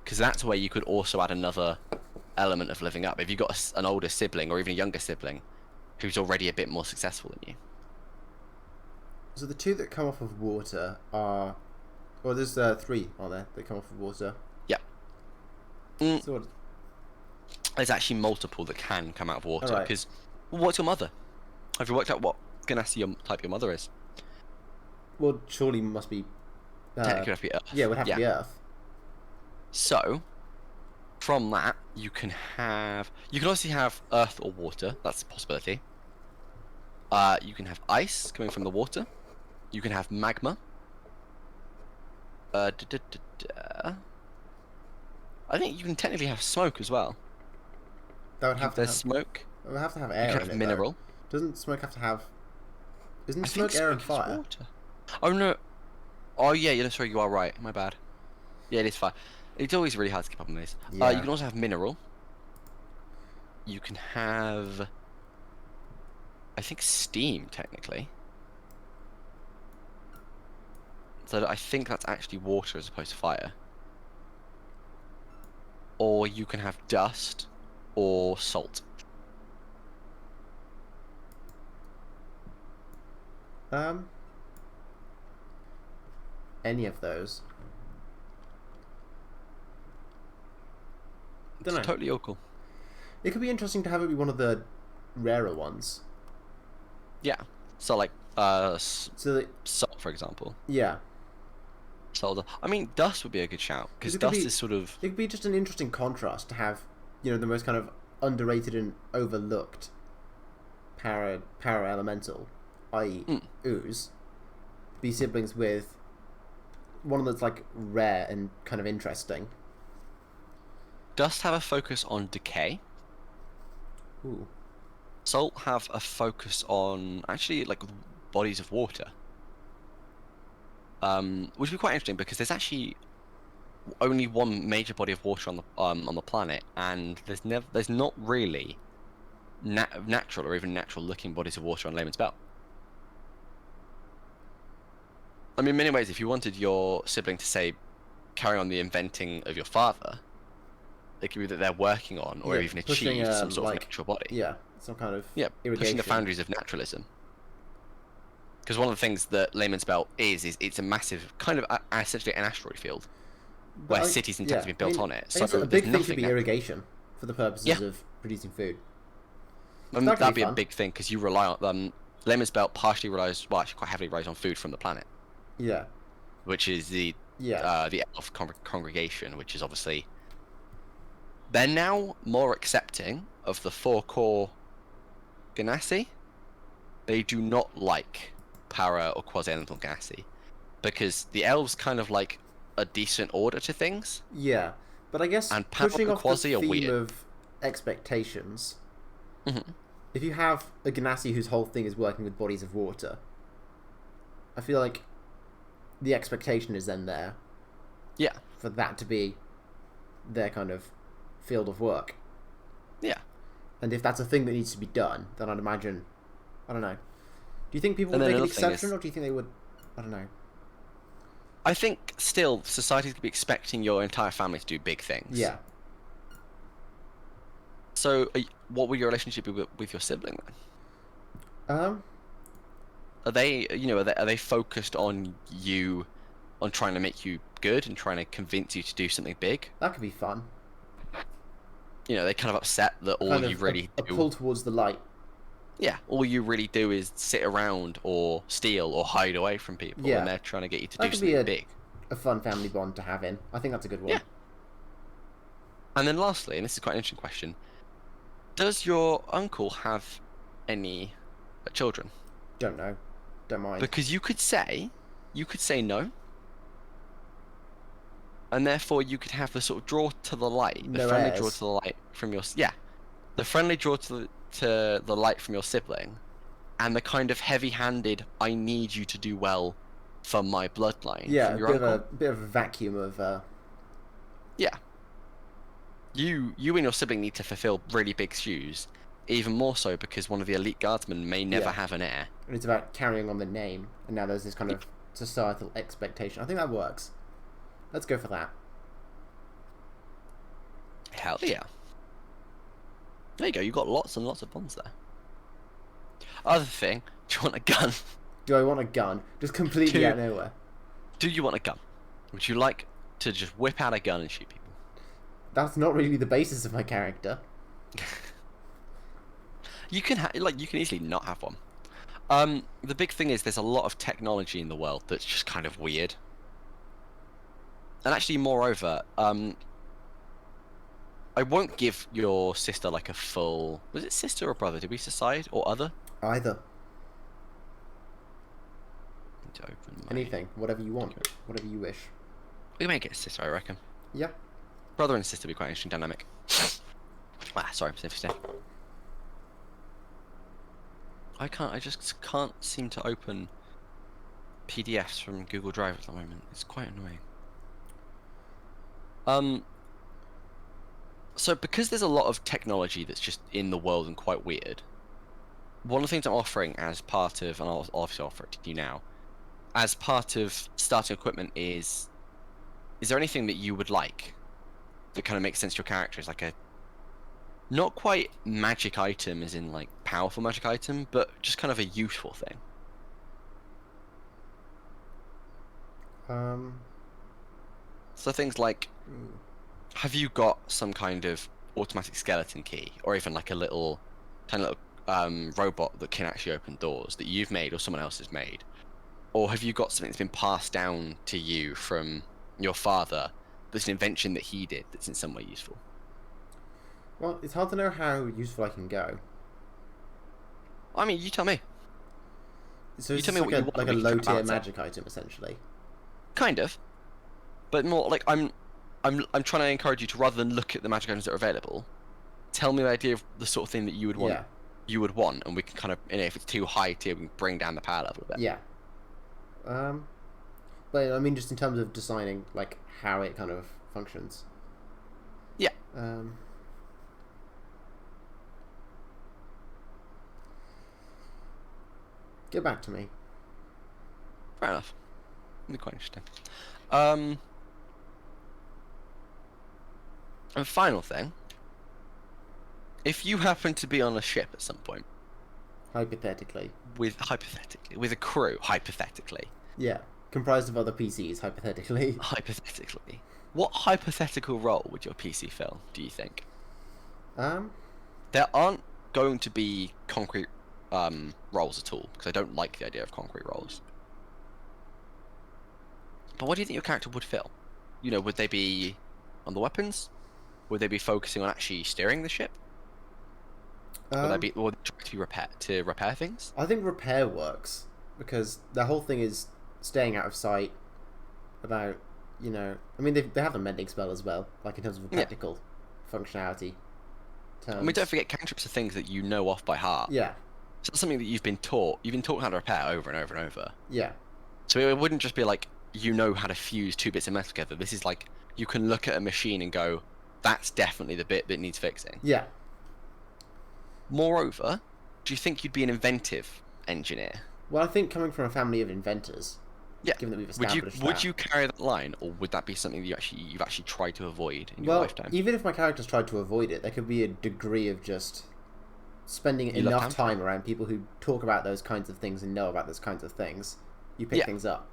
Because that's where you could also add another element of living up. If you've got an older sibling or even a younger sibling who's already a bit more successful than you. So the two that come off of water are, well, there's three, aren't there? That come off of water. Yeah. Mm, So what? there's actually multiple that can come out of water. Alright. Because what's your mother? Have you worked out what Ganassi type your mother is? Well, surely must be. Technically, it would have to be Earth. Yeah, it would have to be Earth. So, from that, you can obviously have Earth or water. That's a possibility. You can have ice coming from the water. You can have magma. I think you can technically have smoke as well. That would have to There's have. smoke. It would have to have You air can in have it. mineral. Though. Doesn't smoke have to have? Isn't I smoke think air and smoke is fire? water. Oh no. Oh yeah, sorry, you are right. My bad. Yeah, it is fire. It's always really hard to keep up on these. Yeah. You can also have mineral. You can have, I think, steam technically. So I think that's actually water as opposed to fire. Or you can have dust or salt. Any of those. Don't know. It's totally your call. It could be interesting to have it be one of the rarer ones. Yeah. So like So that, salt, for example. yeah. Salt. I mean, dust would be a good shout because It could dust be- is sort of. It could be just an interesting contrast to have, the most kind of underrated and overlooked para elemental, i.e., ooze, be siblings with one that's like rare and kind of interesting. Dust have a focus on decay. Ooh. Salt have a focus on actually like bodies of water. Which would be quite interesting because there's actually only one major body of water on the planet, and there's not really natural or even natural looking bodies of water on Layman's Belt. I mean, in many ways, if you wanted your sibling to say carry on the inventing of your father, it could be that they're working on or even pushing, achieved some sort of natural body. Yeah, some kind of Pushing irrigation. the boundaries of naturalism. Because one of the things that Layman's Belt is it's a massive, kind of essentially an asteroid field, where cities and towns have been built on it. I guess So a big there's thing could be nothing irrigation for the purposes of producing food. that'd be a fun. big thing because you rely on Layman's Belt partially relies, well, actually quite heavily relies on food from the planet, Yeah. which is the elf congregation, which is obviously they're now more accepting of the 4 core Ganassi. They do not like para or quasi-elemental Ganassi because the elves kind of like a decent order to things. Yeah, but I guess And para pushing and off quasi the are theme weird. of expectations, Mhm. if you have a Ganassi whose whole thing is working with bodies of water, I feel like the expectation is then there Yeah. for that to be their kind of field of work. Yeah. And if that's a thing that needs to be done, then I'd imagine, I don't know. Do you think people And would then make an another thing exception, is- or do you think they would? I don't know. I think still society's gonna be expecting your entire family to do big things. Yeah. So, what would your relationship be with your sibling then? Are they, are they focused on you, on trying to make you good and trying to convince you to do something big? That could be fun. They're kind of upset that all Kind you of really a do. pull towards the light. Yeah, all you really do is sit around or steal or hide away from people, Yeah. and they're trying to get you to That do could be something big. a fun family bond to have in. I think that's a good one. Yeah. And then lastly, and this is quite an interesting question, does your uncle have any children? Don't know. Don't mind. Because you could say no, and therefore you could have the sort of draw to the light, the No friendly heirs. draw to the light from your the friendly draw to the light from your sibling, and the kind of heavy-handed I need you to do well for my bloodline Yeah, from a your bit uncle. of a vacuum of. Yeah. You and your sibling need to fulfill really big shoes even more so because one of the elite guardsmen may never Yeah. have an heir. And it's about carrying on the name, and now there's this kind of societal expectation. I think that works. Let's go for that. Hell yeah. There you go, you got lots and lots of bonds there. Other thing, do you want a gun? Do I want a gun? Just completely out of nowhere. Do you want a gun? Would you like to just whip out a gun and shoot people? That's not really the basis of my character. You can you can easily not have one. The big thing is there's a lot of technology in the world that's just kind of weird. And actually, moreover, I won't give your sister like a full... Was it sister or brother? Did we decide? Or other? Either. To open my... Anything. Whatever you want. Whatever you wish. We can make it a sister, I reckon. Yeah. Brother and sister would be quite an interesting dynamic. Sorry, I'm I just can't seem to open PDFs from Google Drive at the moment. It's quite annoying. So because there's a lot of technology that's just in the world and quite weird, one of the things I'm offering as part of, and I'll obviously offer it to you now, as part of starting equipment is there anything that you would like that kind of makes sense to your character? It's like a not quite magic item as in like powerful magic item, but just kind of a useful thing. So things like, have you got some kind of automatic skeleton key, or even like a little tiny little robot that can actually open doors that you've made or someone else has made? Or have you got something that's been passed down to you from your father that's an invention that he did that's in some way useful? Well, it's hard to know how useful I can go. I mean, you tell me. So You it's tell me like what you want, like a we can low-tier balance it. magic item, essentially. Kind of, but more like I'm trying to encourage you to, rather than look at the magic items that are available, tell me the idea of the sort of thing that you would want. Yeah. You would want, and we can kind of, if it's too high tier, we can bring down the power level a bit. Yeah. But I mean, just in terms of designing like how it kind of functions. Yeah. Get back to me. Fair enough. It'd be quite interesting. And final thing, if you happen to be on a ship at some point, Hypothetically. with a crew, hypothetically, Yeah. Comprised of other PCs, hypothetically. hypothetically, what hypothetical role would your PC fill, do you think? Well, There aren't going to be concrete roles at all, because I don't like the idea of concrete roles. But what do you think your character would fill? You know, would they be on the weapons? Would they be focusing on actually steering the ship? Would they be, or to repair things? I think repair works because the whole thing is staying out of sight. About, you know, I mean they have a mending spell as well, like in terms of a practical functionality. I mean, don't forget cantrips are things that you know off by heart. Yeah. So that's something that you've been taught. You've been taught how to repair over and over and over. Yeah. So it wouldn't just be like you know how to fuse two bits of metal together. This is like you can look at a machine and go, that's definitely the bit that needs fixing. Yeah. Moreover, do you think you'd be an inventive engineer? Well, I think coming from a family of inventors, Yeah. given that we've Would established you carry that line, or would that be something that you've actually tried to avoid in your well, lifetime? even if my characters tried to avoid it, there could be a degree of just spending enough time around people who talk about those kinds of things and know about those kinds of things. You pick things up.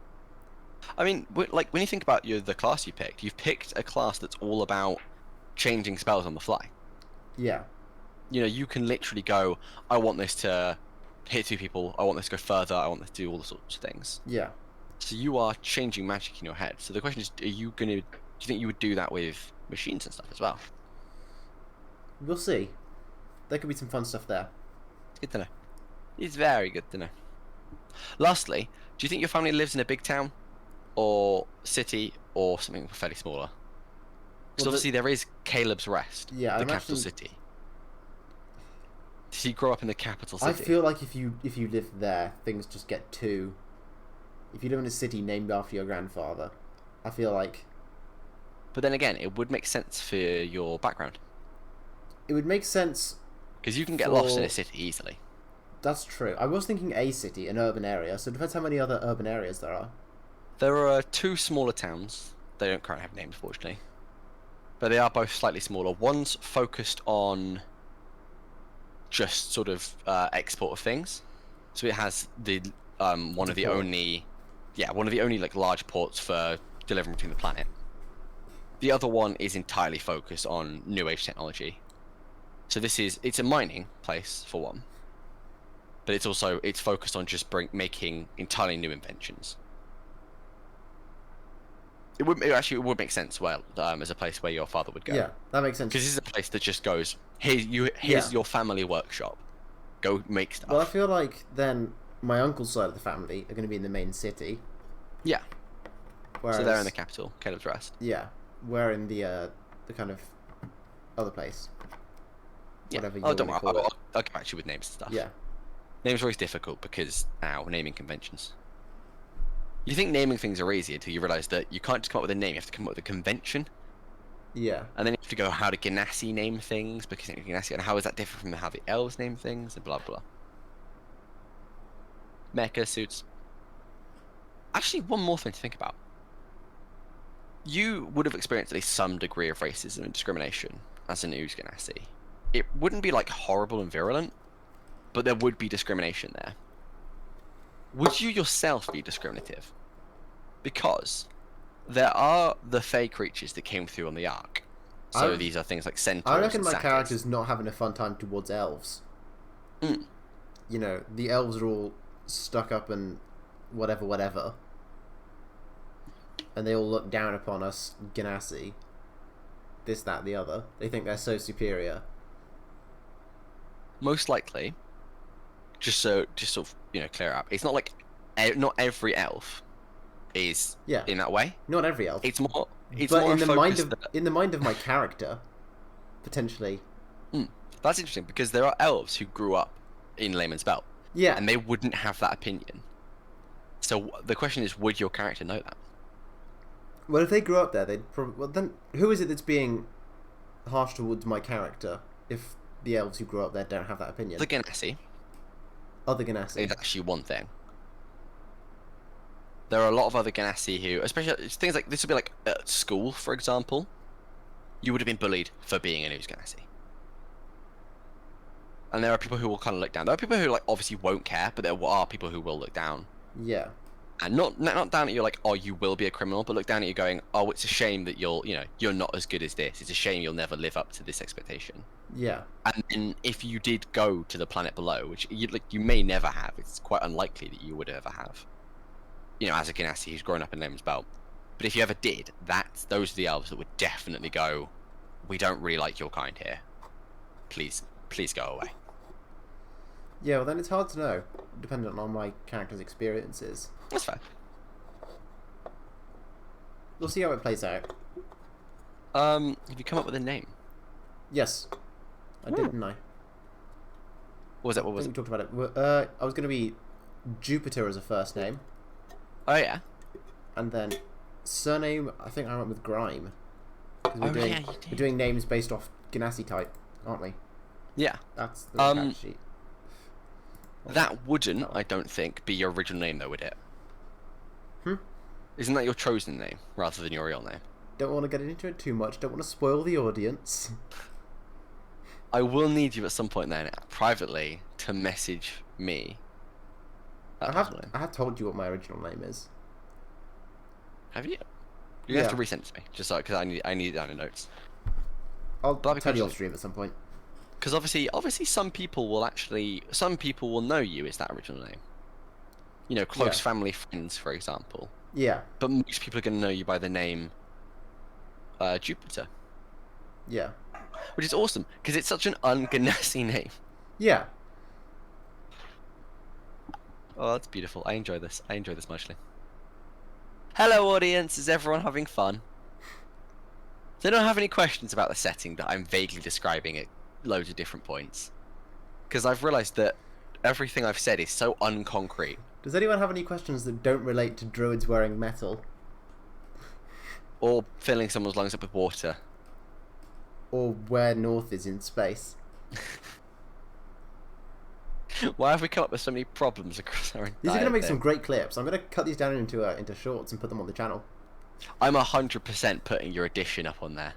I mean, like when you think about the class you've picked a class that's all about changing spells on the fly. Yeah. You know, you can literally go, I want this to hit two people, I want this to go further, I want this to do all the sorts of things. Yeah. So you are changing magic in your head. So the question is, do you think you would do that with machines and stuff as well? We'll see. There could be some fun stuff there. It's good to know. It's very good to know. Lastly, do you think your family lives in a big town, or city, or something fairly smaller? Because obviously there is Caleb's Rest, Yeah, the I'm capital actually... city. Did he grow up in the capital city? I feel like if you live there, things just get too... If you live in a city named after your grandfather, I feel like... But then again, it would make sense for your background. It would make sense Because you can get lost in a city easily. That's true. I was thinking a city, an urban area, so it depends how many other urban areas there are. There are 2 smaller towns. They don't currently have names, fortunately. But they are both slightly smaller. One's focused on just sort of export of things. So it has the one of the only like large ports for delivering between the planet. The other one is entirely focused on new age technology. So it's a mining place for one, but it's focused on just making entirely new inventions. It would make sense as a place where your father would go. Yeah, that makes sense. Because this is a place that just goes, here's your family workshop, go make stuff. Well, I feel like then my uncle's side of the family are going to be in the main city. Yeah. Whereas, so they're in the capital, Caleb's Rest. Yeah, we're in the kind of other place. Yeah. Whatever you don't worry. call it. I'll get back to you with names and stuff. Yeah. Names are always difficult because naming conventions. You think naming things are easy until you realise that you can't just come up with a name, you have to come up with a convention. Yeah. And then you have to go how do Ganassi name things, because Ganassi, and how is that different from how the elves name things, and blah blah. Mecha suits. Actually, one more thing to think about. You would have experienced at least some degree of racism and discrimination as an Ooze Ganassi. It wouldn't be like horrible and virulent, but there would be discrimination there. Would you yourself be discriminative? Because there are the fey creatures that came through on the Ark. So these are things like centaurs. I reckon my satyrs. character's not having a fun time towards elves. Mm. You know, the elves are all stuck up and whatever. And they all look down upon us, Ganassi. This, that, the other. They think they're so superior. Most likely, just sort of clear up. It's not like not every elf is in that way. Not every elf. It's more. It's but more in the mind that... of my character, potentially. That's interesting because there are elves who grew up in Layman's Belt. Yeah. And they wouldn't have that opinion. So the question is, would your character know that? Well, if they grew up there, they'd probably. Well, then who is it that's being harsh towards my character? If the elves who grew up there don't have that opinion. The Ganassi. Other Ganassi. Is actually one thing. There are a lot of other Ganassi who, especially things like this would be like at school, for example. You would have been bullied for being an Ooze Ganassi. And there are people who will kind of look down. There are people who obviously won't care, but there are people who will look down. Yeah. And not down at you like, oh, you will be a criminal, but look down at you going, oh, it's a shame that you're not as good as this. It's a shame you'll never live up to this expectation. Yeah. And then if you did go to the planet below, which you may never have, it's quite unlikely that you would ever have. As a Ganassi who's grown up in Layman's Belt. But if you ever did, those are the elves that would definitely go, we don't really like your kind here. Please go away. Yeah, well then it's hard to know, dependent on my character's experiences. That's fair. We'll see how it plays out. Have you come up with a name? Yes. I did, didn't I? What was it? We talked about it. I was going to be Jupiter as a first name. Oh, yeah. And then surname, I think I went with Grime. Oh, yeah, we're doing names based off Ganassi type, aren't we? Yeah. That's the fact sheet. That wouldn't, I don't think, be your original name, though, would it? Isn't that your chosen name, rather than your real name? Don't want to get into it too much. Don't want to spoil the audience. I will need you at some point then, privately, to message me. I have told you what my original name is. Have you? You have to resend it to me, just because I need it down in notes. I'll tell you off stream at some point. Because obviously, some people will know you as that original name. Close family friends, for example. Yeah. But most people are going to know you by the name Jupiter. Yeah. Which is awesome, because it's such an un-Ganassi name. Yeah. Oh, that's beautiful. I enjoy this muchly. Hello, audience. Is everyone having fun? They don't have any questions about the setting that I'm vaguely describing at loads of different points. Because I've realised that everything I've said is so unconcrete. Does anyone have any questions that don't relate to druids wearing metal? Or filling someone's lungs up with water. Or where North is in space? Why have we come up with so many problems across our entire These are going to make thing? some great clips. I'm going to cut these down into shorts and put them on the channel. I'm 100% putting your edition up on there.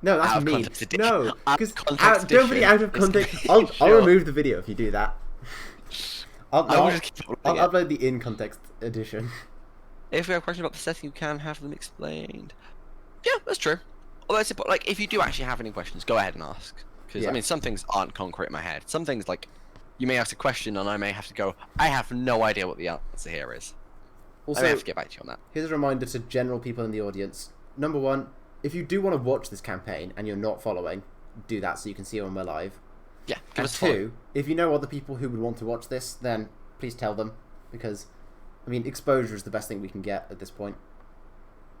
No, that's Out of mean. context edition. No, Out because of context don't put it out of edition. context. I'll remove the video if you do that. I will just keep I'll uploading it. upload the in context edition. If we have questions about the setting, you can have them explained. Yeah, that's true. Although it's like, if you do actually have any questions, go ahead and ask. Because Yeah. I mean, some things aren't concrete in my head. Some things, like, you may ask a question and I may have to go, I have no idea what the answer here is. I may have to get back to you on that. Here's a reminder to general people in the audience. Number one, if you do want to watch this campaign and you're not following, do that so you can see when we're live. Yeah, give And us a follow. two, if you know other people who would want to watch this, then please tell them. Because, I mean, exposure is the best thing we can get at this point.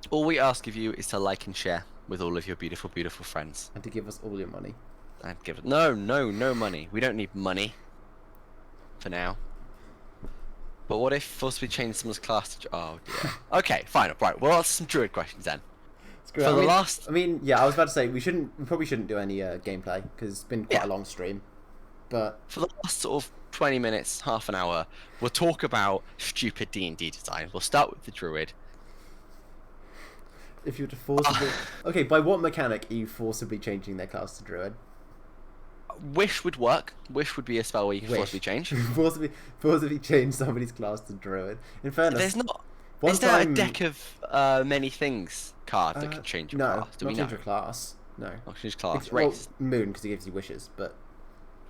All we ask of you is to like and share with all of your beautiful, beautiful friends. And to give us all your money. I'd give it. No money. We don't need money. For now. But what if forcibly change someone's class to... Oh dear. Okay, fine. Right, we'll answer some druid questions then. For the last... I mean, yeah, I was about to say, we probably shouldn't do any gameplay, because it's been quite a long stream. But... For the last sort of 20 minutes, half an hour, we'll talk about stupid D&D design. We'll start with the druid. If you were to forcibly... Okay, by what mechanic are you forcibly changing their class to druid? Wish would work. Wish would be a spell where you can Wish. forcibly change. forcibly change somebody's class to druid. In fairness... There's not... One Is there a time- deck of many things card that can change your class? Do not we know? change your class. No. Not change class. Well, Race. moon, because it gives you wishes, but...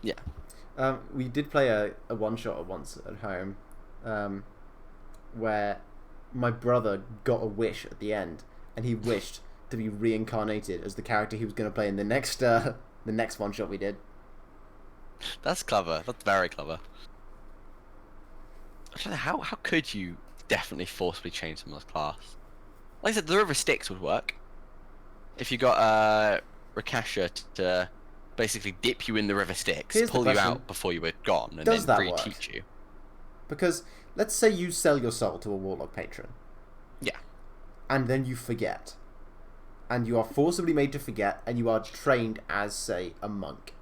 Yeah. We did play a one-shot once at home, where my brother got a wish at the end, and he wished to be reincarnated as the character he was going to play in the next one-shot we did. That's clever. That's very clever. I don't know, how could you definitely forcibly change someone's class? Like I said, the River Styx would work. If you got Rakasha to basically dip you in the River Styx, Here's the pull you question. out before you were gone, and Does then that work? re-teach you. Because, let's say you sell your soul to a warlock patron. Yeah. And then you forget. And you are forcibly made to forget, and you are trained as, say, a monk.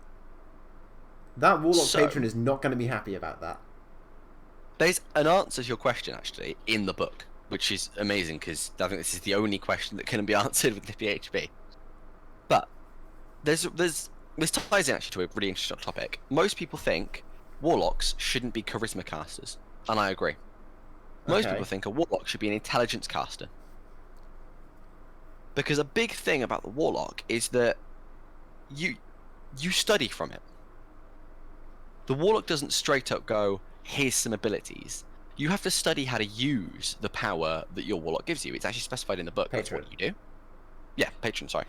That warlock patron is not going to be happy about that. There's an answer to your question, actually, in the book, which is amazing, because I think this is the only question that can be answered with the PHP. But this ties in, actually, to a really interesting topic. Most people think warlocks shouldn't be charisma casters, and I agree. Most people think a warlock should be an intelligence caster. Because a big thing about the warlock is that you study from it. The warlock doesn't straight up go, here's some abilities. You have to study how to use the power that your warlock gives you. It's actually specified in the book. Patron. That's what you do. Yeah, patron, sorry.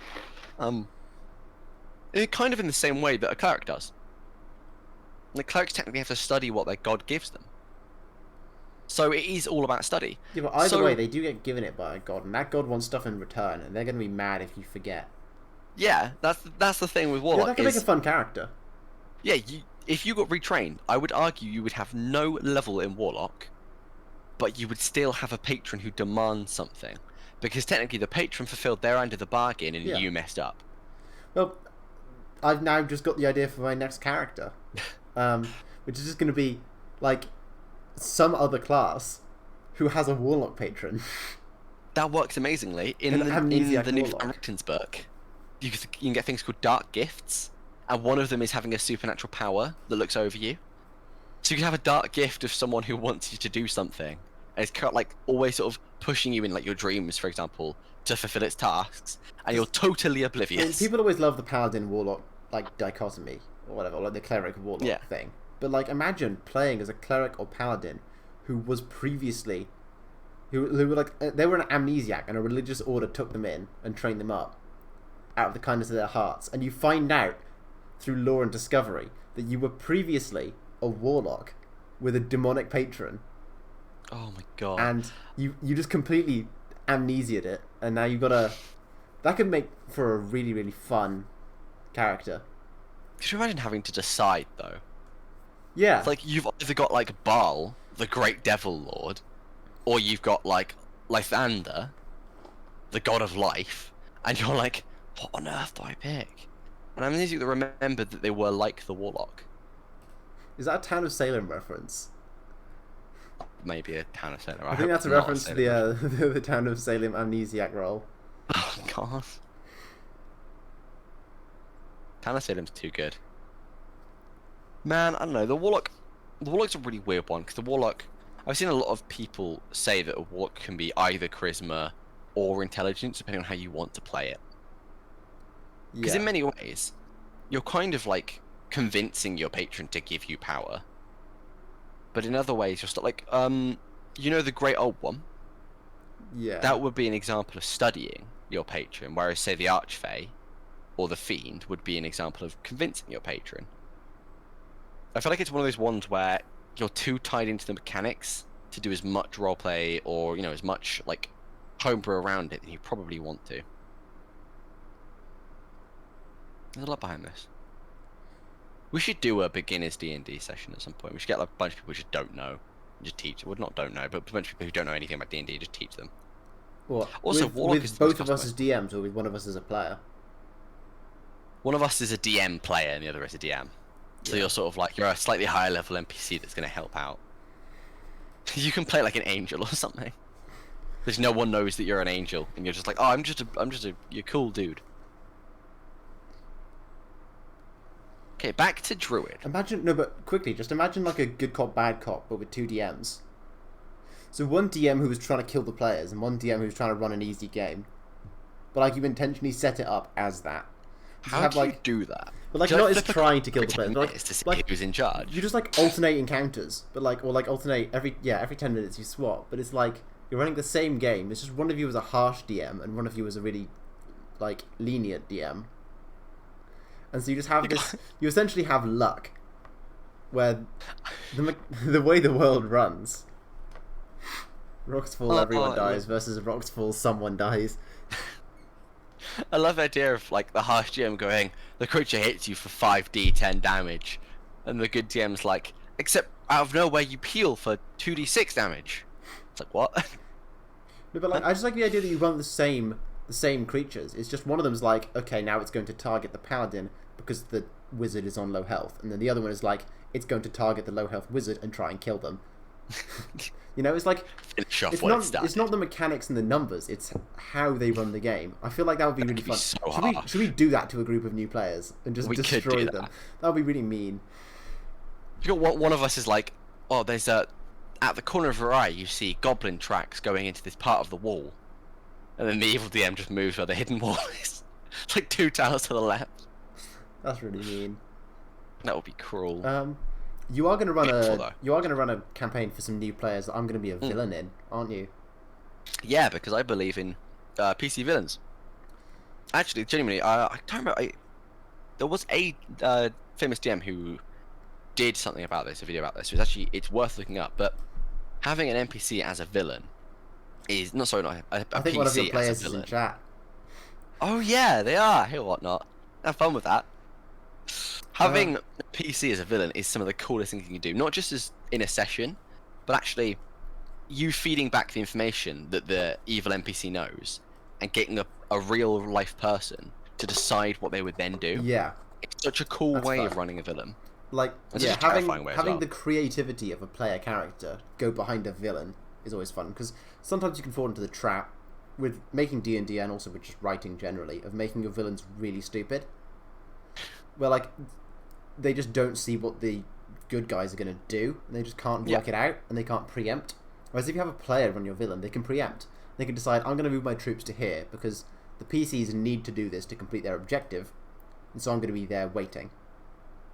Kind of in the same way that a cleric does. The clerics technically have to study what their god gives them. So it is all about study. Yeah, but either way, they do get given it by a god, and that god wants stuff in return, and they're going to be mad if you forget. Yeah, that's the thing with warlock. That can make a fun character. Yeah, if you got retrained, I would argue you would have no level in warlock, but you would still have a patron who demands something, because technically the patron fulfilled their end of the bargain and you messed up. Well, I've now just got the idea for my next character, which is just going to be like some other class who has a warlock patron. That works amazingly in the new Richton's book. You can get things called dark gifts, and one of them is having a supernatural power that looks over you. So you can have a dark gift of someone who wants you to do something, and it's kind of like always sort of pushing you in like your dreams, for example, to fulfill its tasks, and you're totally oblivious. I mean, people always love the paladin warlock like dichotomy or whatever, like the cleric warlock thing. But like, imagine playing as a cleric or paladin who was previously, who were like they were an amnesiac, and a religious order took them in and trained them up out of the kindness of their hearts, and you find out through lore and discovery that you were previously a warlock with a demonic patron. Oh my god! And you just completely amnesiaed it, and now you've got a. That could make for a really, really fun character. Could you imagine having to decide though? Yeah. It's like you've either got like Baal, the great devil lord, or you've got like Lythander, the god of life, and you're like, what on earth do I pick? And I'm easy to remember that they were like the warlock. Is that a Town of Salem reference? Maybe a Town of Salem. I think that's a reference to the Town of Salem amnesiac roll. Oh god. Town of Salem's too good. Man, I don't know. The Warlock's a really weird one because the Warlock. I've seen a lot of people say that a Warlock can be either charisma or intelligence, depending on how you want to play it. Because in many ways, you're kind of like convincing your patron to give you power. But in other ways, you're still like, you know, the Great Old One. Yeah. That would be an example of studying your patron, whereas say the Archfey or the Fiend would be an example of convincing your patron. I feel like it's one of those ones where you're too tied into the mechanics to do as much roleplay or, you know, as much like homebrew around it than you probably want to. There's a lot behind this. We should do a beginners D&D session at some point. We should get like a bunch of people who just don't know, and just teach. Well, not don't know, but a bunch of people who don't know anything about D&D, just teach them. What? Also, with both of us as DMs, or with one of us as a player? One of us is a DM player, and the other is a DM. So you're sort of like, you're a slightly higher level NPC that's going to help out. You can play like an angel or something. Because no one knows that you're an angel, and you're just like, oh, I'm just a you're cool dude. Okay, back to Druid. But quickly, just imagine like a good cop, bad cop, but with two DMs. So one DM who was trying to kill the players, and one DM who's trying to run an easy game. But like you intentionally set it up as that. How do you do that? But like, not as trying to kill the players. But, to see who's in charge. You just like alternate encounters, but like, or like alternate every 10 minutes you swap. But it's like you're running the same game. It's just one of you is a harsh DM and one of you is a really like lenient DM. And so you just have this. You essentially have luck, where the way the world runs. Rocks fall, everyone dies. Versus rocks fall, someone dies. I love the idea of like the harsh GM going, the creature hits you for 5d10 damage, and the good DM's like, except out of nowhere you peel for 2d6 damage. It's like, what? No, but like I just like the idea that you run the same creatures. It's just one of them's like, okay, now it's going to target the paladin because the wizard is on low health, and then the other one is like, it's going to target the low health wizard and try and kill them. You know, it's like it's not the mechanics and the numbers; it's how they run the game. I feel like that would be really fun. Should we do that to a group of new players and just destroy them? That would be really mean. You got one of us is like, oh, there's at the corner of your eye you see goblin tracks going into this part of the wall, and then the evil DM just moves where the hidden wall is. It's like 2 tiles to the left. That's really mean. That would be cruel. You are going to run a campaign for some new players that I'm going to be a villain in, aren't you? Yeah, because I believe in PC villains. Actually, genuinely, I don't remember. There was a famous DM who did something about this, a video about this. It's worth looking up. But having an NPC as a villain is not a I think PC one of your players as a villain. is in chat. Oh yeah, they are. Hey, whatnot. Have fun with that. Having a PC as a villain is some of the coolest things you can do. Not just as in a session, but actually you feeding back the information that the evil NPC knows and getting a real life person to decide what they would then do. Yeah. It's such a cool way of running a villain. Like, yeah, having the creativity of a player character go behind a villain is always fun, because sometimes you can fall into the trap with making D&D and also with just writing generally of making your villains really stupid. Where like they just don't see what the good guys are going to do, and they just can't work it out, and they can't preempt. Whereas if you have a player run your villain, they can preempt. They can decide, I'm going to move my troops to here because the PCs need to do this to complete their objective, and so I'm going to be there waiting.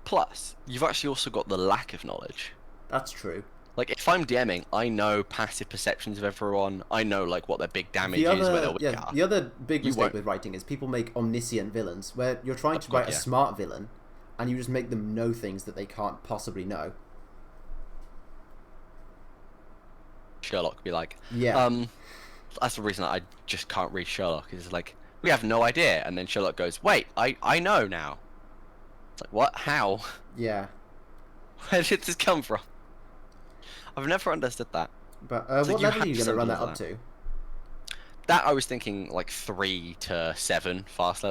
Plus, you've actually also got the lack of knowledge. That's true. Like, if I'm DMing, I know passive perceptions of everyone. I know like what their big damage is, where they're weak are. The other big mistake with writing is people make omniscient villains, where you're trying to write a smart villain, and you just make them know things that they can't possibly know. Sherlock would be like, yeah. That's the reason I just can't read Sherlock. Is like, we have no idea, and then Sherlock goes, wait, I know now. It's like, what? How? Yeah. Where did this come from? I've never understood that. But what level are you going to run that up to? That I was thinking like 3 to 7 fast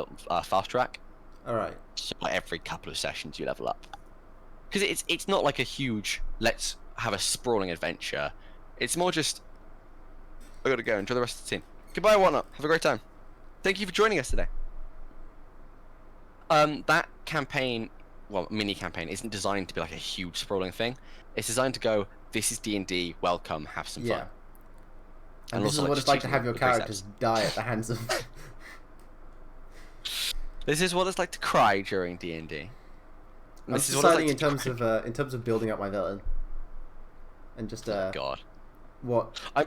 track. All right. So like every couple of sessions you level up. because it's not like a huge let's have a sprawling adventure. It's more just I gotta go enjoy the rest of the scene. Goodbye, whatnot. Have a great time. Thank you for joining us today. That campaign, well, mini campaign, isn't designed to be like a huge sprawling thing. It's designed to go, this is D&D, welcome, have some fun. And this is what it's like to have your characters die at the hands of... This is what it's like to cry during D&D. I'm deciding in terms of building up my villain. And just, Oh, God. What? I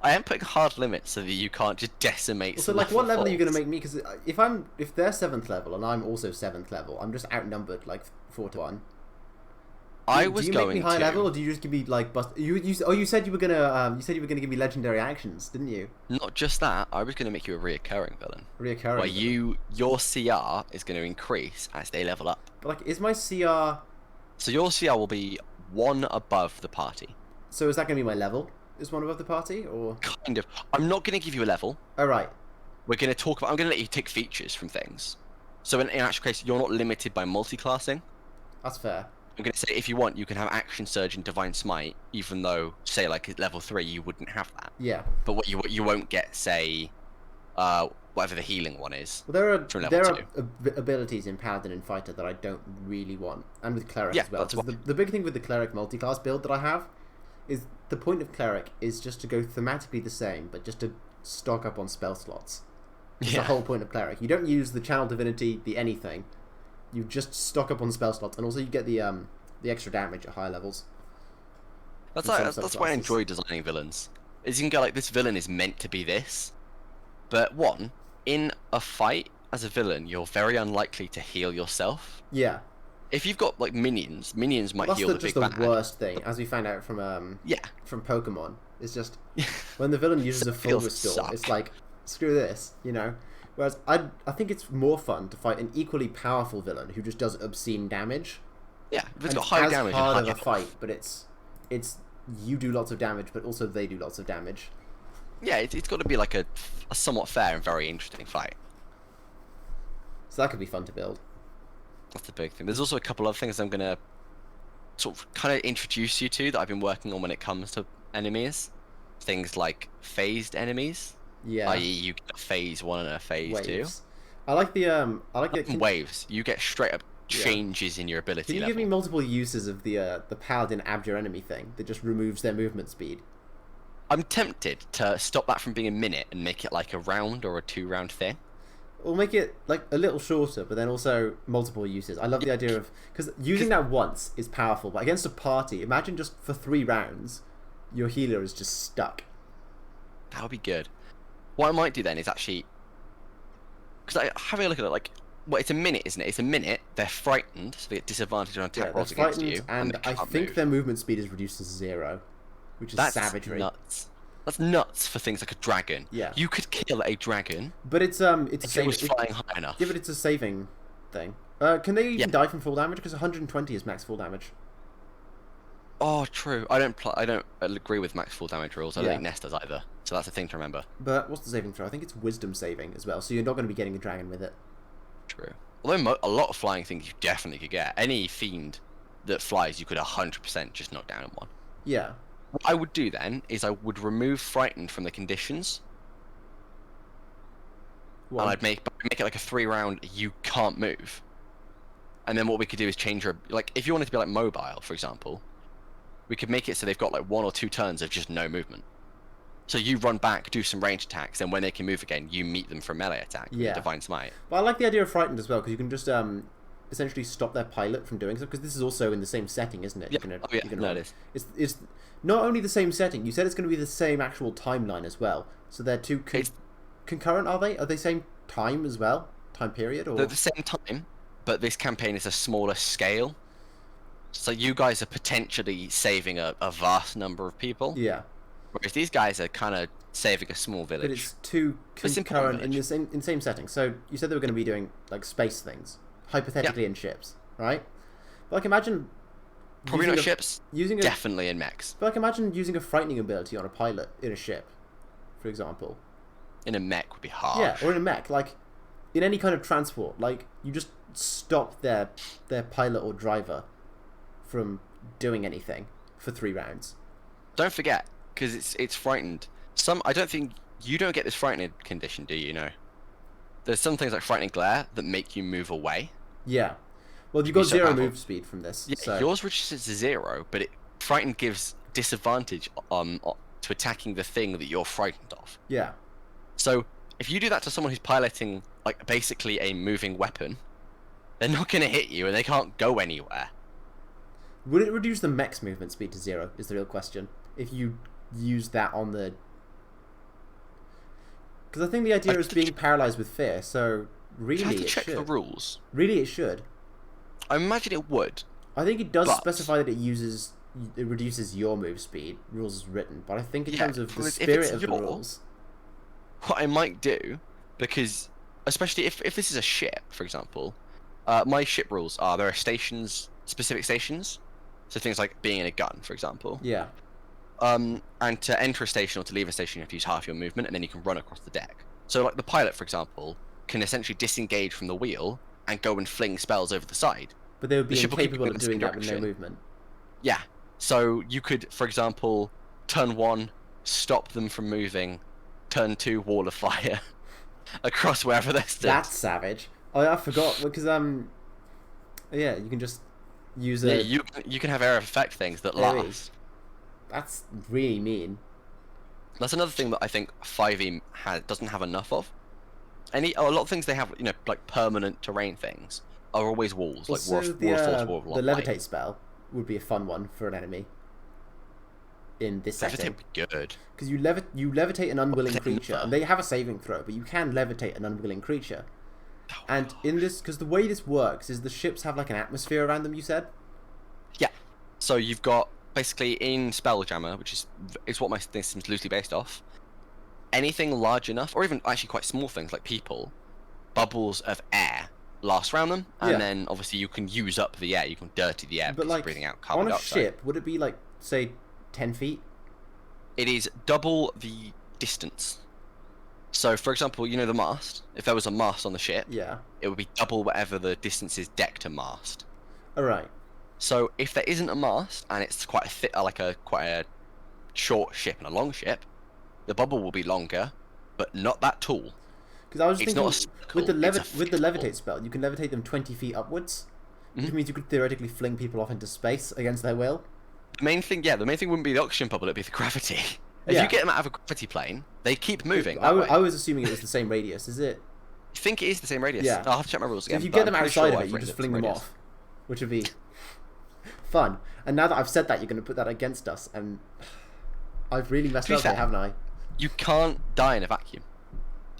am putting hard limits so that you can't just decimate. So, like, what level are you going to make me? Because if they're 7th level and I'm also 7th level, I'm just outnumbered like 4-1. Do you make me high level, or do you just give me like you said you were gonna give me legendary actions, didn't you? Not just that. I was gonna make you a reoccurring villain. Reoccurring. Where your CR is going to increase as they level up. But like, is my CR? So your CR will be 1 above the party. So is that gonna be my level? Is 1 above the party, or? Kind of. I'm not gonna give you a level. Oh, right. We're gonna talk about. I'm gonna let you take features from things. So in actual case, you're not limited by multi-classing. That's fair. I'm going to say, if you want, you can have Action Surge and Divine Smite, even though, say, like, at level 3, you wouldn't have that. Yeah. But what you won't get, say, whatever the healing one is. Well, there are abilities in Paladin and Fighter that I don't really want, and with Cleric as well. Because the big thing with the Cleric multi-class build that I have is the point of Cleric is just to go thematically the same, but just to stock up on spell slots. That's the whole point of Cleric. You don't use the Channel Divinity, the anything. You just stock up on spell slots, and also you get the extra damage at higher levels. That's why I enjoy designing villains. Is you can go like, this villain is meant to be this, but in a fight as a villain, you're very unlikely to heal yourself. Yeah. If you've got like minions might heal the big bad. That's the worst thing, as we found out from from Pokemon. It's just when the villain uses a full restore, it's like, screw this, you know. Whereas I think it's more fun to fight an equally powerful villain who just does obscene damage. Yeah, if it's got high damage. It's hard of a fight, but it's you do lots of damage, but also they do lots of damage. Yeah, it's got to be like a somewhat fair and very interesting fight. So that could be fun to build. That's the big thing. There's also a couple other things I'm gonna sort of kind of introduce you to that I've been working on when it comes to enemies. Things like phased enemies. Yeah. I.e., you get a phase 1 and a phase 2. I like the waves. You get straight up changes in your ability. Can you give me multiple uses of the Paladin Abjure enemy thing that just removes their movement speed? I'm tempted to stop that from being a minute and make it like a round or a 2-round thing. Or make it like a little shorter, but then also multiple uses. I love the idea of, because using that once is powerful, but against a party, imagine just for 3 rounds, your healer is just stuck. That would be good. What I might do then is actually, because having a look at it, like, well, it's a minute, isn't it? It's a minute. They're frightened, so they get disadvantage on attack rolls against you, and I think their movement speed is reduced to 0, which is savagery. Nuts. That's nuts for things like a dragon. Yeah. You could kill a dragon. But it's a saving. It was flying high enough. Yeah, but it's a saving thing. Can they even die from full damage? Because 120 is max full damage. Oh, true. I don't agree with max full damage rules. I don't think Nest does either. So that's a thing to remember. But what's the saving throw? I think it's wisdom saving as well. So you're not going to be getting the dragon with it. True. Although a lot of flying things you definitely could get. Any fiend that flies, you could 100% just knock down in one. Yeah. What I would do then is I would remove frightened from the conditions. What? And I'd make it like a 3-round. You can't move. And then what we could do is change your, like, if you wanted to be like mobile, for example, we could make it so they've got like 1 or 2 turns of just no movement. So you run back, do some range attacks, and when they can move again, you meet them for a melee attack. Yeah. Divine Smite. But I like the idea of frightened as well, because you can just essentially stop their pilot from doing so. Because this is also in the same setting, isn't it? Yeah. It is. It's not only the same setting. You said it's going to be the same actual timeline as well. So they're two concurrent. Are they? Are they same time as well? Time period? Or they're the same time, but this campaign is a smaller scale. So you guys are potentially saving a vast number of people. Yeah. Whereas these guys are kind of saving a small village. But it's two concurrent in the same setting. So you said they were going to be doing like space things, hypothetically in ships, right? But like imagine probably not ships. Definitely in mechs. But like imagine using a frightening ability on a pilot in a ship, for example. In a mech would be hard. Yeah, or in a mech, like in any kind of transport, like you just stop their pilot or driver from doing anything for 3 rounds. Don't forget, because it's frightened. I don't think you don't get this frightened condition, do you? No. There's some things like frightening glare that make you move away. Yeah. Well, you've got so 0 powerful. move speed from this. Yeah, so. yours reduces to 0, but frightened gives disadvantage to attacking the thing that you're frightened of. Yeah. So if you do that to someone who's piloting like basically a moving weapon, they're not going to hit you and they can't go anywhere. Would it reduce the mech's movement speed to 0? Is the real question. If you use that on the... Because I think the idea is being paralyzed with fear, so really you have to it check should. the rules. Really it should. I imagine it would. I think it does specify that it reduces your move speed, rules is written, but I think in terms of the spirit of the rules... What I might do, because especially if this is a ship, for example, my ship rules are there are stations, specific stations, so things like being in a gun, for example. Yeah. And to enter a station or to leave a station, you have to use half your movement, and then you can run across the deck. So, like the pilot, for example, can essentially disengage from the wheel and go and fling spells over the side. But they would be incapable of doing that with no movement. Yeah. So you could, for example, turn 1, stop them from moving. Turn 2, wall of fire across wherever they're stood. That's savage. Oh, I forgot because yeah, you can just use a. Yeah, you can have area of effect things that last. That's really mean. That's another thing that I think 5e doesn't have enough of. A lot of things they have, like permanent terrain things, are always walls, like also, wall of force, wall of the light. levitate spell would be a fun one for an enemy. In this setting, would be good because you levitate an unwilling creature, and they have a saving throw, but you can levitate an unwilling creature. And in this, because the way this works is the ships have like an atmosphere around them. You said. Yeah. So you've got basically in Spelljammer, which is what my system's loosely based off. Anything large enough, or even actually quite small things like people, bubbles of air last around them, and then obviously you can use up the air. You can dirty the air by breathing out carbon dioxide. On a ship, would it be like say 10 feet? It is double the distance. So, for example, the mast. If there was a mast on the ship, it would be double whatever the distance is deck to mast. All right. So, if there isn't a mast and it's quite a thick, quite a short ship and a long ship, the bubble will be longer, but not that tall. Because I was thinking, with the levitate spell, you can levitate them 20 feet upwards, which means you could theoretically fling people off into space against their will. The main thing wouldn't be the oxygen bubble, it'd be the gravity. If you get them out of a gravity plane, they keep moving. I was assuming it was the same radius, is it? I think it is the same radius. Yeah. I'll have to check my rules again. So if you get them outside of it, you just fling them off, which would be fun. And now that I've said that, you're going to put that against us, and I've really messed up there, haven't I? You can't die in a vacuum.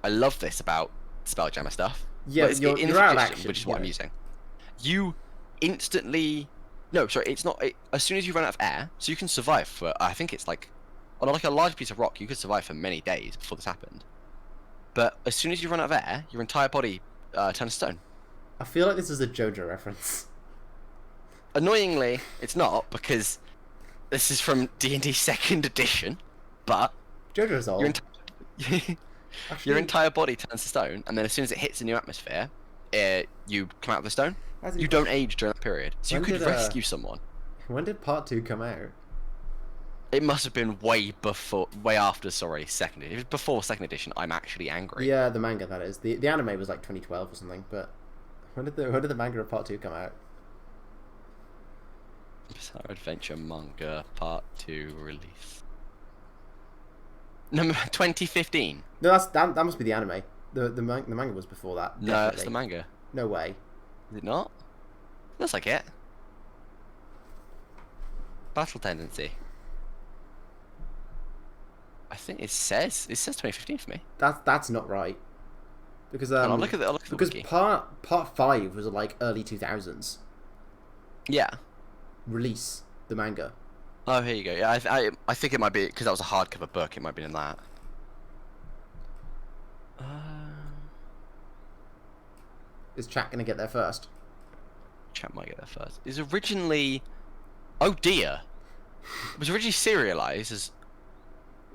I love this about Spelljammer stuff. Yeah, you're out of action, which is what I'm using. You instantly... No, sorry, it's not... as soon as you run out of air, so you can survive for... I think it's like... On like a large piece of rock, you could survive for many days before this happened. But as soon as you run out of air, your entire body turns to stone. I feel like this is a JoJo reference. Annoyingly, it's not, because this is from D&D 2nd edition, but... JoJo's old. Your entire body turns to stone, and then as soon as it hits a new atmosphere, you come out of the stone. You don't age during that period, so you could rescue someone. When did Part 2 come out? It must have been way after, second edition. If it was before 2nd edition, I'm actually angry. Yeah, the manga, that is. The anime was like 2012 or something, but when did the manga of Part 2 come out? Bizarre Adventure Manga Part 2 release. Number 2015. No, that must be the anime. The manga was before that. Definitely. No, it's the manga. No way. Is it not? Looks like it. Battle tendency. I think it says 2015 for me. That's not right. Because I'll look at the because wiki. part 5 was like early 2000s. Yeah. Release the manga. Oh, here you go. Yeah, I think it might be because that was a hardcover book. It might be in that. Is chat gonna get there first? Chat might get there first. Is originally, oh dear, it was originally serialized as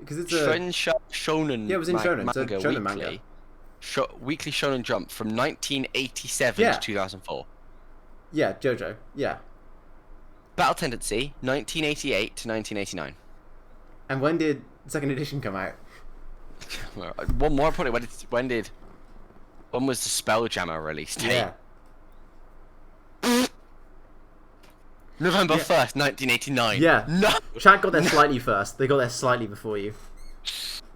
because it's Shonen. Yeah, it was in Shonen. Manga it's a Shonen manga. Weekly Shonen Jump from 1987 to 2004. Yeah, JoJo. Yeah. Battle Tendency, 1988 to 1989. And when did second edition come out? One more point. When was the Spelljammer released? Yeah. November 1st, 1989. Yeah. No. Chat got there slightly first. They got there slightly before you.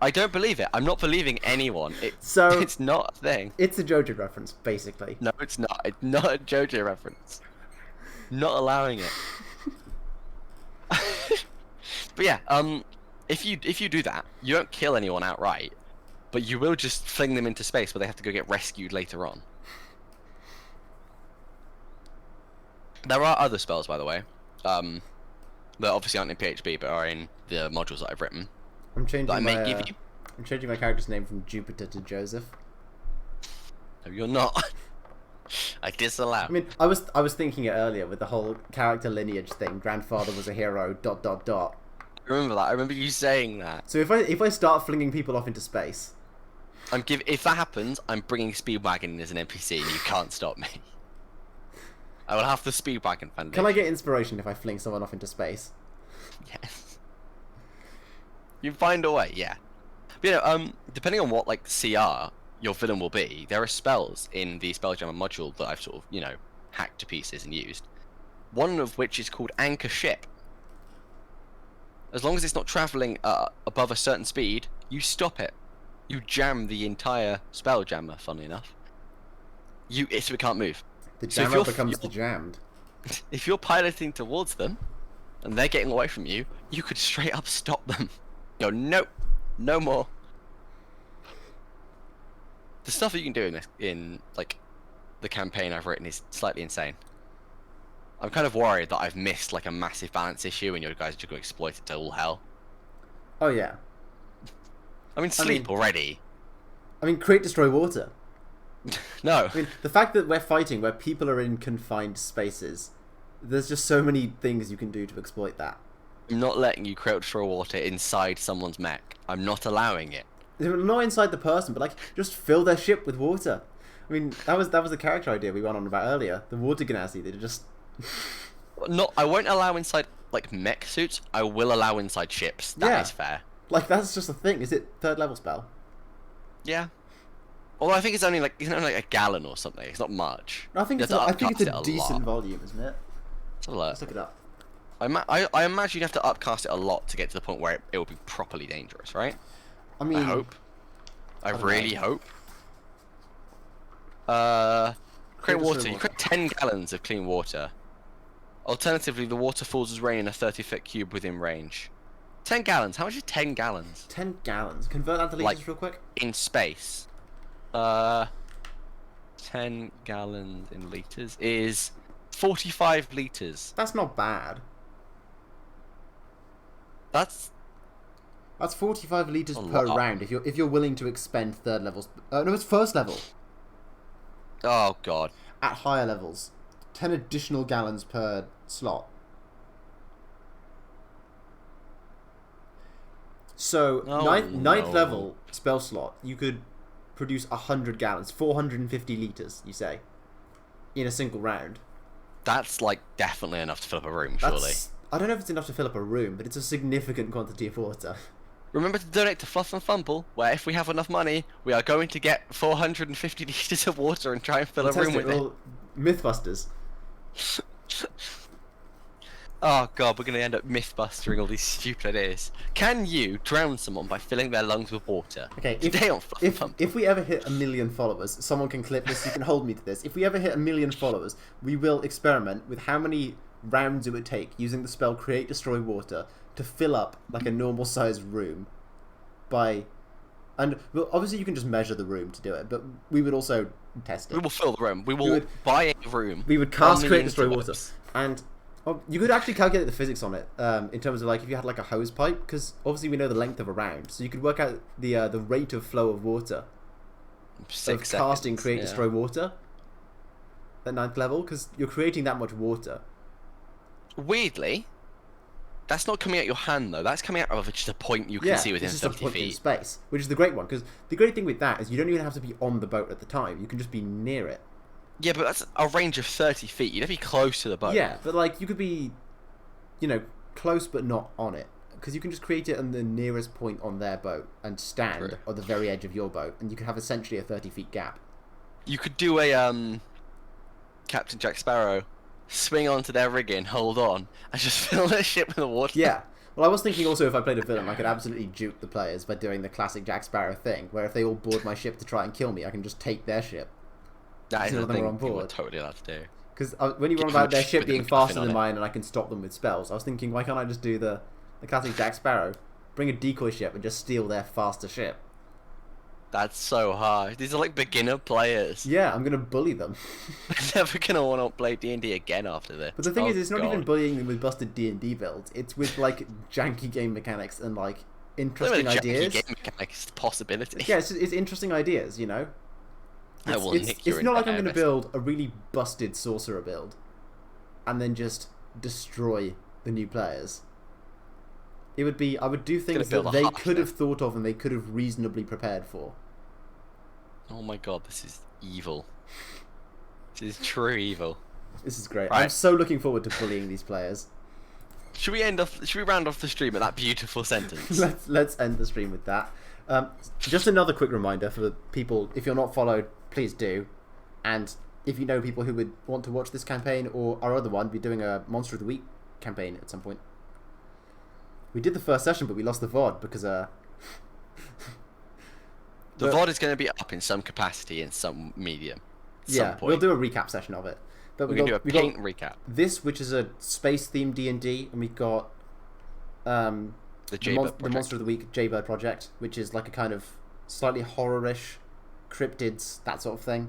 I don't believe it. I'm not believing anyone. So it's not a thing. It's a JoJo reference, basically. No, it's not. It's not a JoJo reference. Not allowing it. But yeah, if you do that, you don't kill anyone outright, but you will just fling them into space where they have to go get rescued later on. There are other spells, by the way, that obviously aren't in PHB, but are in the modules that I've written. I'm changing that I may give you. I'm changing my character's name from Jupiter to Joseph. No, you're not. I disallow. I mean, I was thinking it earlier with the whole character lineage thing. Grandfather was a hero. ... I remember that. I remember you saying that. So if I start flinging people off into space, if that happens, I'm bringing Speedwagon in as an NPC, and you can't stop me. I will have the Speedwagon Foundation. Can I get inspiration if I fling someone off into space? Yes. You find a way, yeah. But, you know, depending on what CR your villain will be, there are spells in the Spelljammer module that I've sort of, you know, hacked to pieces and used. One of which is called Anchor Ship. As long as it's not travelling above a certain speed, you stop it. You jam the entire Spelljammer, funnily enough. So it can't move. The jammer becomes the jammed. If you're piloting towards them, and they're getting away from you, you could straight up stop them. Go, nope, no more. The stuff that you can do in the campaign I've written is slightly insane. I'm kind of worried that I've missed a massive balance issue and you guys are just going to exploit it to all hell. Oh yeah. I mean, sleep already. I mean, create, destroy, water. No. I mean, the fact that we're fighting where people are in confined spaces, there's just so many things you can do to exploit that. I'm not letting you create, destroy, water inside someone's mech. I'm not allowing it. Not inside the person, but just fill their ship with water. I mean, that was the character idea we went on about earlier. The water genasi, they just. No, I won't allow inside mech suits. I will allow inside ships. That is fair. That's just a thing. Is it 3rd level spell? Yeah. Although I think it's only a gallon or something. It's not much. I think it's a decent volume, isn't it? Let's look it up. I imagine you'd have to upcast it a lot to get to the point where it will be properly dangerous, right? I mean, I hope. I really hope. Create water. You create 10 gallons of clean water. Alternatively, the water falls as rain in a 30-foot cube within range. 10 gallons. How much is 10 gallons? 10 gallons. Convert that to liters real quick. In space. 10 gallons in liters is 45 liters. That's not bad. That's 45 liters per round if you're willing to expend 3rd levels. No, it's 1st level. Oh god. At higher levels, 10 additional gallons per slot. So ninth level spell slot, you could produce 100 gallons, 450 liters. You say, in a single round. That's definitely enough to fill up a room, surely. I don't know if it's enough to fill up a room, but it's a significant quantity of water. Remember to donate to Fluff and Fumble, where if we have enough money, we are going to get 450 liters of water and try and fill a room with it. Mythbusters. Oh god, we're going to end up mythbustering all these stupid ideas. Can you drown someone by filling their lungs with water? Okay, if we ever hit 1 million followers, someone can clip this, you can hold me to this. If we ever hit 1 million followers, we will experiment with how many rounds it would take using the spell Create, Destroy, Water to fill up a normal sized room and obviously you can just measure the room to do it, but we would also test it. We will fill the room. We would buy a room. We would cast Create, Destroy, Water, and you could actually calculate the physics on it in terms of if you had a hose pipe, because obviously we know the length of a round, so you could work out the rate of flow of water. 6 casting Create, Destroy, Water at 9th level, because you're creating that much water. Weirdly, that's not coming out your hand though. That's coming out of just a point you can see within 30 feet. In space, which is the great one, because the great thing with that is you don't even have to be on the boat at the time. You can just be near it. Yeah, but that's a range of 30 feet. You'd have to be close to the boat. Yeah, but you could be you know, close but not on it. Because you can just create it on the nearest point on their boat and stand True. on the very edge of your boat, and you can have essentially a 30-feet gap. You could do a Captain Jack Sparrow, swing onto their rigging, hold on, and just fill their ship with the water. Yeah. Well, I was thinking also if I played a villain, I could absolutely juke the players by doing the classic Jack Sparrow thing, where if they all board my ship to try and kill me, I can just take their ship. That is None the of them are thing on you were board. totally allowed to do. Because when you Give run them about a their ship ship with being a MacGuffin faster on than it. mine and I can stop them with spells, I was thinking, why can't I just do the classic Jack Sparrow, bring a decoy ship and just steal their faster ship? That's so hard. These are like beginner players. Yeah, I'm gonna bully them. They're never gonna want to play D&D again after this. But the thing Oh, is, it's not God. even bullying them with busted D&D builds. It's with like janky game mechanics and like It's not interesting even a janky ideas. game mechanic, it's a possibility. Yeah, it's interesting ideas, you know. I will nick your It's not like I'm entire going to vessel. build a really busted sorcerer build and then just destroy the new players. It would be, I would do things build that a they half could then. have thought of and they could have reasonably prepared for. Oh my God, this is evil. This is true evil. This is great. Right. I'm so looking forward to bullying these players. Should we round off the stream at that beautiful sentence? Let's end the stream with that. Just another quick reminder for people: if you're not followed, please do. And if you know people who would want to watch this campaign or our other one, we're doing a Monster of the Week campaign at some point. We did the first session, but we lost the VOD because The but- VOD is going to be up in some capacity in some medium. At some yeah, point. we'll do a recap session of it. But We're going to do a we got paint recap. this, which is a space themed D&D, and we got The Jaybird the Monster of the Week Jaybird project, which is like a kind of slightly horror-ish, cryptids, that sort of thing.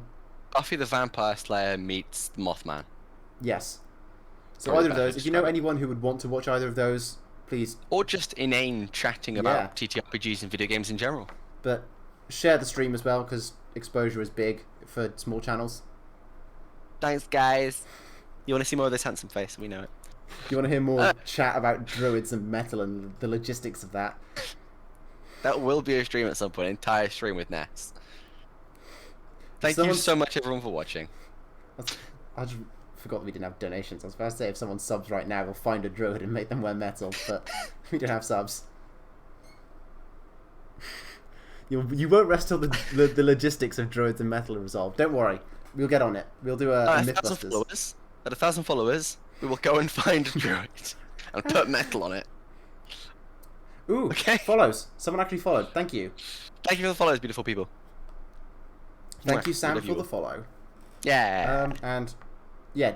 Buffy the Vampire Slayer meets the Mothman. Yes. So Probably either of better those, if you know describe it. anyone who would want to watch either of those, please. Or just inane chatting about TTRPGs and video games in general. But share the stream as well, because exposure is big for small channels. Thanks, guys. You want to see more of this handsome face? We know it. If you want to hear more chat about druids and metal and the logistics of that, That will be a stream at some point. An entire stream with Ness. Thank you Someone's- so much, everyone, for watching. I just forgot that we didn't have donations. I was about to say if someone subs right now, we'll find a druid and make them wear metal, but we don't have subs. You won't rest till the logistics of druids and metal are resolved. Don't worry, we'll get on it. We'll do a At 1,000 Mythbusters. followers, at 1,000 followers, we will go and find a druid and put metal on it. Ooh, Okay. follows. Someone actually followed. Thank you. Thank you for the follows, beautiful people. Thank Mwah. you, Sam, Love for you the all. follow. Yeah. And yeah,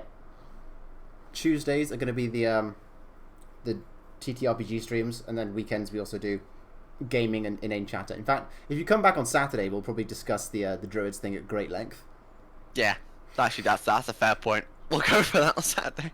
Tuesdays are going to be the TTRPG streams, and then weekends we also do gaming and inane chatter. In fact, if you come back on Saturday, we'll probably discuss the druids thing at great length. Yeah. Actually, that's a fair point. We'll go for that on Saturday.